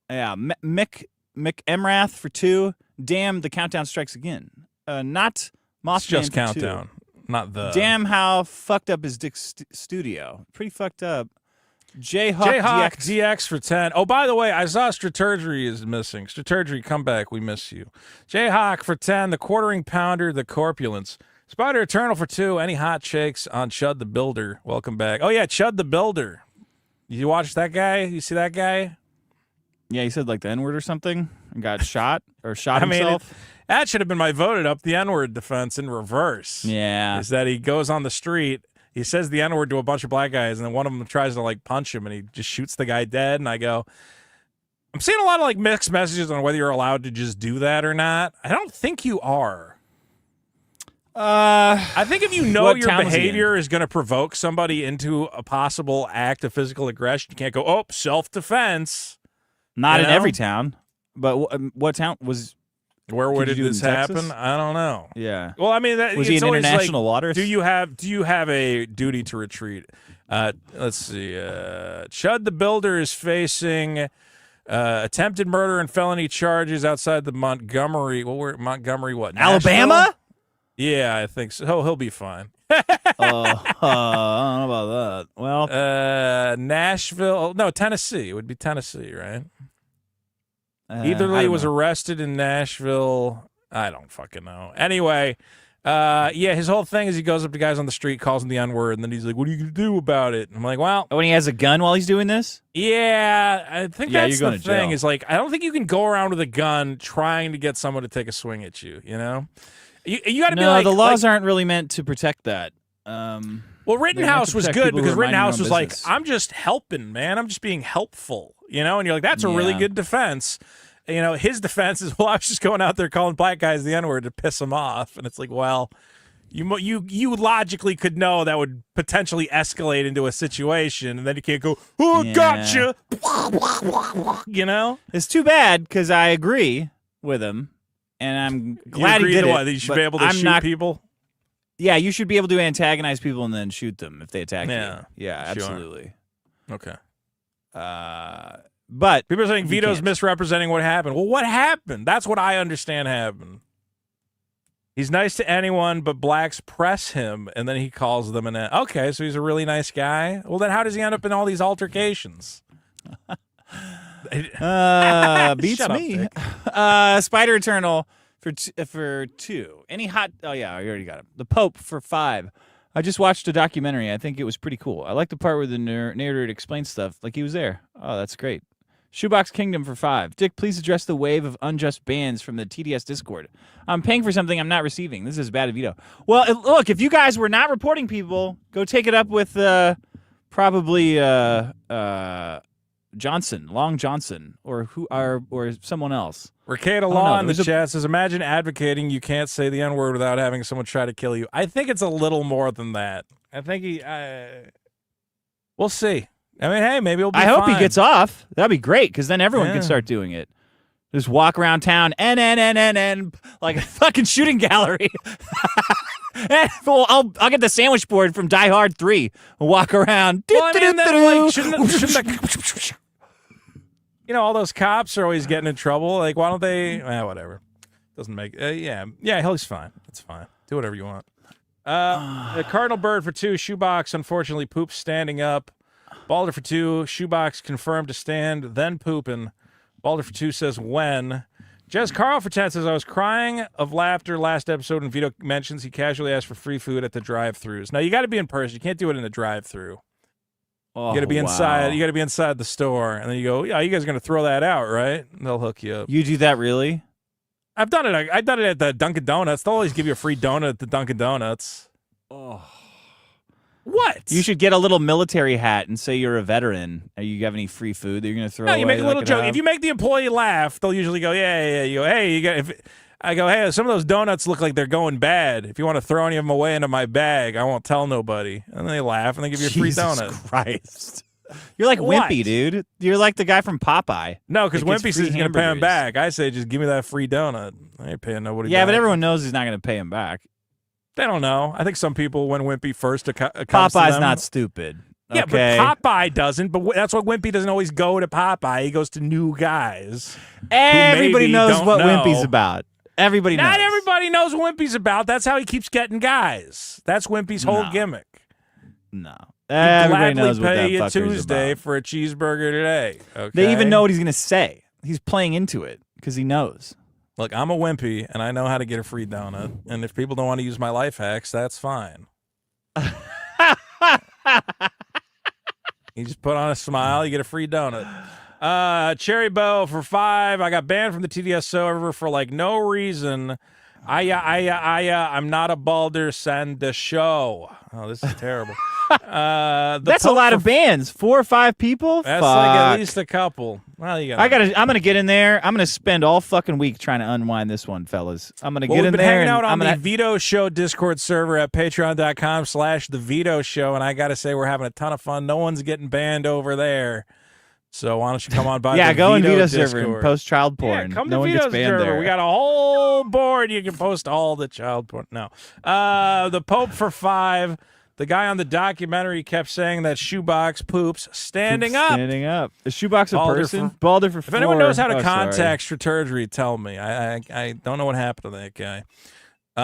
Yeah, Mick Emrath for 2. Damn, the countdown strikes again. Not Mothman. It's just for countdown, 2. not the. Damn, how fucked up is Dick's studio? Pretty fucked up. Jayhawk GX for 10. Oh, by the way, I saw Straturgery is missing. Straturgery, come back. We miss you. Jayhawk for 10. The Quartering Pounder, the Corpulence. Spider Eternal for 2. Any hot shakes on Chud the Builder? Welcome back. Oh, yeah, Chud the Builder. You watch that guy? You see that guy? Yeah, he said like the N-word or something and got shot or shot himself. That should have been my voted up the N-word defense in reverse. Yeah. Is that he goes on the street, he says the N-word to a bunch of black guys, and then one of them tries to like punch him, and he just shoots the guy dead. And I go, I'm seeing a lot of like mixed messages on whether you're allowed to just do that or not. I don't think you are. I think if you know your behavior is going to provoke somebody into a possible act of physical aggression, you can't go, oh, self-defense. Not in every town, but what town was... Where would Could you do it this in Texas? happen? I don't know. Yeah. Well, I mean, that, Was he it's in always international like, waters? Do you have a duty to retreat? Let's see. Chud the Builder is facing attempted murder and felony charges outside the Montgomery. Well, we're Montgomery. What? Alabama? Nashville? Yeah, I think so. He'll be fine. I don't know about that. Well, Nashville. No, Tennessee. It would be Tennessee, right? Either I he don't was know. arrested in Nashville. I don't fucking know. Anyway, yeah, his whole thing is he goes up to guys on the street, calls them the N-word, and then he's like, "What are you gonna do about it?" And I'm like, "Well, when he has a gun while he's doing this? yeah, I think Yeah, that's you're the going to thing. jail. Is like, I don't think you can go around with a gun trying to get someone to take a swing at you. You know, you got to be No, like the laws aren't really meant to protect that. Well, they're Rittenhouse meant to was protect good people who because are minding their Rittenhouse own was like, business. "I'm just helping, man. I'm just being helpful." You know, and you're like, "That's a really Yeah. good defense." You know, his defense is, "Well, I was just going out there calling black guys the N-word to piss them off," and it's like, well, you logically could know that would potentially escalate into a situation, and then you can't go, "Oh, Yeah. gotcha," you know. It's too bad because I agree with him, and I'm glad you agree he did that it. what, that you should but be able to I'm shoot not, people. Yeah, you should be able to antagonize people and then shoot them if they attack Yeah, you. Yeah, sure. absolutely. Okay. But People are saying you Vito's can't. misrepresenting what happened. Well, what happened? That's what I understand happened. He's nice to anyone, but blacks press him, and then he calls them okay, so he's a really nice guy. Well, then how does he end up in all these altercations? Beats Shut up, me. Dick. Spider Eternal for 2. Any hot? Oh yeah, I already got him. The Pope for 5. I just watched a documentary. I think it was pretty cool. I like the part where the narrator explains stuff like he was there. Oh, that's great. Shoebox Kingdom for 5. Dick, please address the wave of unjust bans from the TDS Discord. I'm paying for something I'm not receiving. This is bad of Vito. Well, look, if you guys were not reporting people, go take it up with probably Johnson, Long Johnson, or someone else. Ricada Law in the chat says, imagine advocating you can't say the N-word without having someone try to kill you. I think it's a little more than that. I think we'll see. I mean, hey, maybe it'll be I hope he fine. gets off. That'd be great, because then everyone Yeah. can start doing it. Just walk around town, N, like a fucking shooting gallery. Well, I'll get the sandwich board from Die Hard 3 and walk around. Well, I mean, then, like, shouldn't you know, all those cops are always getting in trouble. Like, why don't they? Whatever. Doesn't make. Yeah, he's fine. It's fine. Do whatever you want. The Cardinal Bird for 2. Shoebox unfortunately poops standing up. Balder for 2. Shoebox confirmed to stand, then pooping. Balder for 2 says when. Jez Carl for 10 says, I was crying of laughter last episode when Vito mentions he casually asked for free food at the drive-thrus. Now, you got to be in person. You can't do it in the drive-thru. Oh, You got to be inside. wow. You got to be inside the store, and then you go, "Yeah, you guys are gonna throw that out, right?" And they'll hook you up. You do that really? I've done it. I've done it at the Dunkin' Donuts. They'll always give you a free donut at the Dunkin' Donuts. Oh. What? You should get a little military hat and say you're a veteran. You have any free food that you're going to throw No, away? you make a that I little could joke. have? If you make the employee laugh, they'll usually go, "Yeah." You go, "Hey, you got." I go, "Hey, some of those donuts look like they're going bad. If you want to throw any of them away into my bag, I won't tell nobody." And then they laugh and they give you a free Jesus donut. Christ. You're like What? Wimpy, dude. You're like the guy from Popeye. No, because That gets Wimpy says free he's going to pay him hamburgers. back. I say, just give me that free donut. I ain't paying nobody Yeah, back. but everyone knows he's not going to pay him back. They don't know. I think some people, when Wimpy first comes to Popeye's them, not stupid. Yeah, okay? but Popeye doesn't. But that's why Wimpy doesn't always go to Popeye. He goes to new guys. Everybody maybe knows don't what know. Wimpy's about. Everybody knows. Not everybody knows what Wimpy's about. That's how he keeps getting guys. That's Wimpy's whole No. gimmick. No. He'd Everybody gladly knows what pay that you fucker's Tuesday about. for a cheeseburger today. Okay? They even know what he's going to say. He's playing into it because he knows. Look, I'm a Wimpy, and I know how to get a free donut. And if people don't want to use my life hacks, that's fine. You just put on a smile, you get a free donut. Cherry Bow for 5. I got banned from the TDS server for like no reason. I'm not a Balder. Send the show. Oh, this is terrible. That's a lot of bands. 4 or 5 people? That's Fuck. like at least a couple. Well, you got. I'm gonna get in there. I'm gonna spend all fucking week trying to unwind this one, fellas. I'm gonna Well, get we've in been there hanging and out on I'm the gonna. Vito Show Discord server at patreon.com/the Vito Show, and I gotta say we're having a ton of fun. No one's getting banned over there, So why don't you come on by? Yeah, the go in Vito Vito Discord. server and post child porn. Yeah, come no to one Vito's gets banned server. there. We got a whole board. You can post all the child porn. No. The Pope for 5. The guy on the documentary kept saying that shoebox poops standing up. Standing up. Is shoebox a Balder person? for- Balder for If 4. anyone knows how to Oh, contact Straturgery, tell me. I don't know what happened to that guy.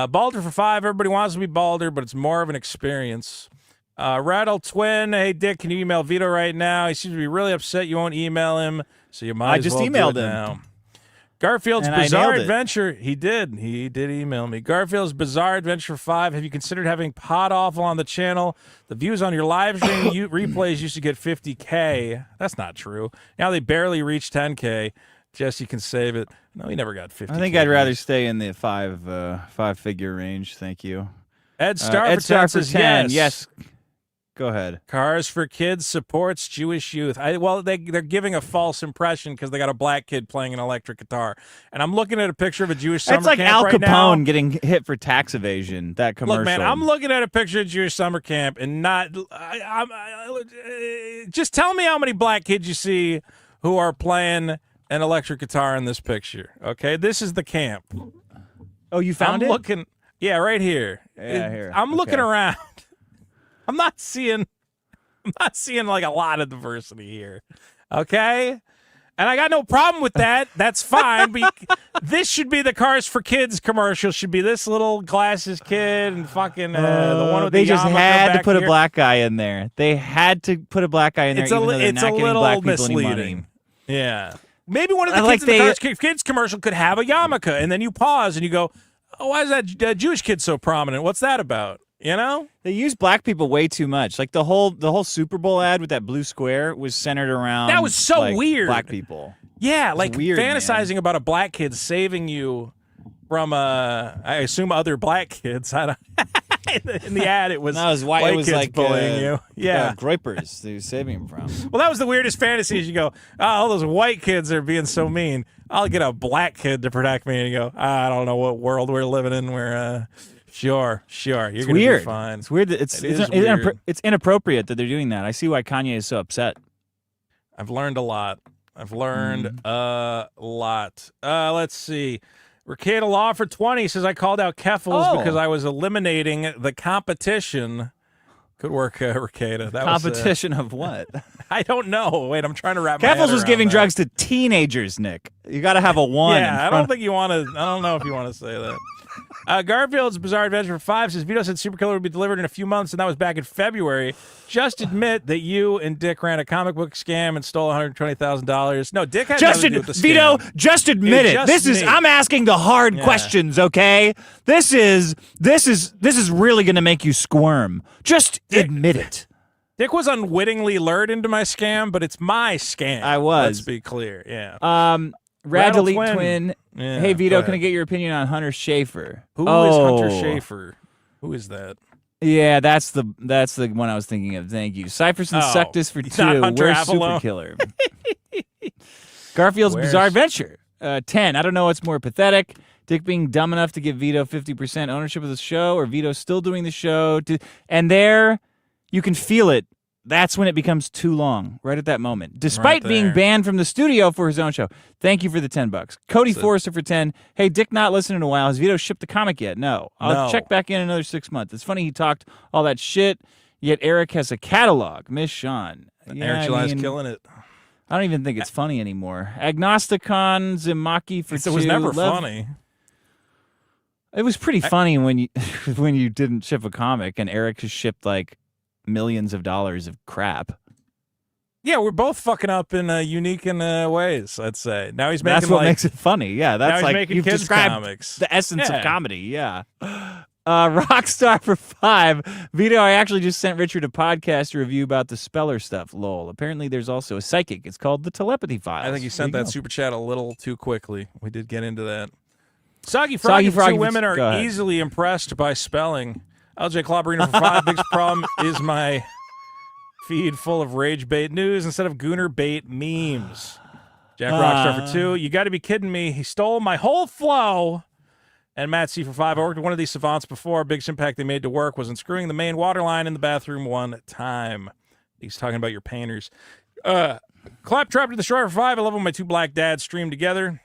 Balder for 5. Everybody wants to be Balder, but it's more of an experience. Rattle Twin. Hey, Dick, can you email Vito right now? He seems to be really upset you won't email him, so you might as well emailed do it him. now. Garfield's And I Bizarre nailed it. Adventure. He did email me. Garfield's Bizarre Adventure 5. Have you considered having Pod Awful on the channel? The views on your live stream replays used to get 50K. That's not true. Now they barely reach 10K. Jesse can save it. No, he never got 50K. I think I'd rather stay in the five-figure range. Thank you. Ed Star Ed for Star 10 for says 10. yes. Yes. Go ahead. Cars for Kids supports Jewish youth. They're giving a false impression because they got a black kid playing an electric guitar. And I'm looking at a picture of a Jewish summer That's like camp Al right Capone now. getting hit for tax evasion. That commercial. Look, man, I'm looking at a picture of Jewish summer camp and just tell me how many black kids you see who are playing an electric guitar in this picture. Okay, this is the camp. Oh, you found it? Looking, yeah, right here. Yeah, here. I'm looking Okay. around. I'm not seeing like a lot of diversity here. Okay? And I got no problem with that. That's fine. But this should be the Cars for Kids commercial. Should be this little glasses kid and fucking the one with they the just yarmulke had to back put here. a black guy in there. They had to put a black guy in there, It's a even though they're it's not a getting little black people any misleading. money. Yeah. Maybe one of the I kids like in the they- Cars for Kids commercial could have a yarmulke, and then you pause and you go, "Oh, why is that Jewish kid so prominent? What's that about?" You know? They use black people way too much. Like the whole Super Bowl ad with that blue square was centered around That was so like, weird. black people. Yeah, like weird, fantasizing about a black kid saving you from I assume other black kids. I don't, in the ad, it was No, it was white. It was kids like bullying you. Yeah. Groypers. They were saving him from. Well, that was the weirdest fantasy. Is you go, oh, all those white kids are being so mean. I'll get a black kid to protect me, and you go, I don't know what world we're living in. Where sure, you're It's gonna weird. be fine. It's weird. Weird. It's inappropriate that they're doing that. I see why Kanye is so upset. I've learned a lot. A lot. Let's see. Ricada Law for 20 says, I called out Keffels because I was eliminating the competition. Good work, Ricada. That Competition of what? I don't know. Wait, I'm trying to wrap my head Keffels was around giving that. drugs to teenagers, Nick. You got to have a one. Yeah, in I front don't think you want to. I don't know if you want to say that. Garfield's Bizarre Adventure 5 says Vito said Super Killer would be delivered in a few months, and that was back in February. Just admit that you and Dick ran a comic book scam and stole $120,000. No, Dick had nothing to do with the scam. Vito, just admit it. Just This is me. I'm asking the hard questions, okay? This is really going to make you squirm. Just admit it. Dick was unwittingly lured into my scam, but it's my scam. I was. Let's be clear. Yeah. Rad Rattle Delete Twin. Twin. Yeah, Hey Vito, go can I ahead. get your opinion on Hunter Schafer? Who is Hunter Schafer? Who is that? Yeah, that's the one I was thinking of. Thank you. Cypherson Oh, sucked us for he's not 2. Hunter Where's Avalone? Super Killer? Garfield's Where's- Bizarre Adventure. 10. I don't know what's more pathetic. Dick being dumb enough to give Vito 50% ownership of the show, or Vito still doing the show. And there, you can feel it. That's when it becomes too long, right at that moment. Despite Right being there. banned from the studio for his own show. Thank you for the $10. Cody Forrester for 10. Hey, Dick not listening in a while. Has Vito shipped the comic yet? No. I'll No. check back in another 6 months. It's funny he talked all that shit, yet Eric has a catalog. Miss Sean. Eric July's killing it. I don't even think it's funny anymore. Agnosticon Zimaki for 2. It was never Love- funny. It was pretty funny when you when you didn't ship a comic and Eric has shipped like millions of dollars of crap. Yeah, we're both fucking up in unique ways, I'd say. Now he's making That's what like, makes it funny. Yeah, now that's he's like making you've kids described comics. the essence Yeah. of comedy. Yeah. Rockstar for 5. Vito, I actually just sent Richard a podcast review about the speller stuff. Lol. Apparently, there's also a psychic. It's called the Telepathy Files. I think you sent There that go. super chat a little too quickly. We did get into that. Soggy Froggy, Froggy, two women go are ahead. easily impressed by spelling. LJ Clobberino for 5. Biggest problem is my feed full of rage bait news instead of gooner bait memes. Jack Rockstar for 2. You got to be kidding me. He stole my whole flow. And Matt C for 5. I worked with one of these savants before. Biggest impact they made to work was unscrewing the main water line in the bathroom one time. He's talking about your painters. Claptrap to the Destroyer for 5. I love when my two black dads stream together.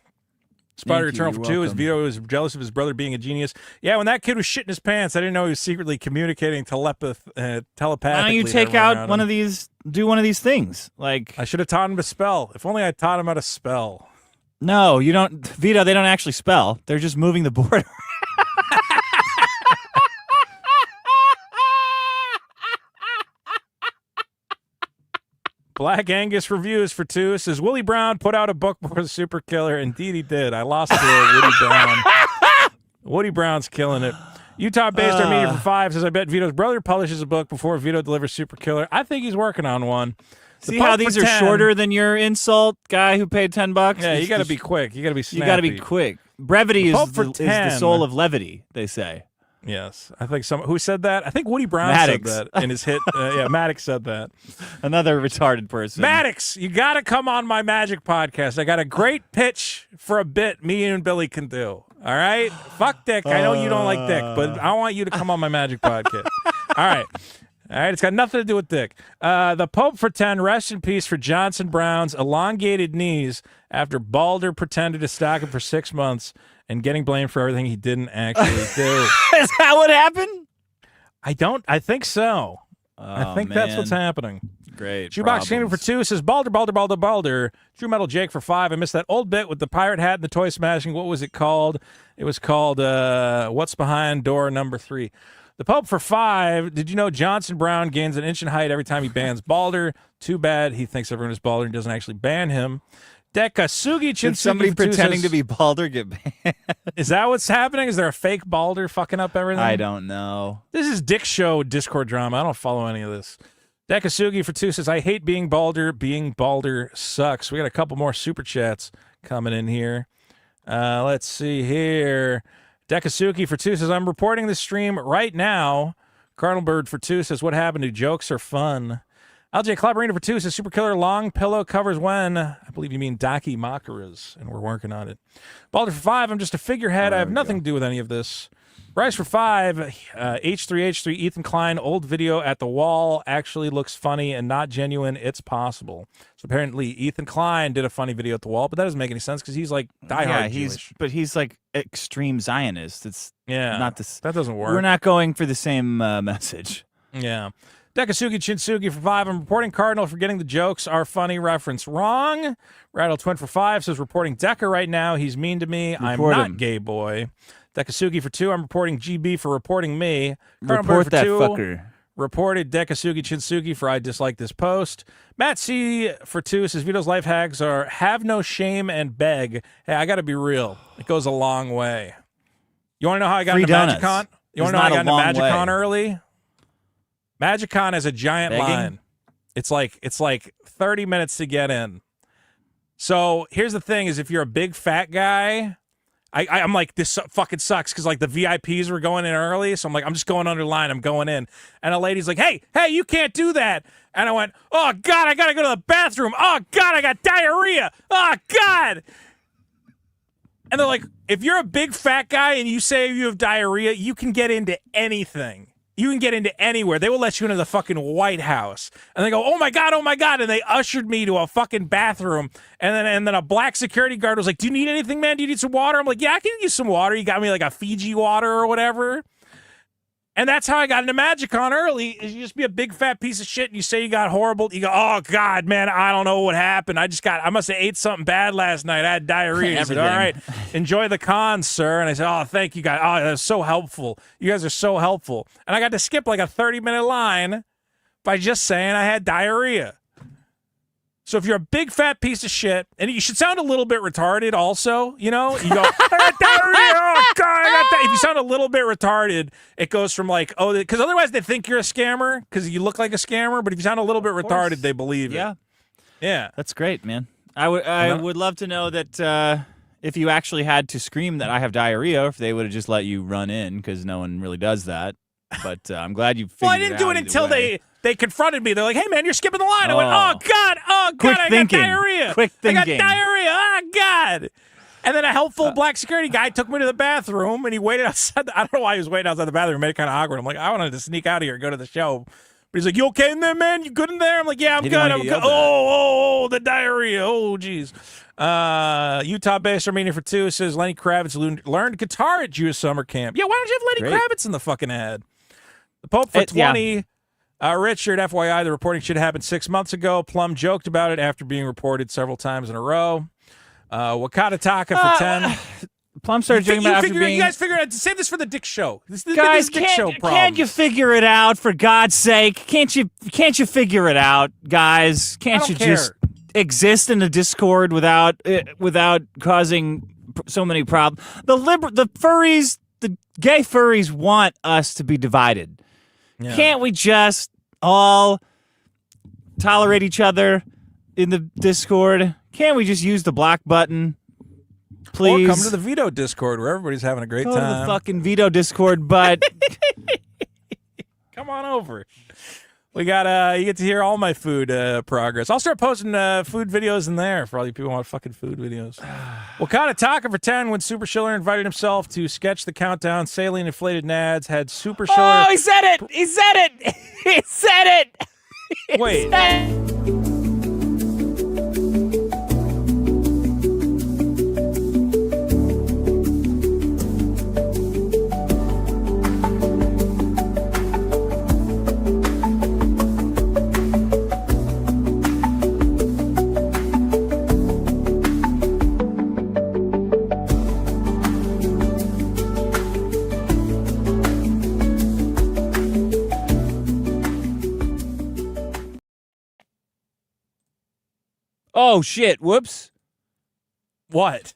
Spider Eternal for 2 is Vito is jealous of his brother being a genius. Yeah, when that kid was shitting his pants, I didn't know he was secretly communicating telepathically. Why don't you take out one of these, do one of these things? Like, I should have taught him to spell. If only I taught him how to spell. No, you don't. Vito, they don't actually spell. They're just moving the board. Black Angus Reviews for 2 says, Willie Brown put out a book before the Super Killer. Indeed he did. I lost to Woody Brown. Woody Brown's killing it. Utah-based Armenia for 5 says, I bet Vito's brother publishes a book before Vito delivers Super Killer. I think he's working on one. See how these are shorter than your insult guy who paid $10? Yeah, you got to be quick. You got to be snappy. You got to be quick. Brevity is the soul of levity, they say. Yes, I think who said that? I think Woody Brown Maddox. said that in his hit. Yeah, Maddox said that. Another retarded person. Maddox, you got to come on my Magic podcast. I got a great pitch for a bit me and Billy can do. All right? Fuck Dick. I know you don't like Dick, but I want you to come on my Magic podcast. All right. All right, it's got nothing to do with Dick. The Pope for 10, rest in peace for Johnson Brown's elongated knees after Balder pretended to stalk him for 6 months and getting blamed for everything he didn't actually do. Is that what happened? I think so. Oh, I think that's what's happening. Great. Shoebox Gamer for 2 says, Balder. True Metal Jake for 5. I missed that old bit with the pirate hat and the toy smashing. What was it called? It was called What's Behind Door Number 3. The Pope for 5. Did you know Johnson Brown gains an inch in height every time he bans Balder? Too bad he thinks everyone is Balder and doesn't actually ban him. Dekasugi Chinsugi. Did somebody pretending to be Balder get banned? Is that what's happening? Is there a fake Balder fucking up everything? I don't know. This is Dick Show Discord drama. I don't follow any of this. Dekasugi for 2 says, I hate being Balder. Being Balder sucks. We got a couple more super chats coming in here. Let's see here. Dekasuki for 2 says, I'm reporting this stream right now. Cardinal Bird for 2 says, what happened to jokes are fun? LJ Collaborator for 2 says, Super Killer long pillow covers when? I believe you mean Daki Makaras, and we're working on it. Balder for 5, I'm just a figurehead. I have nothing to do with any of this. Bryce for 5, H3H3, Ethan Klein, old video at the wall actually looks funny and not genuine. It's possible. So apparently Ethan Klein did a funny video at the wall, but that doesn't make any sense because he's like diehard Jewish. But he's like extreme Zionist. It's not this. That doesn't work. We're not going for the same message. Yeah. Dekasugi Chinsugi for 5. I'm reporting Cardinal for getting the jokes are funny reference wrong. Rattle Twin for 5 says reporting Decker right now. He's mean to me. I'm not gay boy. Dekasugi for 2. I'm reporting GB for reporting me. Report for that 2, fucker. Reported Dekasugi Chinsugi for I dislike this post. Matt C for 2 says Vito's life hacks are have no shame and beg. Hey, I got to be real. It goes a long way. You want to know how I got into MagicCon? You want to know how I got into MagicCon early? MagicCon has a giant line. It's like 30 minutes to get in. So here's the thing: is if you're a big fat guy, I'm like, this fucking sucks because like the VIPs were going in early, so I'm like, I'm just going under line. I'm going in, and a lady's like, hey, you can't do that. And I went, oh God, I gotta go to the bathroom. Oh God, I got diarrhea. Oh God. And they're like, if you're a big fat guy and you say you have diarrhea, you can get into anything. You can get into anywhere. They will let you into the fucking White House. And they go, oh my God. And they ushered me to a fucking bathroom. And then a black security guard was like, do you need anything, man? Do you need some water? I'm like, yeah, I can use some water. You got me like a Fiji water or whatever. And that's how I got into MagicCon early, is you just be a big fat piece of shit and you say you got horrible. You go, oh God, man, I don't know what happened. I must have ate something bad last night. I had diarrhea. He said, all right, enjoy the con, sir. And I said, oh, thank you guys. Oh, that's so helpful. You guys are so helpful. And I got to skip like a 30-minute line by just saying I had diarrhea. So if you're a big fat piece of shit, and you should sound a little bit retarded also, you know? You go, I got diarrhea, oh God, I got that. If you sound a little bit retarded, it goes from like, oh, because otherwise they think you're a scammer because you look like a scammer, but if you sound a little bit retarded, they believe it. Yeah. That's great, man. I would love to know that if you actually had to scream that I have diarrhea, if they would have just let you run in, because no one really does that. But I'm glad you figured it out. Well, I didn't do it until they confronted me. They're like, hey, man, you're skipping the line. I went, Quick I thinking. got diarrhea. Quick thinking. I got diarrhea. Oh, God. And then a helpful black security guy took me to the bathroom, and he waited outside. I don't know why he was waiting outside the bathroom. It made it kind of awkward. I'm like, I wanted to sneak out of here and go to the show. But he's like, "You okay in there, man? You good in there?" I'm like, "Yeah, I'm He good. didn't I'm wanna good." get yelled Oh, the diarrhea. Oh, geez. Utah-based Armenia for 2 says Lenny Kravitz learned guitar at Jewish summer camp. Yeah, why don't you have Lenny Kravitz in the fucking ad? The Pope for 20. Richard, FYI, the reporting should have happened 6 months ago. Plum joked about it after being reported several times in a row. Wakata Taka for 10. Plum started joking about after being... You guys figure out. Save this for the Dick Show. This Guys, Dick Show problem. can't you figure it out, for God's sake? Can't you figure it out, guys? Can't you just exist in a Discord without causing so many problems? The furries, the gay furries want us to be divided. Yeah. Can't we just all tolerate each other in the Discord? Can't we just use the block button? Please. Or come to the Vito Discord where everybody's having a great time. Go to the fucking Vito Discord, but come on over. We got you get to hear all my food progress. I'll start posting food videos in there for all you people who want fucking food videos. Wakata Taka for 10 when Super Schiller invited himself to sketch the countdown. Saline inflated nads had Super Schiller. Oh, he said it! He said it! He said it! Wait. Oh, shit. Whoops. What?